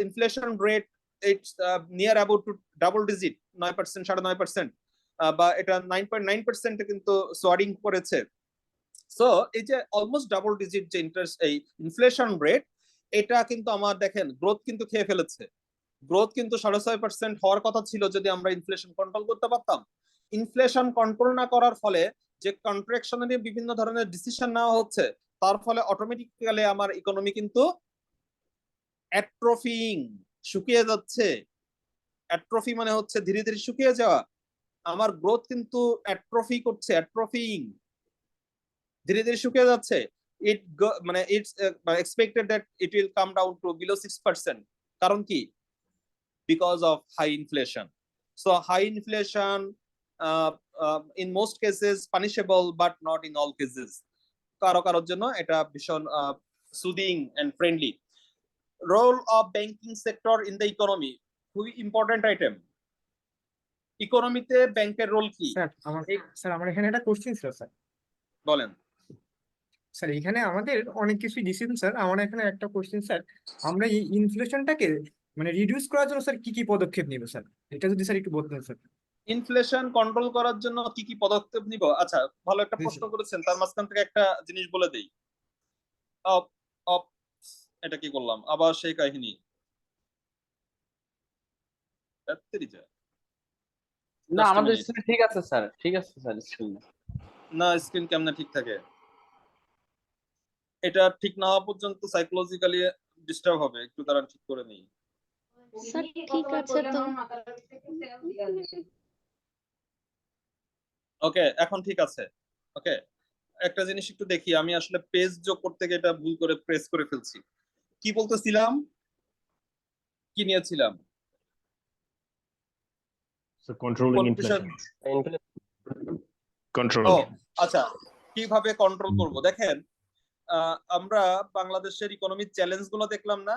inflation rate it's near about to double digit, 9%, 9.5%, বা এটা 9.9% কিন্তু সোয়ারিং করেছে। সো এই যে অলমোস্ট ডাবল ডিজিট যে ইন্টারেস্ট এই ইনফ্লেশন রেট, এটা কিন্তু আমার দেখেন গ্রোথ কিন্তু খেয়ে ফেলেছে। গ্রোথ কিন্তু 6.5% হওয়ার কথা ছিল যদি আমরা ইনফ্লেশন কন্ট্রোল করতে পারতাম। ইনফ্লেশন কন্ট্রোল না করার ফলে যে কন্ট্রাকশনের বিভিন্ন ধরনের ডিসিশন নেওয়া হচ্ছে, তার ফলে অটোমেটিক্যালি আমার ইকোনমি কিন্তু অ্যাট্রোফিং, শুকিয়ে যাচ্ছে। অ্যাট্রোফি মানে হচ্ছে ধীরে ধীরে শুকিয়ে যাওয়া। আমার গ্রোথ কিন্তু অ্যাট্রোফি করছে, অ্যাট্রোফিং, ধীরে ধীরে শুকিয়ে যাচ্ছে। মানে it's expected that it will come down to below 6%। কারণ কি? Because of high inflation. So high inflation in most cases punishable but not in all cases. কারোর জন্য এটা ভীষণ soothing and friendly. Role of banking sector in the economy, খুবই ইম্পর্টেন্ট আইটেম। ইকোনমিতে ব্যাংকের রোল কি? স্যার আমার এখানে একটা কোশ্চেন ছিল স্যার। বলেন স্যার এখানে আমাদের অনেক কিছু ডিসিশন স্যার, আমার এখানে একটা কোশ্চেন স্যার, আমরা এই ইনফ্লেশনটাকে মানে রিডিউস করার জন্য স্যার কি কি পদক্ষেপ নিব স্যার, এটা যদি স্যার একটু বলতেন স্যার। ইনফ্লেশন কন্ট্রোল করার জন্য কি কি পদক্ষেপ নিব? আচ্ছা, ভালো একটা প্রশ্ন করেছেন, তার মাঝখান থেকে একটা জিনিস বলে দেই। এটা কি করলাম আবার সেই কাহিনী? না আমাদের স্ক্রিন ঠিক আছে স্যার, ঠিক আছে স্যার স্ক্রিন। না স্ক্রিন কেমনে ঠিক থাকে? এটা ঠিক না হওয়া পর্যন্ত সাইকোলজিক্যালি ডিস্টার্ব হবে, একটু দাঁড়ান ঠিক করে নেই। স্যার ঠিক আছে তো। ওকে এখন ঠিক আছে। ওকে একটা জিনিস একটু দেখি, আমি আসলে পেজ যোগ করতে গিয়ে এটা ভুল করে প্রেস করে ফেলছি। কি বলতেছিলাম, কি নিয়েছিলাম? Controlling inflation. কন্ট্রোল। আচ্ছা, কিভাবে কন্ট্রোল করব? দেখেন আমরা বাংলাদেশের ইকোনমিক চ্যালেঞ্জ গুলো দেখলাম না?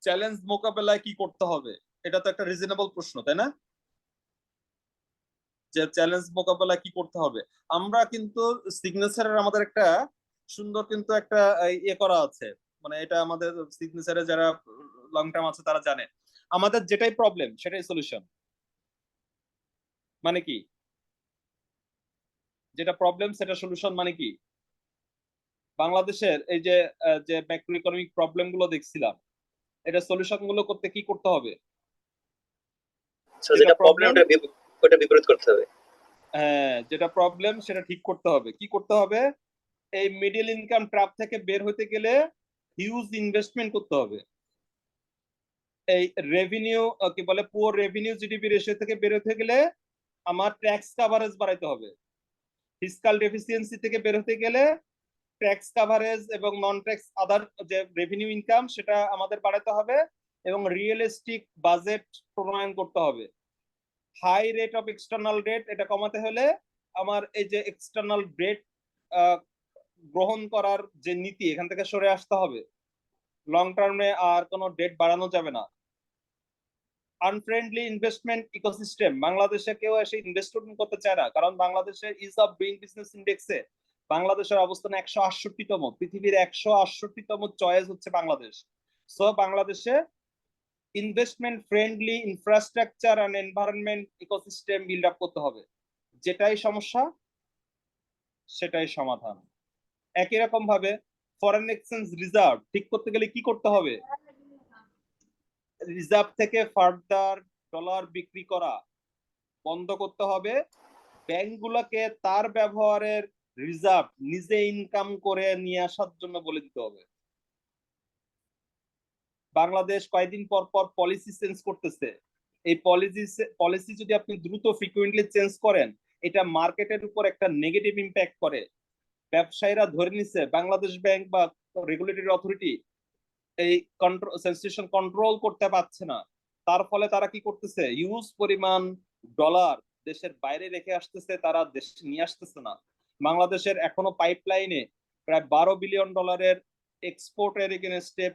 চ্যালেঞ্জ মোকাবেলায় কি করতে হবে, এটা তো একটা রিজনেবল প্রশ্ন, তাই না? যে চ্যালেঞ্জ মোকাবেলা কি করতে হবে। আমরা কিন্তু সিগনেচারের আমাদের একটা সুন্দর কিন্তু একটা ইয়ে করা আছে, মানে এটা আমাদের সিগনেচারে যারা লং টার্ম আছে তারা জানে আমাদের যেটাই প্রবলেম সেটাই সলিউশন। মানে কি, যেটা প্রবলেম সেটা সলিউশন মানে কি, বাংলাদেশের এই যে যে ম্যাক্রো ইকোনমিক প্রবলেম গুলো দেখছিলাম, এটা সলিউশন গুলো করতে কি করতে হবে? So যেটা প্রবলেম ওটা বিপরীত করতে হবে। হ্যাঁ, যেটা প্রবলেম সেটা ঠিক করতে হবে। কি করতে হবে? এই মিডল ইনকাম ট্র্যাপ থেকে বের হতে গেলে হিউজ ইনভেস্টমেন্ট করতে হবে। এই রেভিনিউ কি বলে, পুয়ার রেভিনিউ জিডিপি রেশিও থেকে বের হতে গেলে আমার ট্যাক্স কভারেজ বাড়াইতে হবে। ফিসকাল ডেফিসিয়েন্সি থেকে বের হতে গেলে ট্যাক্স কভারেজ এবং নন ট্যাক্স আদার যে রেভিনিউ ইনকাম সেটা আমাদের বাড়াতে হবে এবং রিয়েলিস্টিক বাজেট প্রণয়ন করতে হবে। High rate of external debt এটা কমাতে হলে আমার এই যে এক্সটার্নাল ডেট গ্রহণ করার যে নীতি এখান থেকে সরে আসতে হবে। লং টার্মে আর কোনো ডেট বাড়ানো যাবে না। আনফ্রেন্ডলি ইনভেস্টমেন্ট ইকোসিস্টেম, বাংলাদেশে কেউ এসে ইনভেস্টমেন্ট করতে চায় না, কারণ বাংলাদেশের ইজ অফ ডুইং বিজনেস ইন্ডেক্সে বাংলাদেশের অবস্থান 168তম, পৃথিবীর 168তম চয়েস হচ্ছে বাংলাদেশ। সো বাংলাদেশে investment friendly infrastructure and environment ecosystem build up করতে হবে। যেটাই সমস্যা সেটাই সমাধান। একই রকম ভাবে ফরেন এক্সচেঞ্জ রিজার্ভ ঠিক করতে গেলে কি করতে হবে? রিজার্ভ থেকে ফার্দার ডলার বিক্রি করা বন্ধ করতে হবে। ব্যাংকগুলোকে তার ব্যবহারের রিজার্ভ নিজে ইনকাম করে নিয়ে আসার জন্য বলে দিতে হবে। বাংলাদেশ কয়েকদিন পর পর পলিসি চেঞ্জ করতেছে। এই পলিসি যদি আপনি দ্রুত ফ্রিকুয়েন্টলি চেঞ্জ করেন, এটা মার্কেটের উপর একটা নেগেটিভ ইম্প্যাক্ট করে। ব্যবসায়ীরা ধরে নিচ্ছে বাংলাদেশ ব্যাংক বা রেগুলেটরি অথরিটি এই সেন্সেশন কন্ট্রোল করতে পারছে না। তার ফলে তারা কি করতেছে, হিউজ পরিমাণ ডলার দেশের বাইরে রেখে আসতেছে, তারা দেশে নিয়ে আসতেছে না। বাংলাদেশের এখনো পাইপলাইনে প্রায় 12 বিলিয়ন ডলারের এক্সপোর্টের এগেনস্টে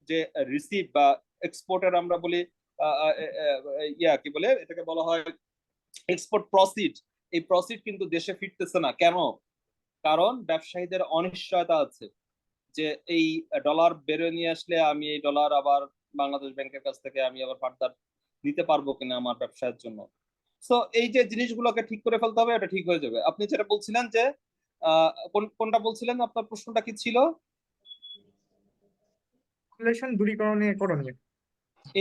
যে রিসিভ বা এক্সপোর্টের আমরা বলি কি বলে এটাকে বলা হয় এক্সপোর্ট প্রসিড, এই প্রসিড কিন্তু দেশে ফিরতেছে না। কেন? কারণ ব্যবসায়ীদের অনিশ্চয়তা আছে যে এই ডলার বেরোয় নিয়ে আসলে আমি এই ডলার আবার বাংলাদেশ ব্যাংকের কাছ থেকে আমি আবার ফার্দার নিতে পারবো কিনা আমার ব্যবসায়ের জন্য। সো এই যে জিনিসগুলোকে ঠিক করে ফেলতে হবে, এটা ঠিক হয়ে যাবে। আপনি যেটা বলছিলেন যে কোনটা বলছিলেন, আপনার প্রশ্নটা কি ছিল? ইনফ্লেশন দূরীকরণে করণীয়।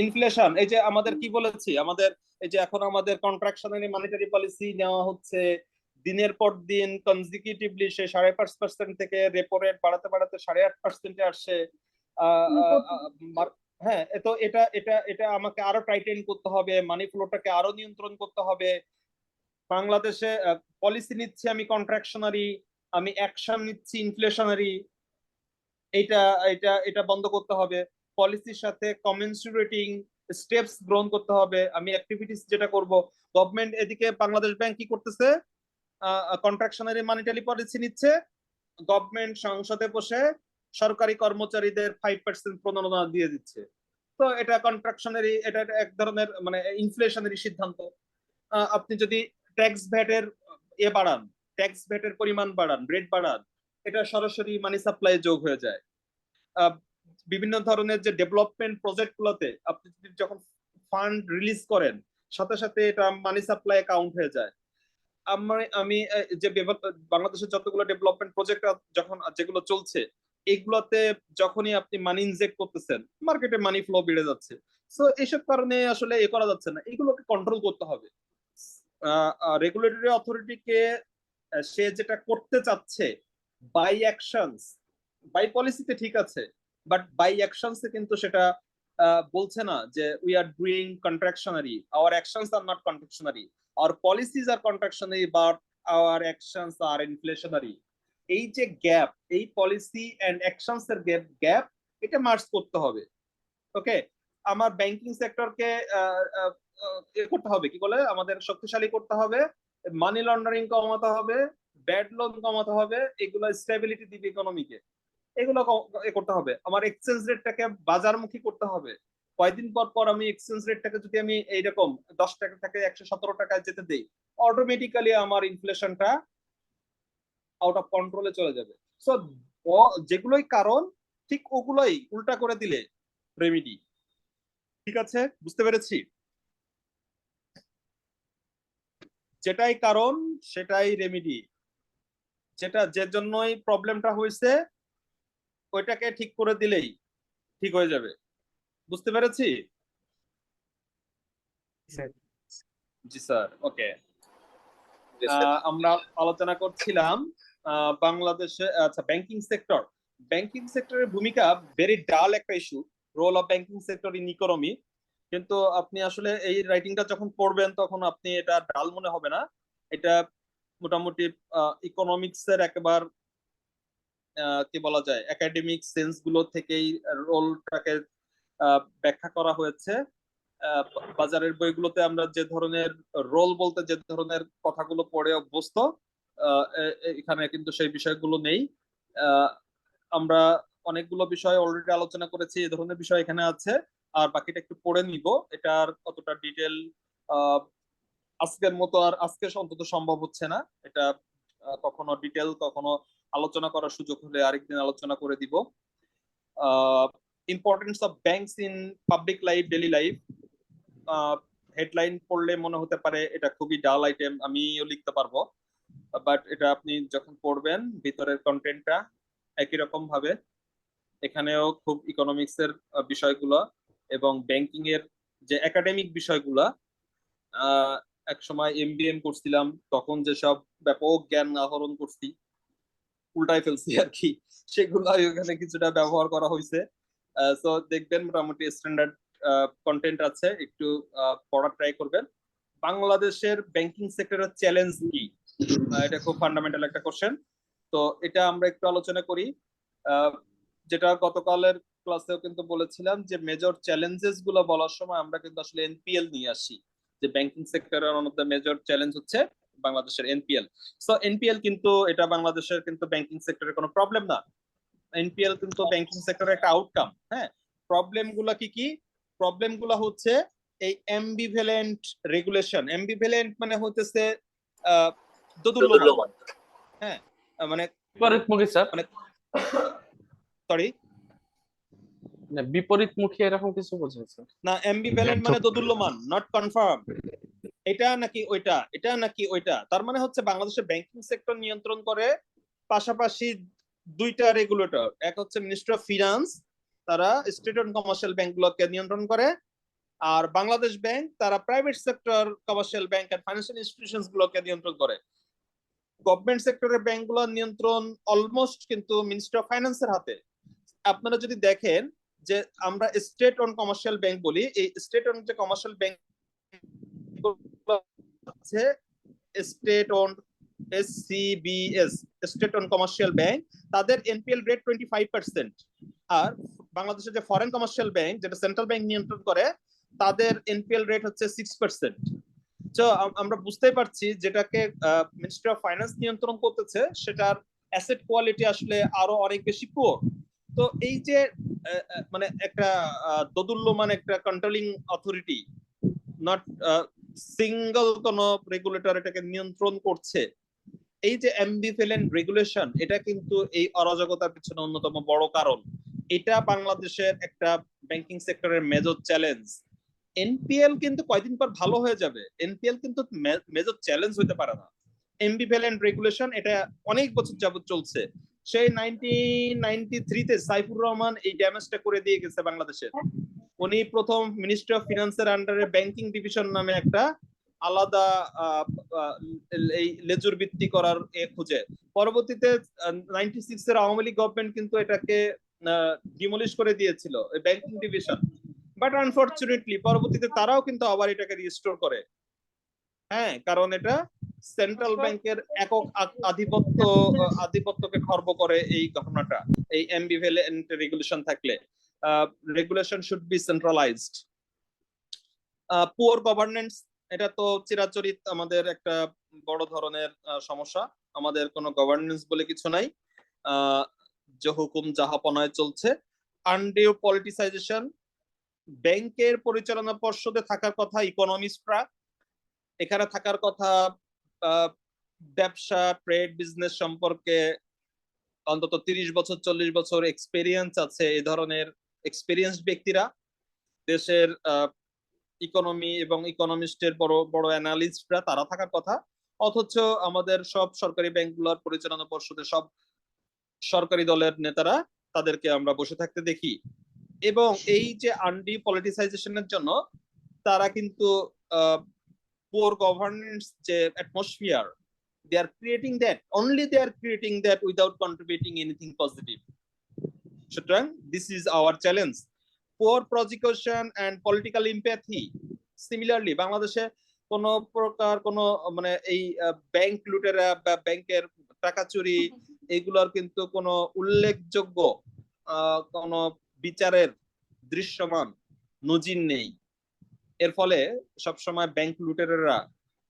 ইনফ্লেশন, এই যে আমাদের কি বলেছি, আমাদের এই যে এখন আমাদের কন্ট্রাকশনারি মনিটারি পলিসি নেওয়া হচ্ছে দিনের পর দিন কনজিকিউটিভলি, সে 5.5% থেকে রেপো রেট বাড়াতে বাড়াতে 8.5%-এ আসছে। হ্যাঁ, তো এটা এটা এটা আমাকে আরো টাইটেন করতে হবে, মানি ফ্লোটাকে আরো নিয়ন্ত্রণ করতে হবে। বাংলাদেশে পলিসি নিচ্ছি আমি কন্ট্রাকশনারি, আমি অ্যাকশন নিচ্ছি ইনফ্লেশনারি, এটা এটা এটা বন্ধ করতে হবে। পলিসির সাথে কমেন্সুরেটিং স্টেপস গ্রহণ করতে হবে। আমি অ্যাক্টিভিটিস যেটা করব, গভর্নমেন্ট এদিকে বাংলাদেশ ব্যাংক কি করতেছে, কন্ট্রাকশনারি মনিটারি পলিসি নিচ্ছে, গভর্নমেন্ট সংসদে বসে সরকারি কর্মচারীদের 5% প্রণোদনা দিয়ে দিচ্ছে। তো এটা কন্ট্রাকশনারি, এটা এক ধরনের মানে ইনফ্লেশনারি সিদ্ধান্ত। আপনি যদি ট্যাক্স ভ্যাটের বাড়ান, ট্যাক্স ভ্যাটের পরিমাণ বাড়ান, রেট বাড়ান, এটা সরাসরি মানি সাপ্লাই যোগ হয়ে যায়। বিভিন্ন ধরনের যে ডেভেলপমেন্ট প্রজেক্ট গুলোতে আপনি যখন ফান্ড রিলিজ করেন, সাথে সাথে এটা মানি সাপ্লাই কাউন্ট হয়ে যায়। আমি যে বাংলাদেশের যতগুলো ডেভেলপমেন্ট প্রজেক্ট যখন যেগুলো চলছে, এগুলোতে যখনই আপনি মানি ইনজেক্ট করতেছেন, মার্কেটে মানি ফ্লো বেড়ে যাচ্ছে। সো এইসব কারণে আসলে করা যাচ্ছে না, এগুলোকে কন্ট্রোল করতে হবে। রেগুলেটরি অথরিটিকে সে যেটা করতে চাচ্ছে বাই অ্যাকশনস, বাই পলিসিতে ঠিক আছে, বাট বাই অ্যাকশনসে কিন্তু সেটা বলছে না যে we are doing contractionary, our actions are not contractionary, our policies are contractionary, but our actions are inflationary. এই যে গ্যাপ, এই পলিসি এন্ড অ্যাকশনস এর গ্যাপ এটা মার্জ করতে হবে। ওকে, আমার ব্যাংকিং সেক্টরকে করতে হবে, কি বলে, আমাদের শক্তিশালী করতে হবে, মানি লন্ডারিং কমাতে হবে, ব্যাড লোন কমাতে হবে, এগুলো স্টেবিলিটি দিবে ইকোনমিকে, এগুলো করতে হবে। আমার এক্সচেঞ্জ রেটটাকে বাজারমুখী করতে হবে, কয়দিন পর পর আমি এক্সচেঞ্জ রেটটাকে যদি আমি এইরকম 10 টাকা থেকে 117 টাকায় যেতে দেই, অটোমেটিক্যালি আমার ইনফ্লেশনটা আউট অফ কন্ট্রোলে চলে যাবে। সো যেগুলোই কারণ ঠিক ওগুলোই উল্টা করে দিলে রেমিডি। ঠিক আছে, বুঝতে পেরেছি? যেটাই কারণ সেটাই রেমিডি, যেটা যে জন্যই প্রবলেমটা হয়েছে ওইটাকে ঠিক করে দিলেই ঠিক হয়ে যাবে। বুঝতে পেরেছি? স্যার জি স্যার, ওকে। জি স্যার। আমরা আলোচনা করছিলাম বাংলাদেশে, আচ্ছা, ব্যাংকিং সেক্টর। ব্যাংকিং সেক্টরের ভূমিকা ভেরি ডাল একটা issue, role of banking sector in economy. কিন্তু আপনি আসলে এই রাইটিংটা যখন পড়বেন তখন আপনি এটা ডাল মনে হবে না। এটা মোটামুটি ইকোনমিক্স এর একেবারে কি বলা যায়, একাডেমিক সেন্স গুলো থেকেই রোলটাকে ব্যাখ্যা করা হয়েছে। বাজারের বইগুলোতে আমরা যে ধরনের রোল বলতে যে ধরনের কথাগুলো পড়ে অভ্যস্ত, এখানে কিন্তু সেই বিষয়গুলো নেই। আমরা অনেকগুলো বিষয় অলরেডি আলোচনা করেছি, এই ধরনের বিষয় এখানে আছে, আর বাকিটা একটু পড়ে নিব। এটার কতটা ডিটেল আজকের মতো আর আজকে অন্তত সম্ভব হচ্ছে না। এটা কখনো ডিটেল কখনো আলোচনা করার সুযোগ হলে আরেকদিন আলোচনা করে দিব। Importance of banks in public life, daily life. Headline পড়লে মনে হতে পারে এটা খুবই ডাল আইটেম, আমিও লিখতে পারবো, বাট এটা আপনি যখন পড়বেন ভিতরের কন্টেন্টটা একই রকম ভাবে এখানেও খুব ইকোনমিক্স এর বিষয়গুলো এবং ব্যাংকিং এর যে একাডেমিক বিষয়গুলা, এক সময় এমবিএম করছিলাম তখন যেসব ব্যাপক জ্ঞান আহরণ করছি, উল্টাই ফেলছি আর কি, সেগুলো এখানে কিছুটা ব্যবহার করা হয়েছে। তো দেখবেন মোটামুটি স্ট্যান্ডার্ড কন্টেন্ট আছে, একটু পড়ার ট্রাই করবেন। বাংলাদেশের ব্যাংকিং সেক্টরের চ্যালেঞ্জ কি, এটা খুব ফান্ডামেন্টাল একটা কোশ্চেন। তো এটা আমরা একটু আলোচনা করি। যেটা গতকালের ক্লাসেও কিন্তু বলেছিলাম যে মেজর চ্যালেঞ্জেস গুলো বলার সময় আমরা কিন্তু আসলে এনপিএল নিয়ে আসি, যে ব্যাংকিং সেক্টরের one of the major challenge হচ্ছে বাংলাদেশের এনপিএল। সো এনপিএল কিন্তু এটা বাংলাদেশের কিন্তু ব্যাংকিং সেক্টরের কোনো প্রবলেম না, এনপিএল কিন্তু ব্যাংকিং সেক্টরের একটা আউটকাম। হ্যাঁ, প্রবলেম গুলা কি কি? প্রবলেম গুলা হচ্ছে এই অ্যাম্বিভ্যালেন্ট রেগুলেশন। অ্যাম্বিভ্যালেন্ট মানে হতেছে দোদুল্যমান। হ্যাঁ, মানে বিপরীতমুখী স্যার, মানে সরি মানে বিপরীতমুখী এরকম কিছু বোঝাচ্ছে না, অ্যাম্বিভ্যালেন্ট মানে দোদুল্যমান, নট কনফার্ম। এটা নাকি ওইটা, এটা নাকি ওইটা, তার মানে হচ্ছে বাংলাদেশের ব্যাংকিং সেক্টর নিয়ন্ত্রণ করে পাশাপাশি দুইটা রেগুলেটর। এক হচ্ছে মিনিস্ট্রি অফ ফিনান্স, তারা স্টেট এন্ড কমার্শিয়াল ব্যাংক গুলোকে নিয়ন্ত্রণ করে, আর বাংলাদেশ ব্যাংক তারা private sector commercial bank and financial institutions গুলোকে নিয়ন্ত্রণ করে। গভর্নমেন্ট সেক্টরের ব্যাংক গুলোর নিয়ন্ত্রণ অলমোস্ট কিন্তু মিনিস্ট্রি অফ ফাইন্যান্সের হাতে। আপনারা যদি দেখেন যে আমরা স্টেট অন কমার্শিয়াল ব্যাংক বলি, এই স্টেট অন যে কমার্শিয়াল ব্যাংক আছে, state on SCBS, state on commercial bank, তাদের এনপিএল রেট 25%। আর বাংলাদেশের যে ফরেন কমার্শিয়াল ব্যাংক, যেটা সেন্ট্রাল ব্যাংক নিয়ন্ত্রণ করে, তাদের এনপিএল রেট হচ্ছে 6%। তো আমরা বুঝতেই পারছি যেটাকে মিনিস্ট্রি অফ ফাইন্যান্স নিয়ন্ত্রণ করতেছে সেটার অ্যাসেট কোয়ালিটি আসলে আরো অনেক বেশি পুয়ার। তো এই যে মানে একটা দোদুল্যমান একটা কন্ট্রোলিং অথরিটি, নট সিঙ্গল কোন রেগুলেটর এটাকে নিয়ন্ত্রণ করছে, এই যে অ্যাম্বিভ্যালেন্ট রেগুলেশন, এটা কিন্তু এই অরাজকতার পিছনে অন্যতম বড় কারণ। এটা বাংলাদেশের একটা ব্যাংকিং সেক্টরের মেজর চ্যালেঞ্জ। এনপিএল কিন্তু কয়দিন পর ভালো হয়ে যাবে, এনপিএল কিন্তু মেজর চ্যালেঞ্জ হতে পারে না। অ্যাম্বিভ্যালেন্ট রেগুলেশন এটা অনেক বছর যাবত চলছে, সেই 1993-তে সাইফুর রহমান এই ড্যামেজটা করে দিয়ে গেছে বাংলাদেশের। উনি প্রথম মিনিস্ট্রি অফ ফিনান্সের আন্ডারে ব্যাংকিং ডিভিশন নামে একটা আলাদা এই লেজুর ভিত্তি করার খুঁজে। পরবর্তীতে 96 এর আওয়ামী লীগ গভর্নমেন্ট কিন্তু এটাকে ডিমলিশ করে দিয়েছিল ব্যাংকিং ডিভিশন, বাট আনফরচুনেটলি পরবর্তীতে তারাও কিন্তু আবার এটাকে রিস্টোর করে। হ্যাঁ, কারণ এটা সেন্ট্রাল ব্যাংকের একক আধিপত্যকে খর্ব করে এই ঘটনাটা। এই অ্যাম্বিভ্যালেন্ট রেগুলেশন থাকলে, regulation should be centralised. Poor governance, এটা তো চিরাচরিত আমাদের একটা বড় ধরনের সমস্যা। আমাদের কোনো গভর্নেন্স বলে কিছু নাই, যে হুকুম জাহাপনায় চলছে। আনডিউ পলিটিসাইজেশন, ব্যাংকের পরিচালনা পর্ষদে থাকার কথা ইকোনমিস্টরা, এখানে থাকার কথা ব্যবসা ট্রেড বিজনেস সম্পর্কে অন্তত 30 বছর 40 বছর এক্সপেরিয়েন্স আছে এই ধরনের এক্সপেরিয়েন্সড ব্যক্তিরা, দেশের ইকোনমি এবং ইকোনমিস্টের বড় বড় অ্যানালিস্টরা, তারা থাকার কথা। অথচ আমাদের সব সরকারি ব্যাংকগুলোর পরিচালনা পর্ষদে সব সরকারি দলের নেতারা, তাদেরকে আমরা বসে থাকতে দেখি। এবং এই যে আনডি পলিটিসাইজেশনের জন্য তারা কিন্তু পোর গভর্নেন্স যে atmosphere, they are creating that, only they are creating that without contributing anything positive. সুতরাং this is our challenge. Poor prosecution and political empathy. Similarly, বাংলাদেশে কোন প্রকার কোন মানে এই ব্যাংক লুটেরা বা ব্যাংকের টাকা চুরি এগুলোর কিন্তু কোনো উল্লেখযোগ্য কোন বিচারের দৃশ্যমান নজির নেই। এর ফলে সবসময় ব্যাংক লুটেরারা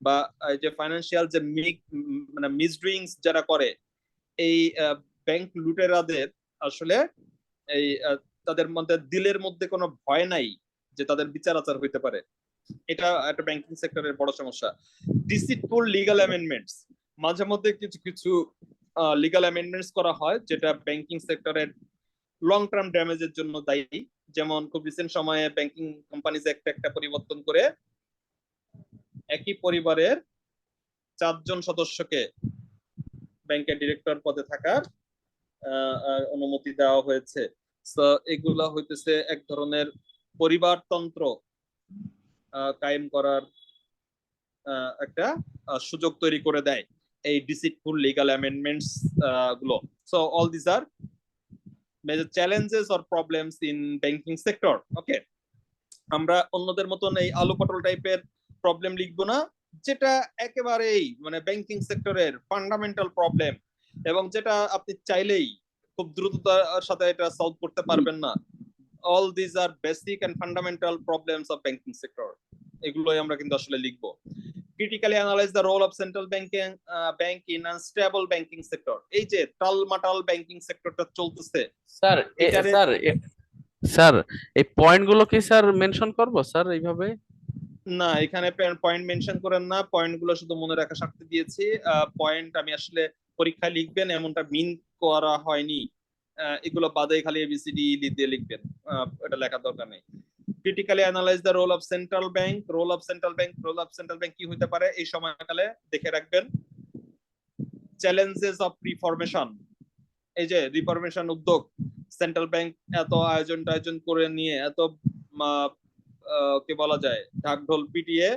বা যে ফাইন্যান্সিয়াল যে মানে মিসডুইংস যারা করে, এই ব্যাংক লুটেরাদের আসলে এই তাদের মধ্যে দিলের মধ্যে কোনো ভয় নাই যে তাদের বিচার আচার হইতে পারে। এটা একটা ব্যাংকিং সেক্টরের বড় সমস্যা। ডিসিটফুল লিগ্যাল অ্যামেন্ডমেন্টস, মাঝে মধ্যে কিছু কিছু লিগ্যাল অ্যামেন্ডমেন্টস করা হয় যেটা ব্যাংকিং সেক্টরের লং টার্ম ড্যামেজের জন্য দায়ী। যেমন খুব রিসেন্ট সময়ে ব্যাংকিং কোম্পানিজ একটা পরিবর্তন করে একই পরিবারের 4 জন সদস্যকে ব্যাংকের ডিরেক্টর পদে থাকার অনুমতি দেওয়া হয়েছে। তো এগুলা হইতেছে এক ধরনের পরিবারতন্ত্র কায়েম করার একটা সুযোগ তৈরি করে দেয় এই ডিসিটফুল লিগ্যাল অ্যামেন্ডমেন্টস গুলো। So all this are major challenges or problems in banking sector. Okay, আমরা অন্যদের মতন এই আলু পটল টাইপের প্রবলেম লিখবো না, যেটা একেবারেই মানে ব্যাংকিং সেক্টরের ফান্ডামেন্টাল প্রবলেম এবং যেটা আপনি চাইলেই খুব দ্রুততার সাথে এটা সলভ করতে পারবেন না। All this are basic and fundamental problems of banking sector, এগুলোই আমরা কিন্তু আসলে লিখবো। Critically analyze the role of central bank in unstable banking sector. এই যে টালমাটাল ব্যাংকিং সেক্টরটা চলতেছে স্যার স্যার এই পয়েন্টগুলো কি স্যার মেনশন করব স্যার এইভাবে? না, এখানে পয়েন্ট মেনশন করেন না, পয়েন্টগুলো শুধু মনে রাখা স্বার্থে দিয়েছি। পয়েন্ট আমি আসলে পরীক্ষায় লিখবেন এমনটা মিন করা হয়নি, এগুলো বাদে খালি এবিসিডি দিয়ে লিখবেন, এটা লেখার দরকার নেই। Critically analyze the role of central bank. Role of central bank কি হতে পারে এই সময়কালে দেখে রাখবেন। চ্যালেঞ্জেস অফ রিফরমেশন, এই যে রিফরমেশন উদ্যোগ, সেন্ট্রাল ব্যাংক এত আয়োজন করে নিয়ে এত কি বলা যায় ঢাকঢোল পিটিয়ে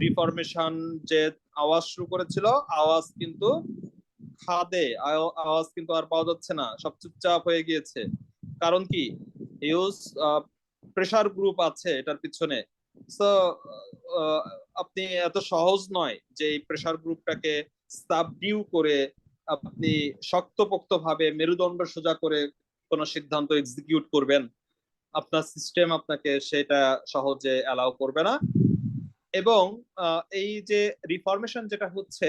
রিফরমেশন যে আওয়াজ শুরু করেছিল, আওয়াজ কিন্তু খাদে, আওয়াজ কিন্তু আর পাওয়া যাচ্ছে না, সব চুপচাপ হয়ে গিয়েছে। কারণ কি? হিউজ প্রেসার গ্রুপ আছে এটার পিছনে। সো আপনি এত সহজ নয় যে এই প্রেসার গ্রুপটাকে সাবডিউ করে আপনি শক্তপোক্ত ভাবে মেরুদণ্ড সোজা করে কোন সিদ্ধান্ত এক্সিকিউট করবেন। আপনার সিস্টেম আপনাকে সেটা সহজে অ্যালাউ করবে না। এবং এই যে রিফরমেশন যেটা হচ্ছে,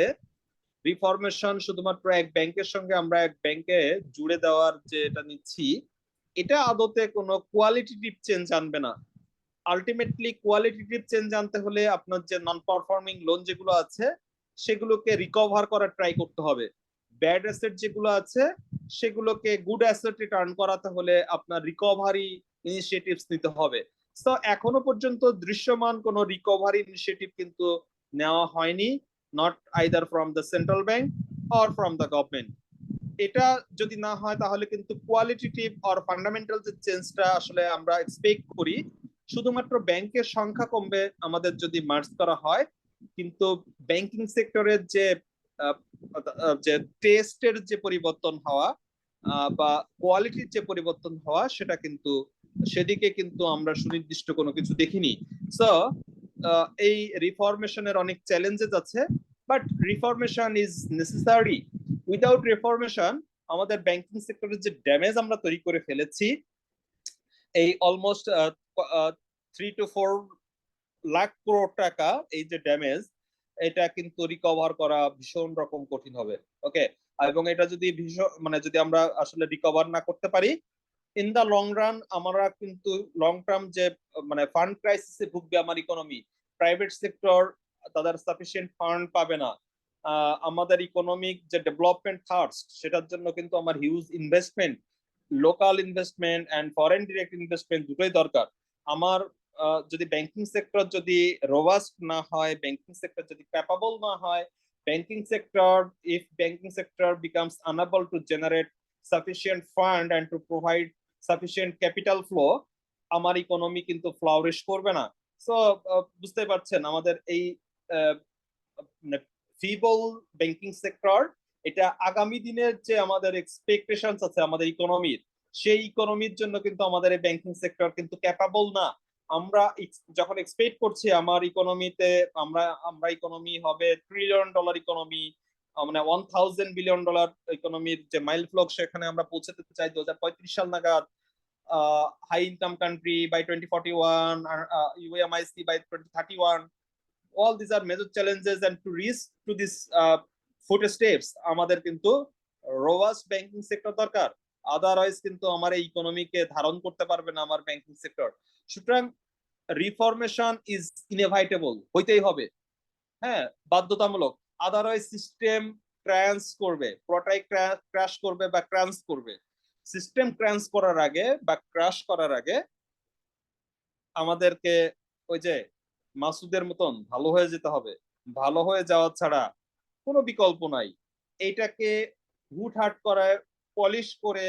রিফরমেশন শুধুমাত্র এক ব্যাংকের সঙ্গে আমরা এক ব্যাংকে জুড়ে দেওয়ার যে এটা নিচ্ছি, এটা আদতে কোনো কোয়ালিটেটিভ চেঞ্জ আনবে না। আলটিমেটলি কোয়ালিটেটিভ চেঞ্জ আনতে হলে আপনার যে নন পারফর্মিং লোন যেগুলো আছে সেগুলোকে রিকভার করার ট্রাই করতে হবে। ব্যাড অ্যাসেট যেগুলো আছে সেগুলোকে গুড অ্যাসেটে টার্ন করাতে হলে আপনার রিকভারি ইনিশিয়েটিভস নিতে হবে। তো এখনো পর্যন্ত দৃশ্যমান কোনো রিকভারি ইনিশিয়েটিভ কিন্তু নেওয়া হয়নি, not either from the central bank or from the government. এটা যদি না হয় তাহলে কিন্তু কোয়ালিটেটিভ অর ফান্ডামেন্টাল যে চেঞ্জটা আসলে আমরা এক্সপেক্ট করি, শুধুমাত্র ব্যাংকের সংখ্যা কমবে আমাদের যদি মার্জ করা হয়, কিন্তু ব্যাংকিং সেক্টরের যে টেস্টের যে পরিবর্তন হওয়া বা কোয়ালিটির যে পরিবর্তন হওয়া, সেটা কিন্তু সেদিকে কিন্তু আমরা সুনির্দিষ্ট কোনো কিছু দেখিনি। সো এই রিফরমেশনের অনেক চ্যালেঞ্জেস আছে, but reformation is necessary. Without reformation আমাদের ব্যাংকিং সেক্টরের যে ড্যামেজ আমরা তৈরি করে ফেলেছি, এই অলমোস্ট 3 to 4 লাখ কোটি টাকা, এই যে ড্যামেজ, এটা কিন্তু রিকভার করা ভীষণ রকম কঠিন হবে। ওকে, এবং এটা যদি ভীষণ যদি আমরা আসলে রিকভার না করতে পারি, ইন দা লং রান আমরা কিন্তু লং টার্ম যে মানে ফান্ড ক্রাইসিসে ভুগবে আমার ইকোনমি, প্রাইভেট সেক্টর তাদের সাফিসিয়েন্ট ফান্ড পাবে না, আমাদের ইকোনমিক যে ডেভেলপমেন্ট থার্স্ট সেটার জন্য কিন্তু আমার huge investment, local investment and foreign direct investment দুটোই দরকার। আমার যদি ব্যাংকিং সেক্টর যদি রোবাস্ট না হয়, ব্যাংকিং সেক্টর যদি ক্যাপাবল না হয়, banking sector if banking sector becomes unable to generate sufficient fund and to provide sufficient capital flow, আমার ইকোনমি কিন্তু ফ্লাউরিশ করবে না। সো বুঝতে পারছেন আমাদের এই ফিবল ব্যাংকিং সেক্টর, এটা আগামী দিনের যে আমাদের এক্সপেকটেশনস আছে আমাদের ইকোনমির, সেই ইকোনমির জন্য কিন্তু আমাদের এই ব্যাংকিং সেক্টর কিন্তু ক্যাপাবল না। আমরা যখন এক্সপেক্ট করছি আমার ইকোনমিতে আমরা ইকোনমি হবে $1 ট্রিলিয়ন ইকোনমি, মানে $1000 বিলিয়ন ইকোনমির যে মাইল ফ্লক সেখানে আমরা পৌঁছাতে চাই 2035 সাল নাগাদ, high income country by 2041, UAMIC by 2031, all these are major challenges and to reach to this footsteps আমাদের কিন্তু রোবাস্ট ব্যাংকিং সেক্টর দরকার, আদারওয়াইজ কিন্তু আমার এই ইকোনমিকে ধারণ করতে পারবে না আমার ব্যাংকিং সেক্টর। সুতরাং রিফরমেশন ইজ ইনএভাইটেবল, হইতেই হবে, হ্যাঁ বাধ্যতামূলক, আদারওয়াইজ সিস্টেম ক্র্যাশ করবে, পুরোটাই ক্র্যাশ করবে বা ক্র্যাশ করবে। সিস্টেম ক্র্যাশ করার আগে বা ক্র্যাশ করার আগে আমাদেরকে ওই যে মাসুদের মতন ভালো হয়ে যেতে হবে, ভালো হয়ে যাওয়া ছাড়া কোনো বিকল্প নাই। এইটাকে হুটহাট করে পলিশ করে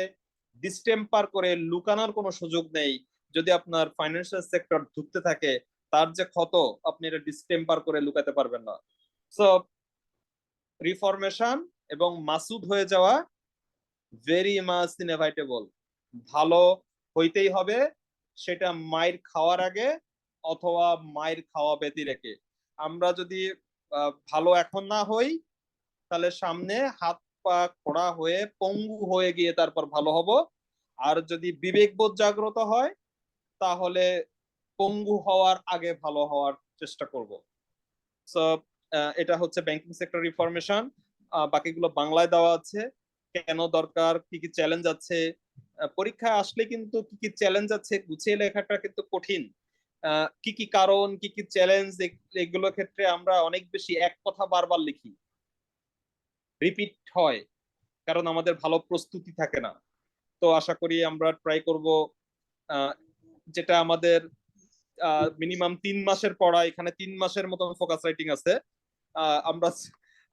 ডিস্টেম্পার করে লুকানোর কোনো সুযোগ নেই। যদি আপনার ফাইন্যান্সিয়াল সেক্টর ঢুকতে থাকে তার যে ক্ষত আপনি এটা ডিস্টেম্পার করে লুকাতে পারবেন না। সো রিফরমেশন এবং মাসুদ হয়ে যাওয়া ভেরি মাচ ইনএভাইটেবল, ভালো হইতেই হবে, সেটা মায়ের খাওয়ার আগে অথবা মায়ের খাওয়া ব্যতি রেখে। আমরা যদি ভালো এখন না হই তাহলে সামনে হাত পা খোড়া হয়ে পঙ্গু হয়ে গিয়ে তারপর ভালো হব, আর যদি বিবেকবোধ জাগ্রত হয় তাহলে পঙ্গু হওয়ার আগে ভালো হওয়ার চেষ্টা করব। সো এটা হচ্ছে ব্যাংকিং সেক্টর রিফরমেশন, বাকিগুলো বাংলায় দেওয়া আছে, কেন দরকার, কি কি চ্যালেঞ্জ আছে। পরীক্ষায় আসলে কিন্তু কি কি চ্যালেঞ্জ আছে গুছিয়ে লেখাটা কিন্তু কঠিন, কি কি কারণ কি কি চ্যালেঞ্জ এগুলো ক্ষেত্রে আমরা অনেক বেশি এক কথা বারবার লিখি, রিপিট হয়, কারণ আমাদের ভালো প্রস্তুতি থাকে না। তো আশা করি আমরা ট্রাই করব যেটা আমাদের মিনিমাম 3 মাসের পড়া, এখানে 3 মাসের মতন ফোকাস রাইটিং আছে,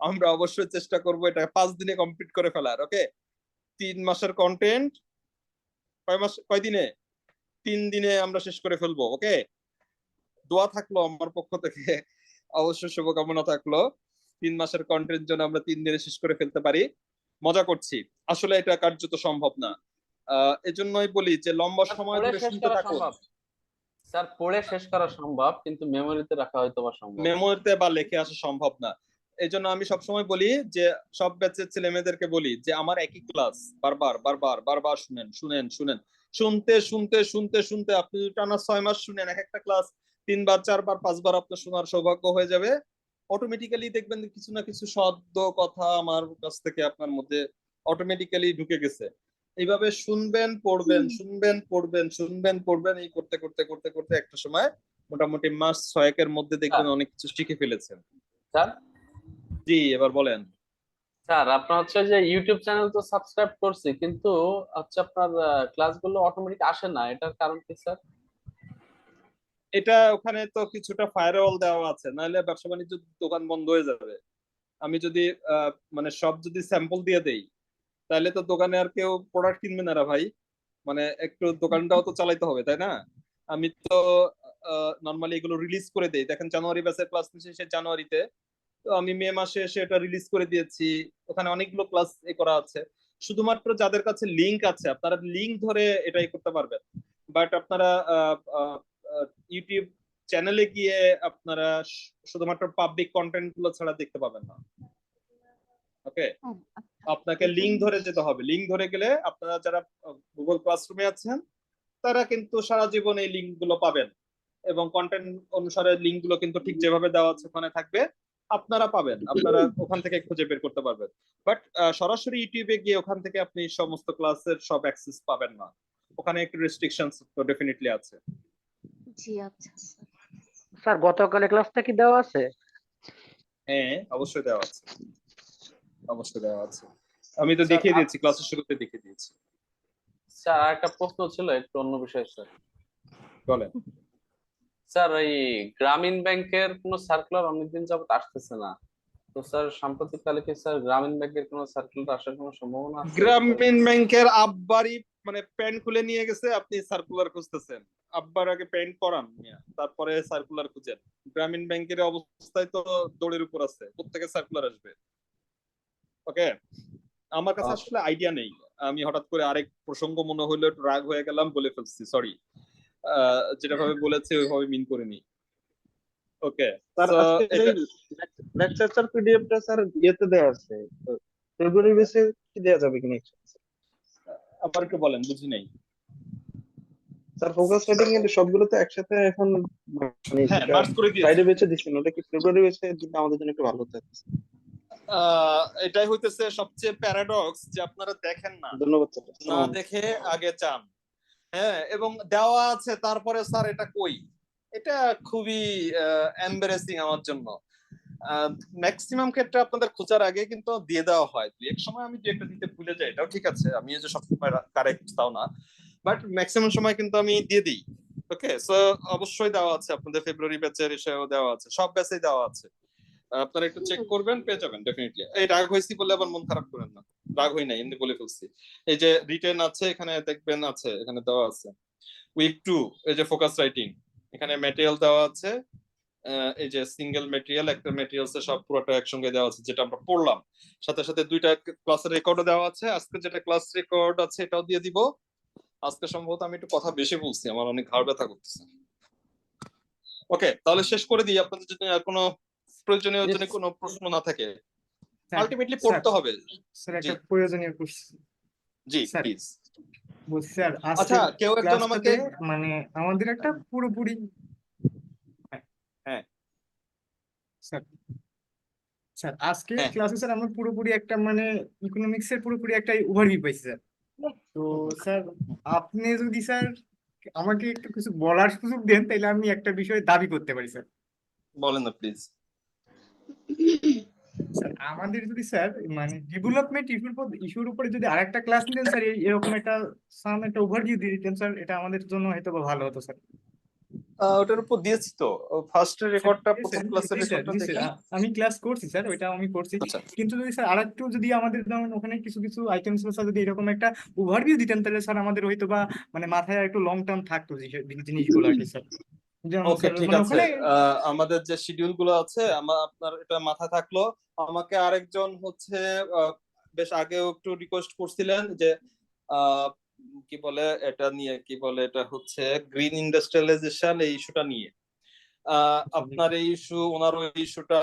আমরা অবশ্যই চেষ্টা করব এটা 5 দিনে কমপ্লিট করে ফেলার। ওকে, 3 মাসের কন্টেন্ট কয় দিনে? 3 দিনে আমরা শেষ করে ফেলবো। ওকে, দোয়া থাকলো আমার পক্ষ থেকে, অবশ্যই শুভকামনা থাকলো 3 মাসের কন্টেন্ট জন্য আমরা 3 দিনে শেষ করে ফেলতে পারি। মজা করছি, আসলে এটা কার্যত সম্ভব না। এজন্যই বলি যে লম্বা সময় ধরে শুনতে থাকুন। স্যার পড়ে শেষ করা সম্ভব, কিন্তু মেমোরিতে রাখা হয়তো বা সম্ভব, মেমোরিতে বা লিখে আসা সম্ভব না। এজন্য আমি সবসময় বলি যে সব ব্যাচের ছেলে মেয়েদেরকে বলি যে আমার একই ক্লাস বারবার বারবার বারবার শুনেন শুনেন শুনেন, শুনতে শুনতে শুনতে শুনতে আপনি টানা 6 মাস শুনেন, এক একটা ক্লাস 3 বার 4 বার 5 বার আপনার শোনার সৌভাগ্য হয়ে যাবে। অটোমেটিক্যালি দেখবেন কিছু না কিছু শব্দ কথা আমার কাছ থেকে আপনার মধ্যে অটোমেটিক্যালি ঢুকে গেছে। এইভাবে শুনবেন পড়বেন, শুনবেন পড়বেন, শুনবেন পড়বেন, এই করতে করতে করতে করতে একটা সময় মোটামুটি মাস 6 মধ্যে দেখবেন অনেক কিছু শিখে ফেলেছেন। স্যার জি, এবার বলেন। স্যার আপনার হচ্ছে যে ইউটিউব চ্যানেল তো সাবস্ক্রাইব করছি, কিন্তু হচ্ছে আপনার ক্লাসগুলো অটোমেটিক আসে না, এটার কারণ কি স্যার? এটা ওখানে তো কিছুটা ফায়ারওয়াল দেওয়া আছে, নাহলে ব্যবসা বাণিজ্য দোকান বন্ধ হয়ে যাবে। আমি যদি মানে সব যদি স্যাম্পল দিয়ে দেই তাহলে তো দোকানে আর কেউ প্রোডাক্ট কিনবে না রে ভাই, মানে একটু দোকানটাও তো চালাইতে হবে, তাই না? আমি তো নর্মালি এগুলো রিলিজ করে দেই। দেখেন জানুয়ারি ব্যাচের ক্লাস নিচ্ছে জানুয়ারিতে, তো আমি মে মাসে এসে এটা রিলিজ করে দিয়েছি। ওখানে অনেকগুলো ক্লাস করা আছে, শুধুমাত্র যাদের কাছে লিংক আছে আপনারা লিংক ধরে এটাই করতে পারবেন। বাট আপনারা ইউটিউব চ্যানেলে গিয়ে আপনারা শুধুমাত্র পাবলিক কন্টেন্ট গুলো ছাড়া দেখতে পাবেন না। ওকে, আপনাকে লিংক ধরে যেতে হবে। লিংক ধরে গেলে আপনারা যারা গুগল ক্লাসরুমে আছেন তারা কিন্তু সারা জীবন এই লিংক গুলো পাবেন, এবং কন্টেন্ট অনুসারে লিংক গুলো কিন্তু ঠিক যেভাবে দেওয়া আছে ওখানে থাকবে, আপনারা পাবেন, আপনারা ওখান থেকে খুঁজে বের করতে পারবেন। বাট সরাসরি ইউটিউবে গিয়ে ওখান থেকে আপনি সমস্ত ক্লাসের সব অ্যাক্সেস পাবেন না। ওখানে একটু রেস্ট্রিকশনস তো ডেফিনেটলি আছে। জি আচ্ছা স্যার। স্যার গতকালের ক্লাসটা কি দেওয়া আছে? হ্যাঁ অবশ্যই দেওয়া আছে, অবশ্যই দেওয়া আছে। আমি তো স্যার দেখিয়ে দিয়েছি, ক্লাসের শুরুতে দেখিয়ে দিয়েছি। স্যার আর একটা প্রশ্ন ছিল একটু অন্য বিষয় স্যার। বলেন। স্যার এই গ্রামীণ ব্যাংকের কোনো সার্কুলার অনেকদিন যাবত আসতেছে না, তো স্যার সাম্প্রতিককালে কি স্যার গ্রামীণ ব্যাংকের কোনো সার্কুলার আসার কোনো সম্ভাবনা আছে? গ্রামীণ ব্যাংকের আব্বারই মানে প্যান্ট খুলে নিয়ে গেছে, আপনি সার্কুলার খুঁজতেছেন? আব্বার আগে প্যান্ট পরান মিয়া, তারপরে সার্কুলার খুঁজেন। গ্রামীণ ব্যাংকের অবস্থায় তো দৌড়ের উপর আছে, প্রত্যেকে সার্কুলার আসবে। ওকে, আমার কাছে আসলে আইডিয়া নেই, আমি হঠাৎ করে আরেক প্রসঙ্গ মনে হইলো, একটু রাগ হয়ে গেলাম, বলে ফেলছি, সরি। যেটা ভাবে বলেছি ওইভাবে মিন করিনি। ওকে, স্যার আজকে এই লেকচার পিডিএফটা স্যার ইয়েতে দেওয়া আছে, ফেব্রুয়ারি বেসে কি দেওয়া যাবে কিনা? আবার একটু বলেন, বুঝি নাই। স্যার ফোকাস রাইটিং এর সবগুলোতে একসাথে এখন মানে হ্যাঁ মার্চ করে দিয়েছি। ফ্রাইডে বেচে দিচ্ছেন, ওটা কি ফেব্রুয়ারি বেচে দিলে আমাদের জন্য একটু ভালো হতো। এটাই হইতেছে সবচেয়ে প্যারাডক্স, যে আপনারা দেখেন না, ধন্যবাদ স্যার। না দেখে আগে চান। হ্যাঁ, এবং দেওয়া আছে তারপরে স্যার এটা কই, এটা খুবই এম্বারেসিং আমার জন্য। ম্যাক্সিমাম ক্ষেত্রে আপনাদের খোঁজার আগে কিন্তু দিয়ে দেওয়া হয়, এক সময় আমি একটা দিতে ভুলে যাই, এটাও ঠিক আছে, আমি যে সবসময় কারেক্ট তাও না, বাট ম্যাক্সিমাম সময় কিন্তু আমি দিয়ে দিই। ওকে, সো অবশ্যই দেওয়া আছে আপনাদের ফেব্রুয়ারি ব্যাচের, এসেও দেওয়া আছে, সব ব্যাচেই দেওয়া আছে, আপনারা একটু চেক করবেন, পেয়ে যাবেন ডেফিনেটলি। এই রাগ হয়েছি বলে আবার মন খারাপ করেন না, রাগ হই নাই, এমনি বলে ফেলছি। এই যে রিটেন আছে এখানে দেখবেন, আছে এখানে দেওয়া আছে। উইক 2 এই যে ফোকাস রাইটিং, এখানে ম্যাটেরিয়াল দেওয়া আছে, এই যে সিঙ্গেল ম্যাটেরিয়াল, একটা ম্যাটেরিয়ালস সব পুরোটা একসঙ্গে দেওয়া আছে, যেটা আমরা পড়লাম, সাথে সাথে 2টা ক্লাসের রেকর্ডও দেওয়া আছে। আজকে যেটা ক্লাস রেকর্ড আছে এটাও দিয়ে দিব। আজকে সম্ভবত আমি একটু কথা বেশি বলছি, আমার অনেক ঘাড় ব্যথা করতেছে। ওকে, তাহলে শেষ করে দিই, আপনাদের যদি আর কোনো প্রয়োজনীয় জন্য কোনো প্রশ্ন না থাকে, আলটিমেটলি পড়তে হবে। স্যার একটা প্রয়োজনীয় কোশ্চেন। G sir please. বলছি স্যার আচ্ছা, আজকে কেউ একজন আমাকে ক্লাসটাতে মানে আমাদের একটা পুরোপুরি হ্যাঁ স্যার স্যার আজকে হ্যাঁ ক্লাসে স্যার আমরা পুরোপুরি একটা মানে ইকোনমিক্স এর পুরোপুরি একটা ওভারভিউ পাইছি স্যার। তো স্যার আপনি যদি স্যার আমাকে একটু কিছু বলার সুযোগ দেন, তাহলে আমি একটা বিষয়ে দাবি করতে পারি স্যার। বলেন না প্লিজ। স্যার আমাদের যদি স্যার মানে ডেভেলপমেন্ট ইস্যুর উপরে যদি আরেকটা ক্লাস নিতেন স্যার, এরকম একটা একটা ওভারভিউ দিয়ে দিতেন স্যার, এটা আমাদের জন্য হয়তো বা ভালো হতো স্যার। ওটার উপর দিয়েছি তো, ফার্স্ট রেকর্ডটা, প্রথম ক্লাসের জি স্যার, রেকর্ডটা জি দেখেন। স্যার, আমি ক্লাস করছি স্যার, ওইটা আমি করছি। আচ্ছা, কিন্তু যদি স্যার আরেকটু যদি আমাদের যেমন ওখানে কিছু কিছু আইটেমস স্যার যদি এরকম একটা ওভারভিউ দিতেন, তাহলে স্যার আমাদের হয়তো বা মানে মাথায় একটু লং টার্ম থাকতো জিনিসগুলো আর কি স্যার। যেমন ওকে স্যার ঠিক মানে আছে। ওখানে আমাদের যে শিডিউল গুলো আছে, আপনার এটা মাথায় থাকলো। আমাকে আরেকজন হচ্ছে বেশ আগেও একটু রিকোয়েস্ট করছিলেন যে আহ, কি বলে এটা নিয়ে, কি বলে এটা হচ্ছে গ্রিন ইন্ডাস্ট্রিয়ালাইজেশন, এই ইস্যুটা নিয়ে। আপনার এই ইস্যু, ওনার ওই ইস্যুটা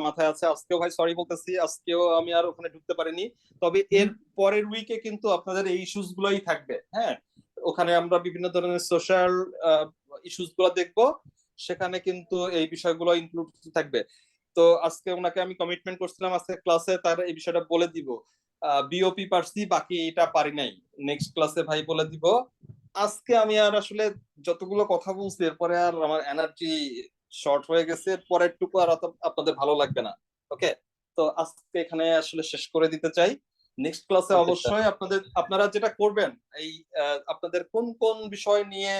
মাথায় আছে। আজকেও ভাই সরি বলতেছি, আজকেও আমি আর ওখানে ঢুকতে পারিনি, তবে এর পরের উইকে কিন্তু আপনাদের এই ইস্যুস গুলোই থাকবে। হ্যাঁ, ওখানে আমরা বিভিন্ন ধরনের সোশ্যাল ইস্যুস গুলো দেখবো, সেখানে কিন্তু এই বিষয়গুলো ইনক্লুড থাকবে। তো আজকে ওনাকে আমি কমিটমেন্ট করছিলাম, আজকে ক্লাসে তার এই বিষয়টা বলে দিব। বিওপি পারছি, বাকি এটা পারি নাই, নেক্সট ক্লাসে ভাই বলে দিব। আজকে আমি আর আসলে যতগুলো কথা বলছি, এরপরে আর আমার এনার্জি শর্ট হয়ে গেছে, এরপরে একটু আর আপনাদের ভালো লাগবে না। ওকে, তো আজকে এখানে আসলে শেষ করে দিতে চাই। নেক্সট ক্লাসে অবশ্যই আপনারা যেটা করবেন, এই আপনাদের কোন কোন বিষয় নিয়ে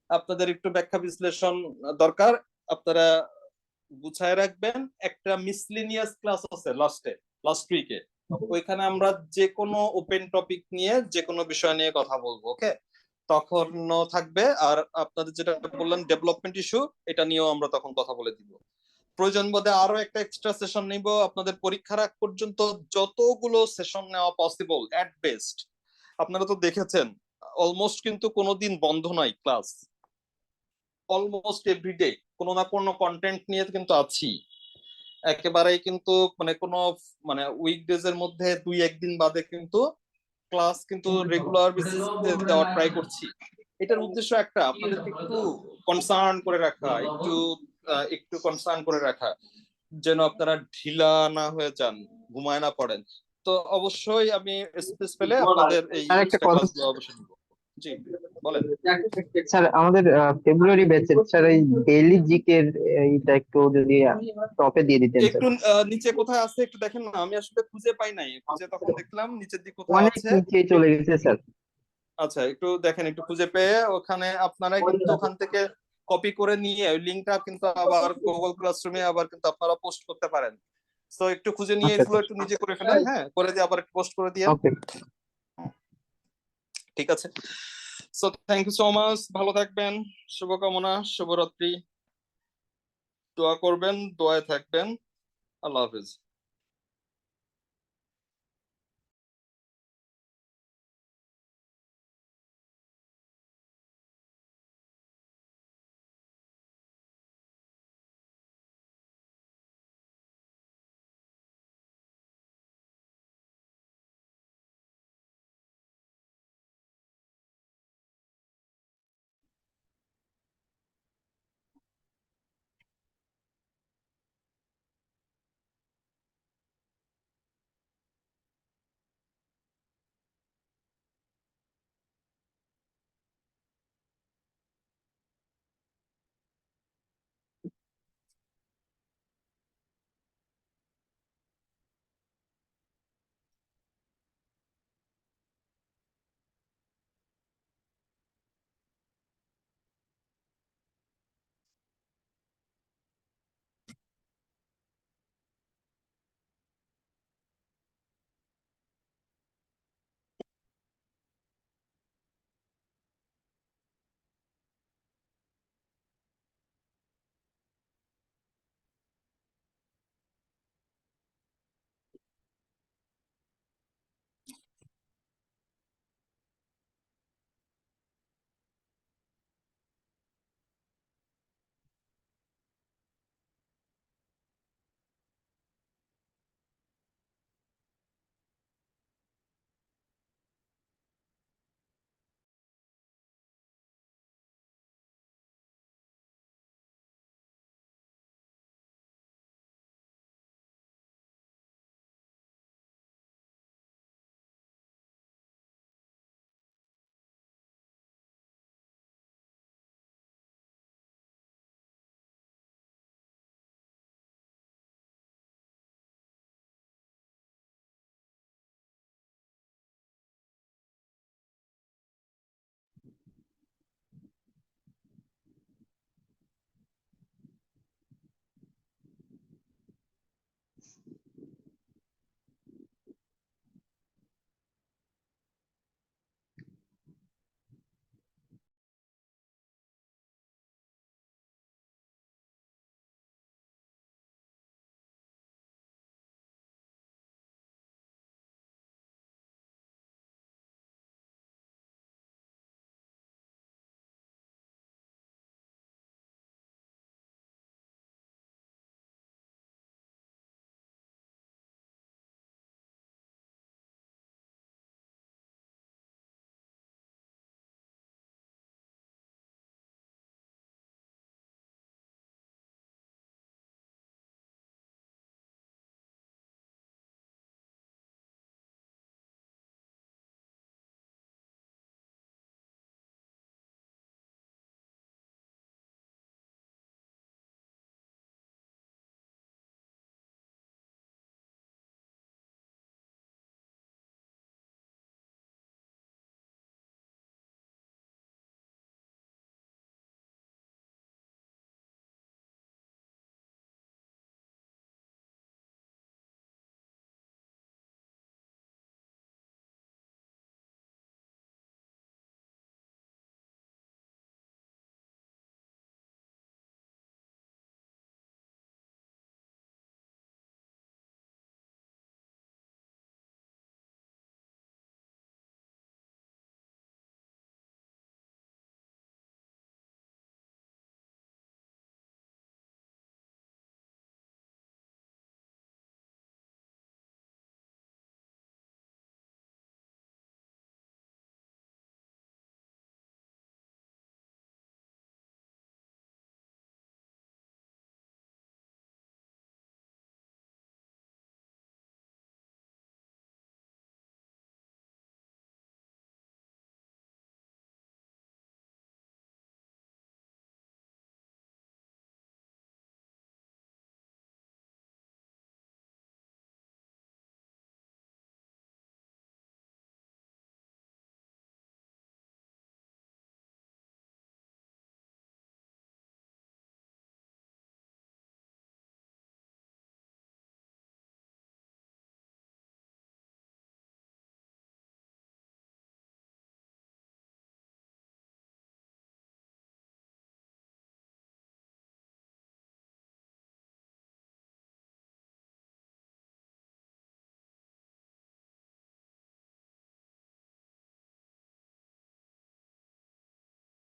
আপনাদের একটু ব্যাখ্যা বিশ্লেষণ দরকার, আপনারা গুছায় রাখবেন। একটা মিসলিনিয়াস ক্লাস আছে লাস্ট উইকে, ওইখানে আমরা যে কোনো ওপেন টপিক নিয়ে যে কোনো বিষয় নিয়ে কথা বলবো। ওকে, তখনও থাকবে। আর আপনাদের যেটা বললেন ডেভেলপমেন্ট ইস্যু, এটা নিয়েও আমরা তখন কথা বলে দিব। প্রয়োজন বোধে আরো একটা এক্সট্রা সেশন নিব, আপনাদের পরীক্ষার আগ পর্যন্ত যতগুলো সেশন নেওয়া পসিবল এট বেস্ট। আপনারা তো দেখেছেন অলমোস্ট কিন্তু কোনোদিন বন্ধ নাই ক্লাস, অলমোস্ট এভরিডে কোনো না কোনো কন্টেন্ট নিয়ে কিন্তু আছি। একেবারেই কিন্তু মানে কোনো মানে উইকডেজ এর মধ্যে 2-1 দিন বাদে কিন্তু ক্লাস কিন্তু রেগুলার বেসিসে দেওয়ার ট্রাই করছি। এটার উদ্দেশ্য একটা, আপনাদেরকে একটু কনসার্ন করে রাখা, একটু কনসার্ন করে রাখা, যেন আপনারা ঢিলা না হয়ে যান, ঘুমায় না পড়েন। তো অবশ্যই আমি স্পেস পেলে আপনাদের এই আর একটা কথা ক্লাসগুলো অবশ্যই নিব। জি বলেন। স্যার আমাদের ফেব্রুয়ারি ব্যাচের স্যার এই ডেইলি জিকের এইটা একটু যদি টপে দিয়ে দিতেন স্যার। একটু নিচে কোথায় আছে একটু দেখেন না, আমি আসলে খুঁজে পাই নাই, খুঁজে তখন দেখলাম নিচের দিকে কোথাও অনেক আছে। নিচে চলে গেছে স্যার। আচ্ছা একটু দেখেন, একটু খুঁজে পেয়ে ওখানে আপনারা কিন্তু ওখান থেকে কপি করে নিয়ে ওই লিঙ্কটা কিন্তু আবার গুগল ক্লাসরুমে আবার কিন্তু আপনারা পোস্ট করতে পারেন। তো একটু খুঁজে নিয়ে আচ্ছা এগুলো একটু নিজে করে ফেলেন, হ্যাঁ, করে দিয়ে আবার একটু পোস্ট করে দিয়ে। ওকে। ঠিক আছে, so thank you so much, ভালো থাকবেন, শুভকামনা, শুভরাত্রি, দোয়া করবেন, দোয়ায় থাকবেন, আল্লাহ হাফিজ।